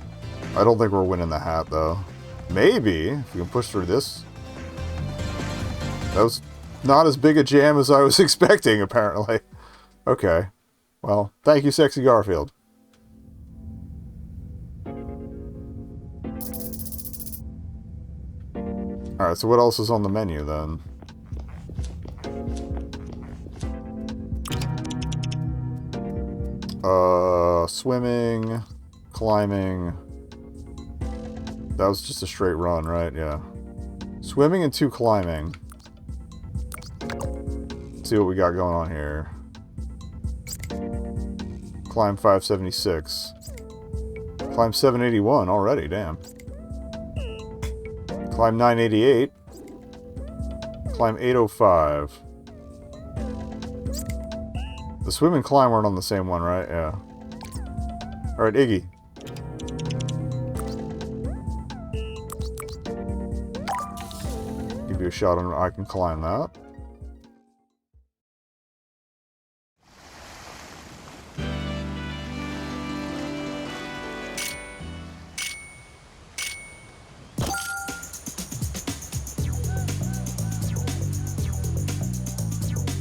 I don't think we're winning the hat, though. Maybe, if we can push through this. That was not as big a jam as I was expecting, apparently. Okay. Well, thank you, Sexy Garfield. Alright, so what else is on the menu, then? Swimming, climbing. That was just a straight run, right? Yeah. Swimming and 2 climbing. Let's see what we got going on here. Climb 576. Climb 781 already, damn. Climb 988. Climb 805. The swim and climb weren't on the same one, right? Yeah. Alright, Iggy. Give you a shot on I can climb that.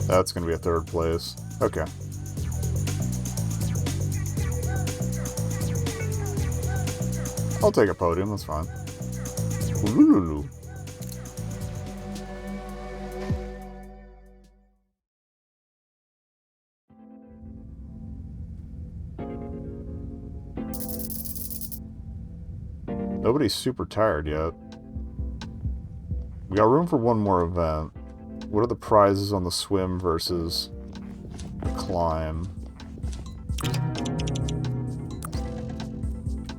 That's going to be a third place. Okay. I'll take a podium, that's fine. Ooh. Nobody's super tired yet. We got room for one more event. What are the prizes on the swim versus the climb?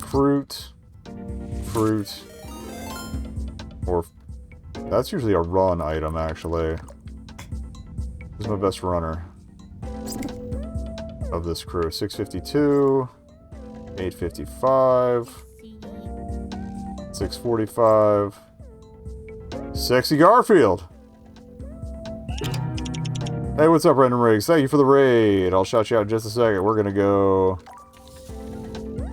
Fruit. Or... That's usually a run item, actually. Who's my best runner of this crew? 652, 855, 645. Sexy Garfield! Hey, what's up, Random Rigs? Thank you for the raid. I'll shout you out in just a second. We're gonna go...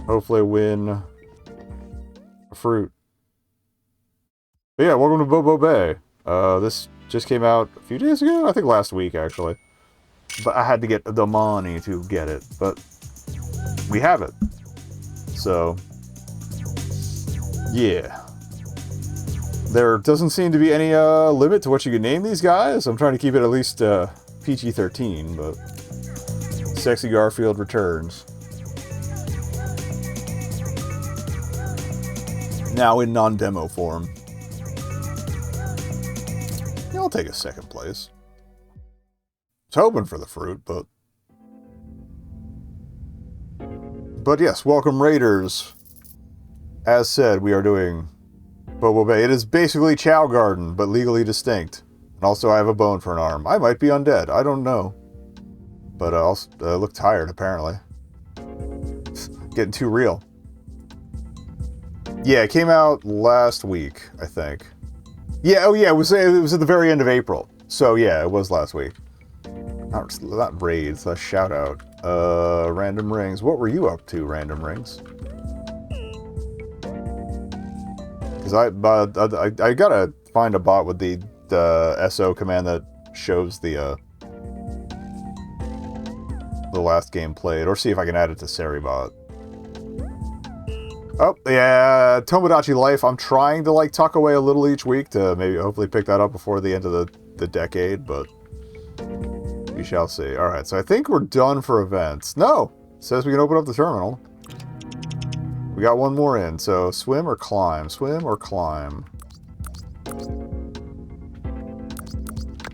hopefully win a fruit. But yeah, welcome to Bobo Bay. This just came out a few days ago? I think last week, actually. But I had to get the money to get it. But we have it. So... yeah. There doesn't seem to be any limit to what you can name these guys. I'm trying to keep it at least PG-13, but Sexy Garfield returns. Now in non-demo form. Yeah, I'll take a second place. I was hoping for the fruit, but... But yes, welcome Raiders. As said, we are doing... Bobo Bay. It is basically Chow Garden, but legally distinct. And also I have a bone for an arm. I might be undead. I don't know. But I look tired, apparently. Getting too real. Yeah, it came out last week, I think. Yeah, oh yeah, it was at the very end of April. So yeah, it was last week. Not raids, a shout out. Random Rings. What were you up to, Random Rings? Because I gotta find a bot with the SO command that shows the last game played, or see if I can add it to Seribot. Oh yeah, Tomodachi Life. I'm trying to like tuck away a little each week to maybe hopefully pick that up before the end of the decade, but we shall see. All right, so I think we're done for events. No, it says we can open up the terminal. We got one more in, so swim or climb? Swim or climb?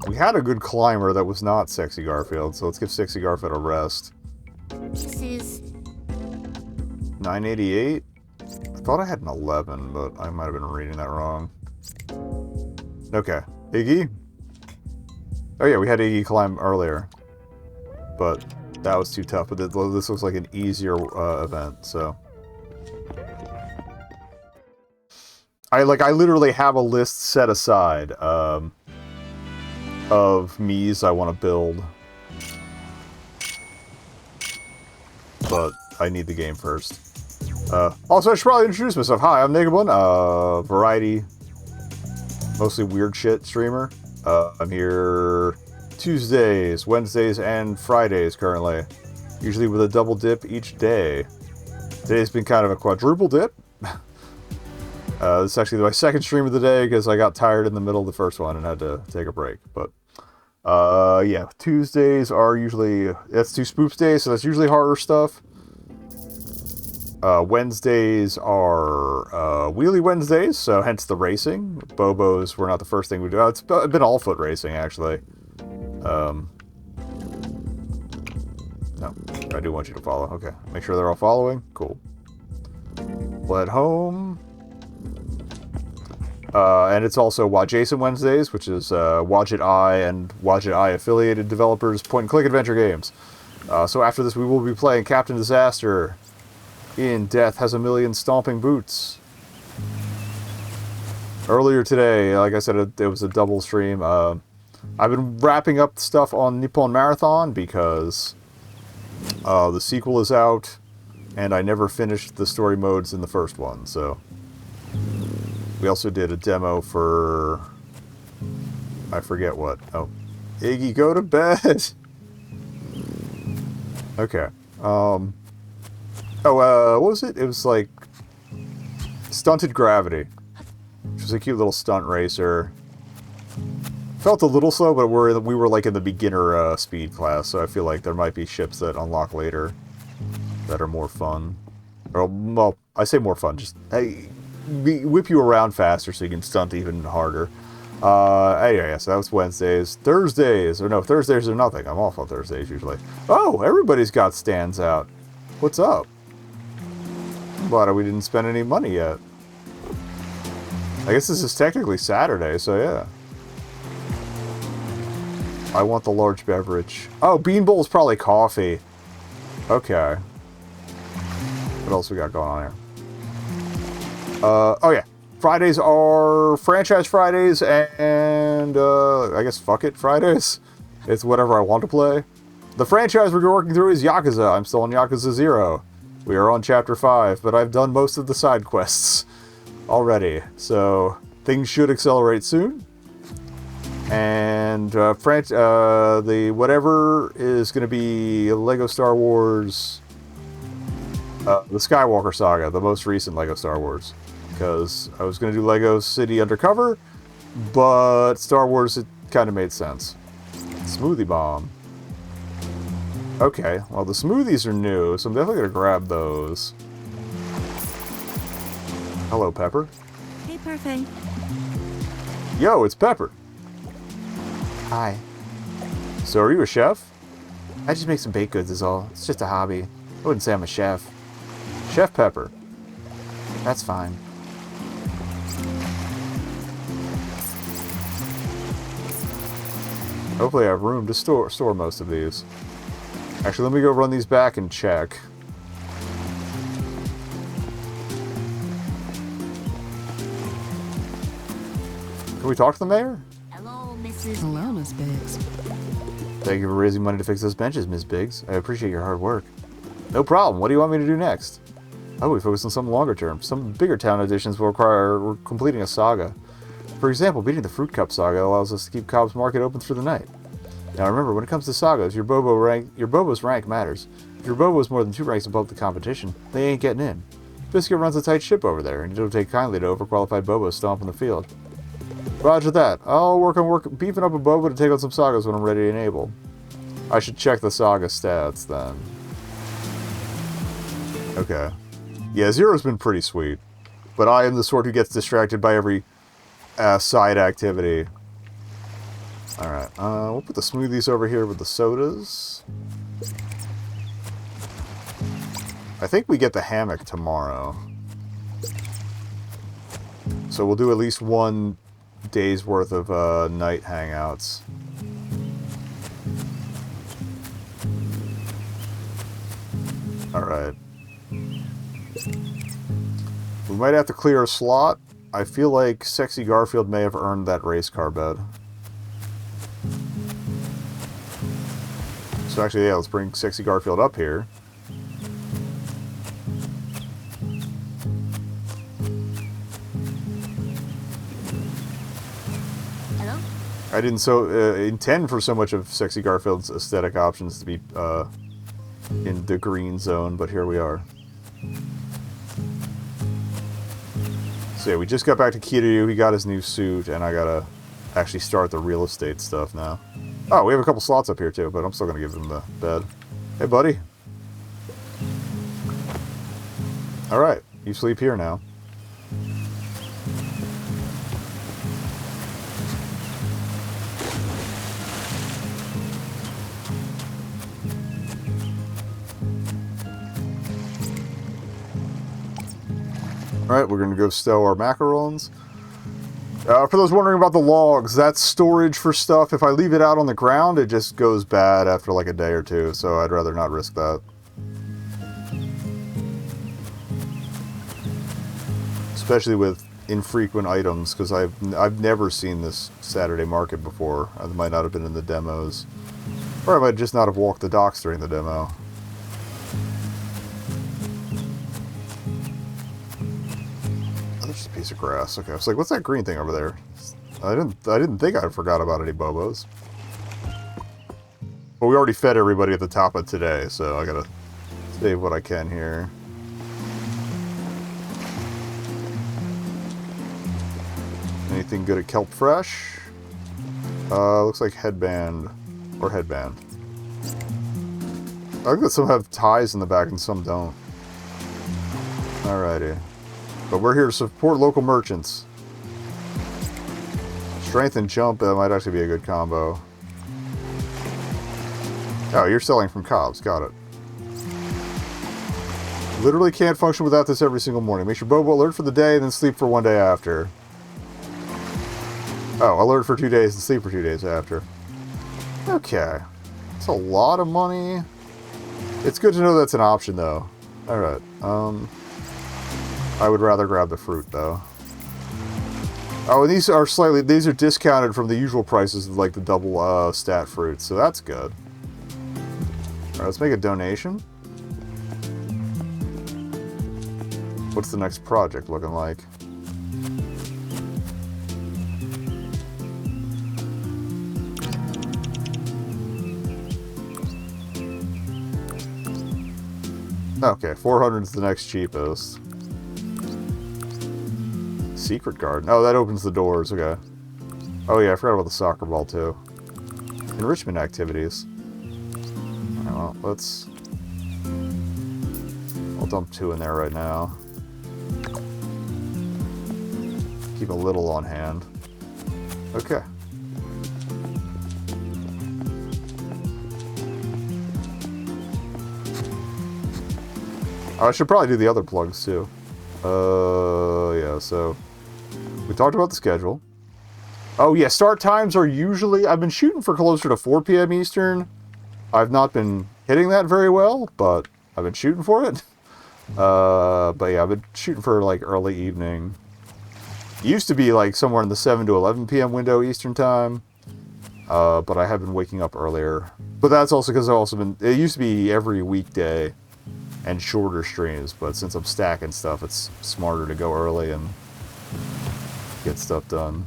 We had a good climber that was not Sexy Garfield, so let's give Sexy Garfield a rest. This is 988? I thought I had an 11, but I might have been reading that wrong. Okay. Iggy? Oh yeah, we had Iggy climb earlier. But that was too tough, but this looks like an easier event, so... I literally have a list set aside of me's I want to build, but I need the game first. Also, I should probably introduce myself. Hi, I'm nekobun, variety, mostly weird shit streamer. I'm here Tuesdays, Wednesdays, and Fridays currently, usually with a double dip each day. Today's been kind of a quadruple dip. This is actually my second stream of the day because I got tired in the middle of the first one and had to take a break. But, yeah, Tuesdays are usually... That's 2 Spoops days, so that's usually harder stuff. Wednesdays are Wheelie Wednesdays, so hence the racing. Bobos were not the first thing we do. It's been all foot racing, actually. No, I do want you to follow. Okay, make sure they're all following. Cool. Well, at home... and it's also Wadjason Wednesdays, which is Wadjet Eye and Wadjet Eye affiliated developers point-and-click adventure games. So after this, we will be playing Captain Disaster in Death Has a Million Stomping Boots. Earlier today, like I said, it was a double stream. I've been wrapping up stuff on Nippon Marathon because the sequel is out, and I never finished the story modes in the first one, so... We also did a demo for... I forget what. Oh. Iggy, go to bed. Okay. Oh, what was it? It was like Stunted Gravity, which was a cute little stunt racer. Felt a little slow, but we were like in the beginner speed class, so I feel like there might be ships that unlock later that are more fun. Or, well, I say more fun, just whip you around faster so you can stunt even harder. Anyway, so that was Wednesdays. Thursdays are nothing. I'm off on Thursdays usually. Oh, everybody's got stands out. What's up? I'm glad we didn't spend any money yet. I guess this is technically Saturday, so yeah. I want the large beverage. Oh, Bean Bowl is probably coffee. Okay. What else we got going on here? Oh yeah. Fridays are Franchise Fridays and, I guess Fuck It Fridays. It's whatever I want to play. The franchise we're working through is Yakuza. I'm still on Yakuza 0. We are on Chapter 5, but I've done most of the side quests already. So, things should accelerate soon. And, the whatever is going to be Lego Star Wars, the Skywalker Saga, the most recent Lego Star Wars. Because I was going to do Lego City Undercover, but Star Wars, it kind of made sense. Smoothie Bomb. Okay, well the smoothies are new, so I'm definitely going to grab those. Hello, Pepper. Hey, Parfait. Yo, it's Pepper. Hi. So are you a chef? I just make some baked goods is all. It's just a hobby. I wouldn't say I'm a chef. Chef Pepper. That's fine. Hopefully I have room to store most of these. Actually, let me go run these back and check. Can we talk to the mayor? Hello, Mrs. Hello, Miss Biggs. Thank you for raising money to fix those benches, Ms. Biggs. I appreciate your hard work. No problem. What do you want me to do next? Oh, we focus on something longer term. Some bigger town additions will require completing a saga. For example, beating the Fruit Cup saga allows us to keep Cobb's Market open through the night. Now remember, when it comes to sagas, your Bobo's rank matters. If your Bobo is more than 2 ranks above the competition, they ain't getting in. Biscuit runs a tight ship over there, and you don't take kindly to overqualified Bobos stomping the field. Roger that. I'll work on beefing up a Bobo to take on some sagas when I'm ready and able. I should check the saga stats, then. Okay. Yeah, Zero's been pretty sweet. But I am the sort who gets distracted by every side activity. Alright, we'll put the smoothies over here with the sodas. I think we get the hammock tomorrow. So we'll do at least 1 day's worth of night hangouts. Alright. We might have to clear a slot. I feel like Sexy Garfield may have earned that race car bed. So actually, yeah, let's bring Sexy Garfield up here. Hello? I didn't intend for so much of Sexy Garfield's aesthetic options to be in the green zone, but here we are. So yeah, we just got back to Kiryu, he got his new suit, and I gotta actually start the real estate stuff now. Oh, we have a couple slots up here too, but I'm still gonna give him the bed. Hey, buddy. Alright, you sleep here now. Alright, we're gonna go stow our macarons. For those wondering about the logs, that's storage for stuff. If I leave it out on the ground, it just goes bad after like a day or two, so I'd rather not risk that. Especially with infrequent items, because I've never seen this Saturday market before. I might not have been in the demos. Or I might just not have walked the docks during the demo. There's a piece of grass. Okay, I was like, what's that green thing over there? I didn't think I forgot about any Bobos. But we already fed everybody at the top of today, so I gotta save what I can here. Anything good at Kelp Fresh? Looks like headband. Or headband. I think that some have ties in the back and some don't. Alrighty. But we're here to support local merchants. Strength and jump, that might actually be a good combo. Oh, you're selling from cobs. Got it. Literally can't function without this every single morning. Make your Bobo alert for the day and then sleep for 1 day after. Oh, alert for 2 days and sleep for 2 days after. Okay. It's a lot of money. It's good to know that's an option, though. Alright. I would rather grab the fruit, though. Oh, and these are discounted from the usual prices of, like, the double, stat fruits, so that's good. Alright, let's make a donation. What's the next project looking like? Okay, 400 is the next cheapest. Secret garden. Oh, that opens the doors. Okay. Oh yeah, I forgot about the soccer ball too. Enrichment activities. Alright, well, I'll dump 2 in there right now. Keep a little on hand. Okay. I should probably do the other plugs too. Yeah, so we talked about the schedule. Oh yeah, start times are usually, I've been shooting for closer to 4 p.m. Eastern. I've not been hitting that very well, but I've been shooting for it. But yeah, I've been shooting for like early evening. It used to be like somewhere in the 7 to 11 p.m. window Eastern time. But I have been waking up earlier. But that's also because it used to be every weekday and shorter streams, but since I'm stacking stuff, it's smarter to go early and get stuff done.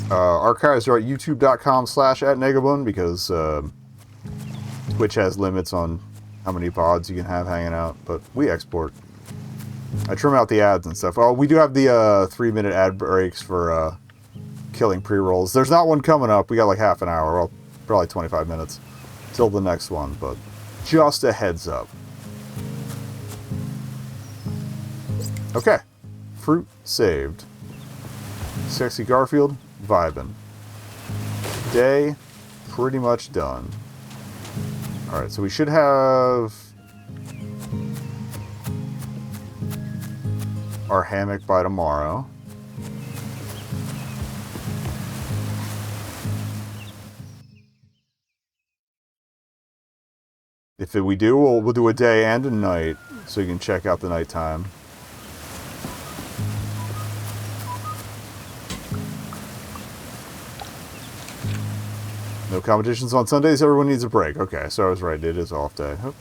Archives are at youtube.com/nekobun because Twitch has limits on how many pods you can have hanging out, but we export. I trim out the ads and stuff. Oh, we do have the 3-minute ad breaks for killing pre-rolls. There's not one coming up. We got like half an hour, well, probably 25 minutes till the next one, but just a heads up. Okay. Fruit saved. Sexy Garfield, vibing. Day, pretty much done. Alright, so we should have our hammock by tomorrow. If we do, we'll do a day and a night, so you can check out the nighttime. No competitions on Sundays, everyone needs a break. Okay, so I was right, it is off day. Oh,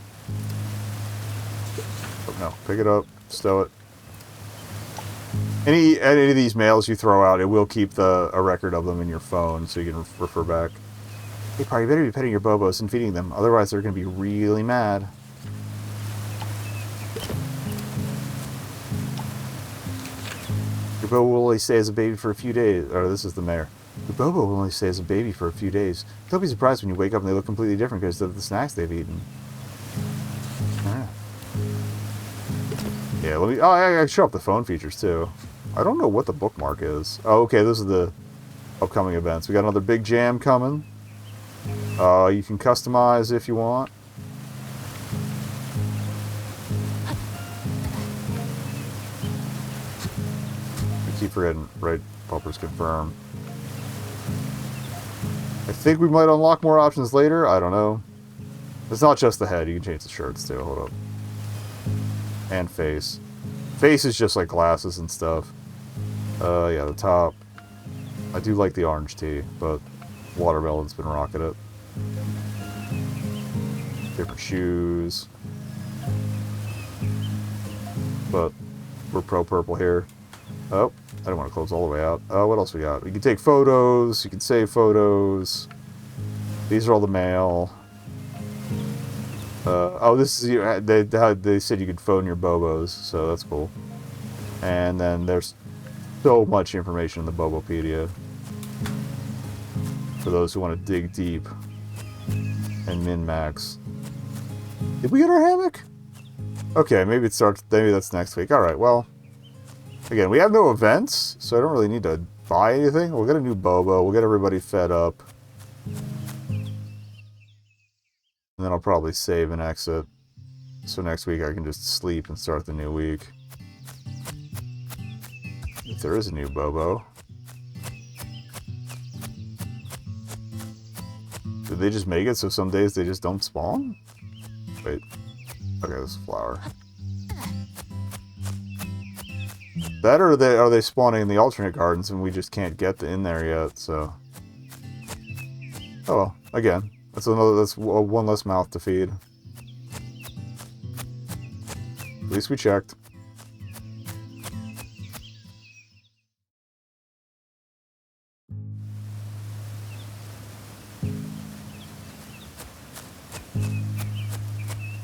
no, pick it up, stow it. Any of these mails you throw out, it will keep a record of them in your phone, so you can refer back. Hey, Pa, you better be petting your Bobos and feeding them, otherwise they're going to be really mad. Your Bobo will only stay as a baby for a few days. Oh, this is the mayor. Your Bobo will only stay as a baby for a few days. Don't be surprised when you wake up and they look completely different because of the snacks they've eaten. Yeah, let me... Oh, I can show up the phone features, too. I don't know what the bookmark is. Oh, okay, those are the upcoming events. We got another big jam coming. You can customize if you want. I keep forgetting, right? Puppers confirm. I think we might unlock more options later. I don't know. It's not just the head. You can change the shirts too. Hold up. And face. Face is just like glasses and stuff. Yeah, the top. I do like the orange tea, but Watermelon's been rocking it. different shoes. But we're pro purple here. Oh, I don't want to close all the way out. Oh, what else we got? You can take photos. You can save photos. These are all the mail. Oh, this is they said you could phone your Bobos, so that's cool. And then there's so much information in the Bobopedia for those who want to dig deep and min-max. Did we get our hammock? Okay, maybe it starts. Maybe that's next week. All right. Well, again, we have no events, so I don't really need to buy anything. We'll get a new Bobo. We'll get everybody fed up. And then I'll probably save and exit. So next week I can just sleep and start the new week. If there is a new Bobo. Did they just make it so some days they just don't spawn? Wait. Okay, this is a flower. That or are they spawning in the alternate gardens and we just can't get in there yet, so... Oh well, again. That's one less mouth to feed. At least we checked.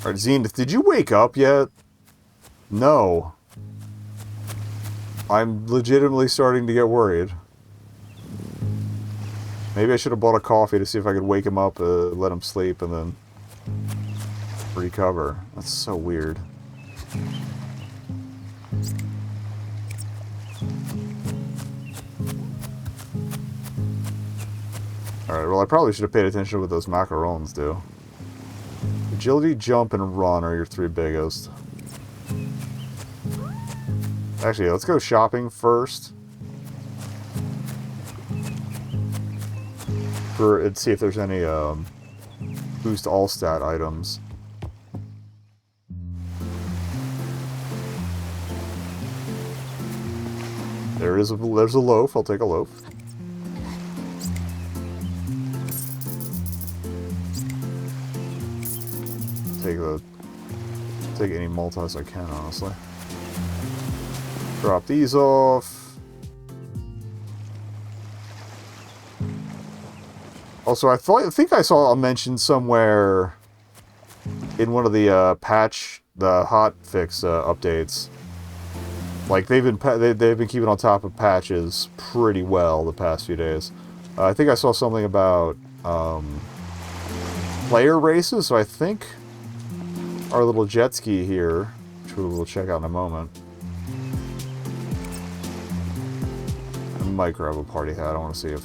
Alright, Zenith, did you wake up yet? No. I'm legitimately starting to get worried. Maybe I should have bought a coffee to see if I could wake him up, let him sleep, and then recover. That's so weird. Alright, well I probably should have paid attention to what those macarons do. Agility, jump, and run are your three biggest. Actually, let's go shopping first. And see if there's any boost all stat items. There's a loaf. I'll take a loaf. Take any multis I can, honestly. Drop these off. Also, I think I saw a mention somewhere in one of the the hotfix updates. Like they've been keeping on top of patches pretty well the past few days. I think I saw something about player races. So I think our little jet ski here, which we will check out in a moment. I might grab a party hat. I want to see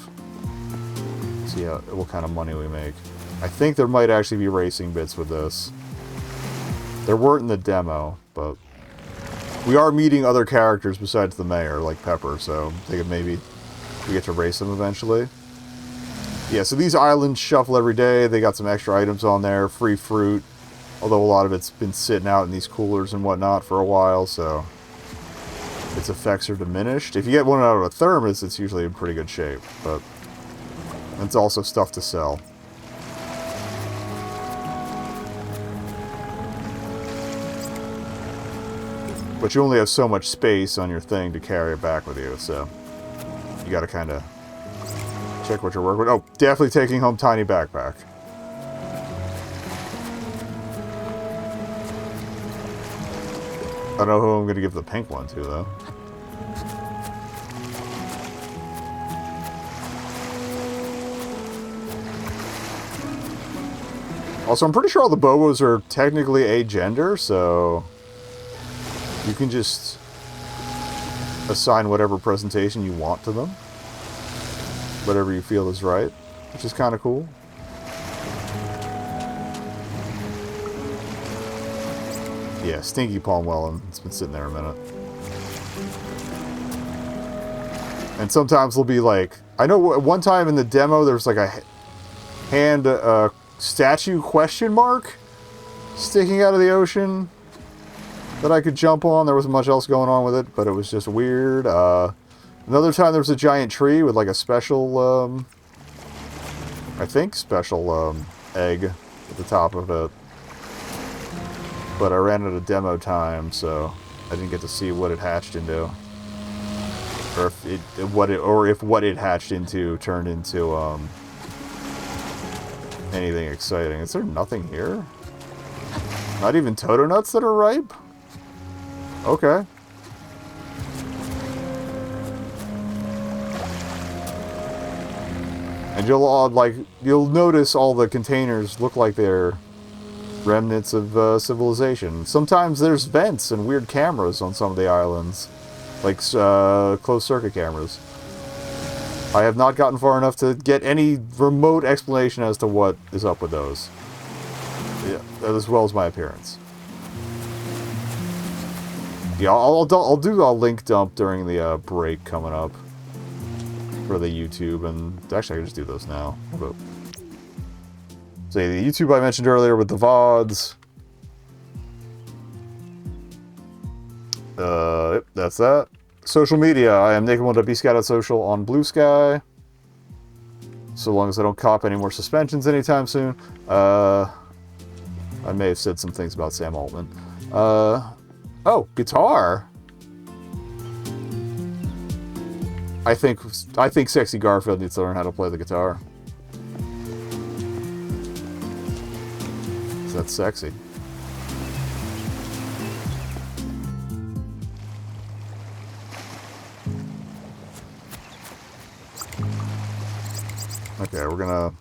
what kind of money we make. I think there might actually be racing bits with this. There weren't in the demo, but we are meeting other characters besides the mayor, like Pepper, so I'm thinking maybe we get to race them eventually. Yeah, so these islands shuffle every day. They got some extra items on there, free fruit, although a lot of it's been sitting out in these coolers and whatnot for a while, so its effects are diminished. If you get one out of a thermos, it's usually in pretty good shape, but it's also stuff to sell. But you only have so much space on your thing to carry it back with you, so you gotta kind of check what you're working with. Oh, definitely taking home tiny backpack. I don't know who I'm gonna give the pink one to, though. Also, I'm pretty sure all the Bobos are technically agender, so you can just assign whatever presentation you want to them. Whatever you feel is right, which is kind of cool. Yeah, Stinky Palmwell, it's been sitting there a minute. And sometimes they'll be like, I know one time in the demo there's like a hand statue question mark sticking out of the ocean that I could jump on. There wasn't much else going on with it, but it was just weird. Another time there was a giant tree with like a special, I think special egg at the top of it. but I ran out of demo time, so I didn't get to see what it hatched into, or if what it hatched into turned into anything exciting. Is there nothing here? Not even Toto nuts that are ripe? Okay. And you'll notice all the containers look like they're remnants of civilization. Sometimes there's vents and weird cameras on some of the islands, like closed circuit cameras. I have not gotten far enough to get any remote explanation as to what is up with those. Yeah, as well as my appearance. Yeah, I'll do a link dump during the break coming up for the YouTube, and actually I can just do those now. So the YouTube I mentioned earlier with the VODs. Yep, that's that. Social media, I am nekobun.bsky.social on Blue Sky. So long as I don't cop any more suspensions anytime soon. I may have said some things about Sam Altman. Oh, guitar. I think sexy Garfield needs to learn how to play the guitar. That's sexy. Okay, we're gonna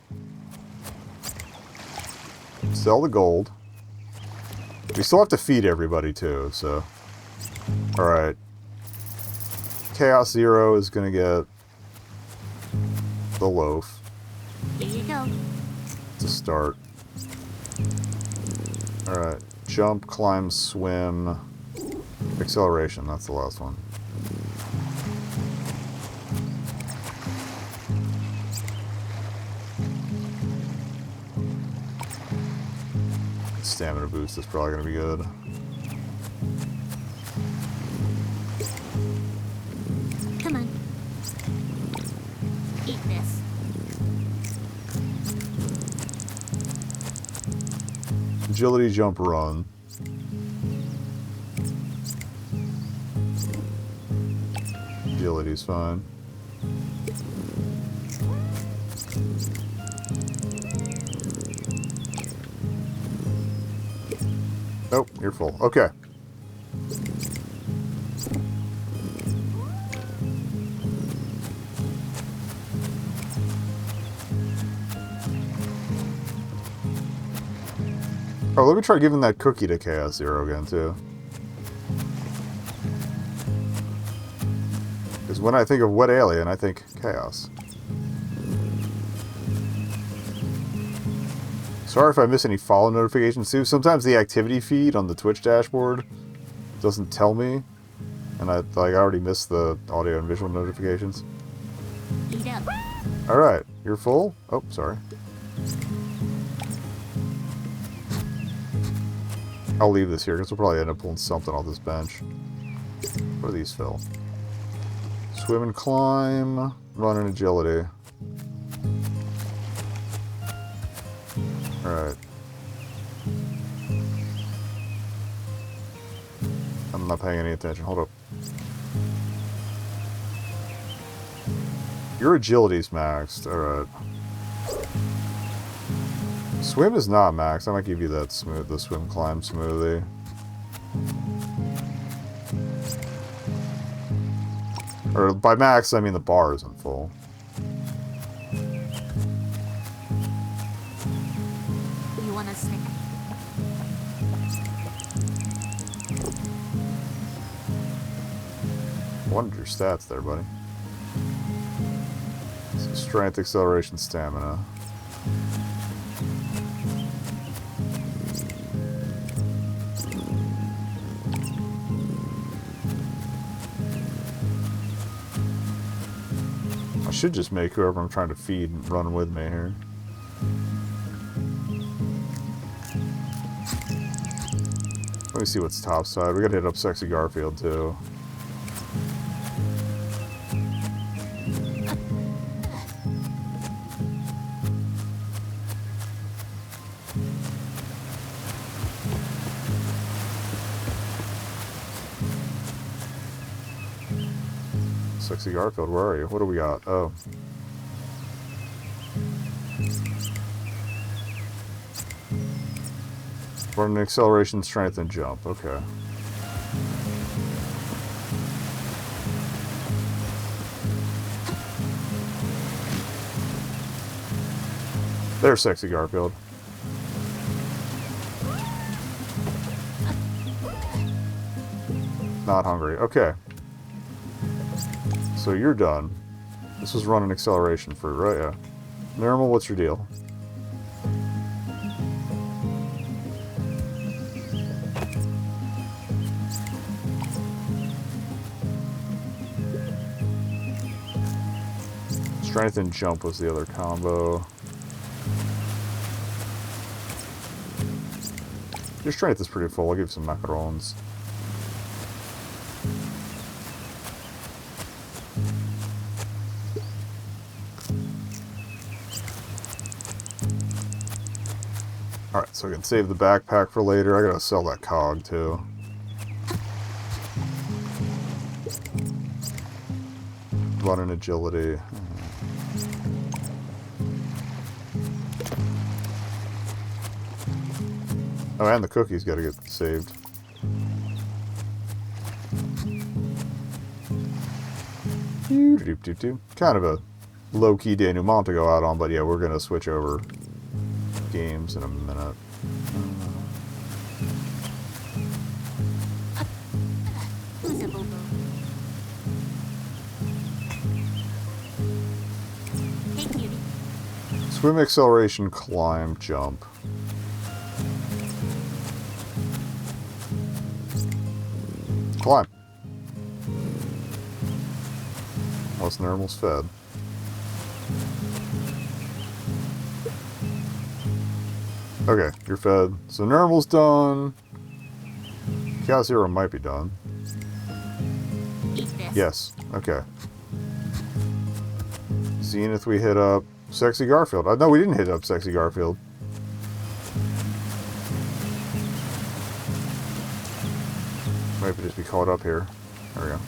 sell the gold. We still have to feed everybody too, so. Alright. Chaos Zero is gonna get the loaf. Here you go. To start. Alright. Jump, climb, swim. Acceleration, that's the last one. Stamina boost is probably going to be good. Come on. Eat this. Agility, jump, run. Agility's fine. Nope, you're full. Okay. Oh, let me try giving that cookie to Chaos Zero again, too. Because when I think of Wet Alien, I think Chaos. Sorry if I miss any follow notifications, too. Sometimes the activity feed on the Twitch dashboard doesn't tell me. And I already missed the audio and visual notifications. Eat up. Alright, you're full? Oh, sorry. I'll leave this here, because we'll probably end up pulling something off this bench. What do these fill? Swim and climb, run and agility. Alright. I'm not paying any attention. Hold up. Your agility's maxed. Alright. Swim is not maxed. I might give you that the swim climb smoothie. Or by max, I mean the bar isn't full. You want a stick? What are your stats there, buddy? So strength, acceleration, stamina. I should just make whoever I'm trying to feed run with me here. Let me see what's topside. We gotta hit up Sexy Garfield too. Sexy Garfield, where are you? What do we got? Oh. Run an acceleration, strength, and jump. Okay. There's Sexy Garfield. Not hungry. Okay. So you're done. This was run an acceleration for, right? Yeah. Normal, what's your deal? Strength and jump was the other combo. Your strength is pretty full. I'll give you some macarons. Alright, so I can save the backpack for later. I gotta sell that cog too. Run and agility. Oh, and the cookies gotta get saved. Kind of a low-key denouement to go out on, but yeah, we're gonna switch over games in a minute. Who's a Bobo? Hey, cutie. Swim, acceleration, climb, jump. Climb. Unless Normal's fed. Okay, you're fed. So Normal's done. Chaos Hero might be done. Eat this. Yes. Okay. Zenith we hit up. Sexy Garfield. No, we didn't hit up Sexy Garfield. Maybe just be caught up here. There we go.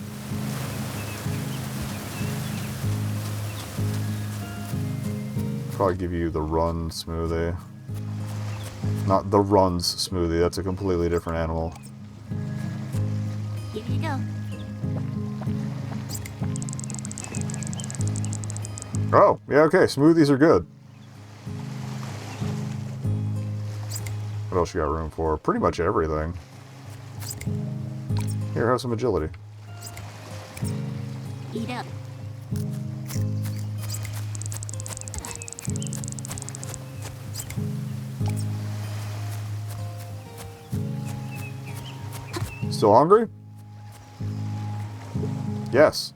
Probably give you the run smoothie. Not the runs smoothie. That's a completely different animal. Here you go. Oh, yeah, okay. Smoothies are good. What else you got room for? Pretty much everything. Here, have some agility. Eat up. Still hungry? Yes.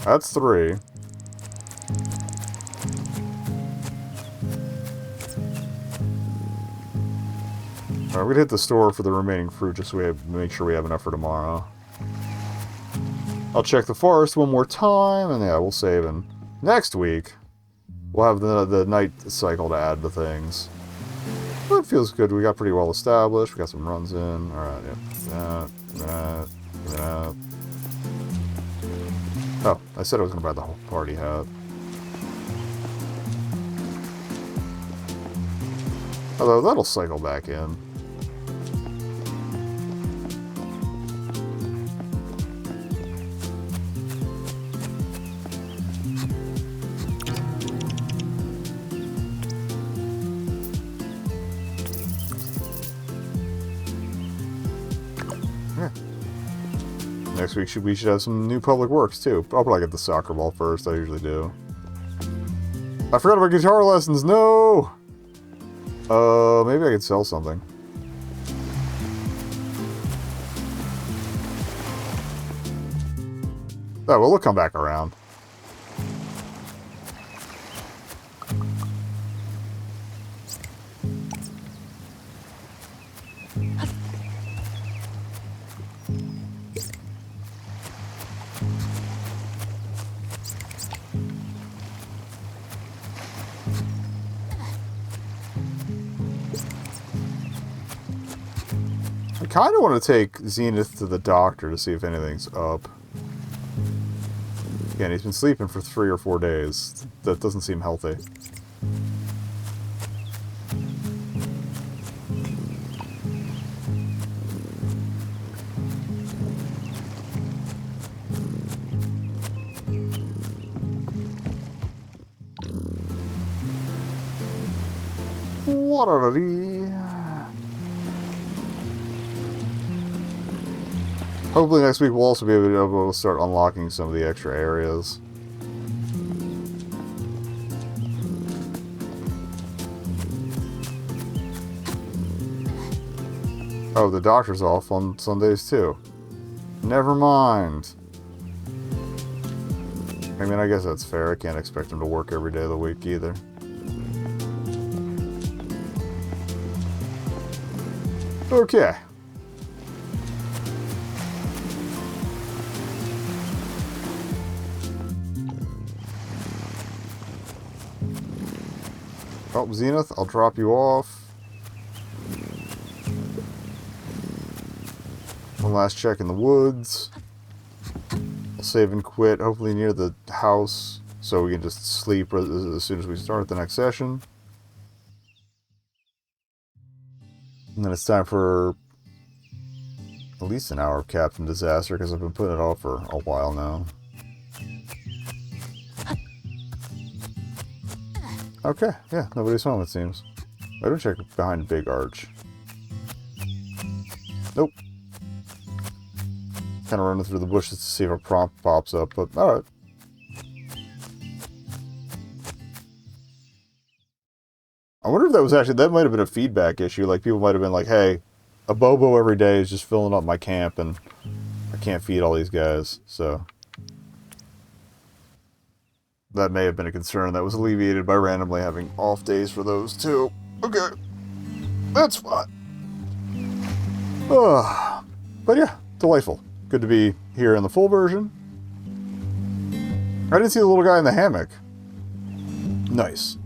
That's 3. Alright, we're gonna hit the store for the remaining fruit just so we make sure we have enough for tomorrow. I'll check the forest one more time, and yeah, we'll save. And next week, we'll have the night cycle to add to things. But it feels good. We got pretty well established. We got some runs in. Alright, yeah. Oh, I said I was gonna buy the whole party hat. Although that'll cycle back in. Next week we should have some new public works too. I'll probably get the soccer ball first. I usually do. I forgot about guitar lessons. No. Maybe I could sell something. Oh, well, we'll come back around. I kind of want to take Zenith to the doctor to see if anything's up. Again, he's been sleeping for 3 or 4 days. That doesn't seem healthy. Hopefully next week we'll also be able to start unlocking some of the extra areas. Oh, the doctor's off on Sundays too. Never mind. I mean, I guess that's fair. I can't expect him to work every day of the week either. Okay. Oh, Zenith, I'll drop you off. One last check in the woods. I'll save and quit, hopefully near the house, so we can just sleep as soon as we start the next session. And then it's time for at least an hour of Captain Disaster, because I've been putting it off for a while now. Okay, yeah, nobody's home it seems. I don't check behind Big Arch. Nope. Kind of running through the bushes to see if a prompt pops up, but alright. I wonder if that was actually, that might have been a feedback issue. Like, people might have been like, hey, a Bobo every day is just filling up my camp, and I can't feed all these guys, so. That may have been a concern that was alleviated by randomly having off days for those too. Okay. That's fine. But yeah, delightful. Good to be here in the full version. I didn't see the little guy in the hammock. Nice.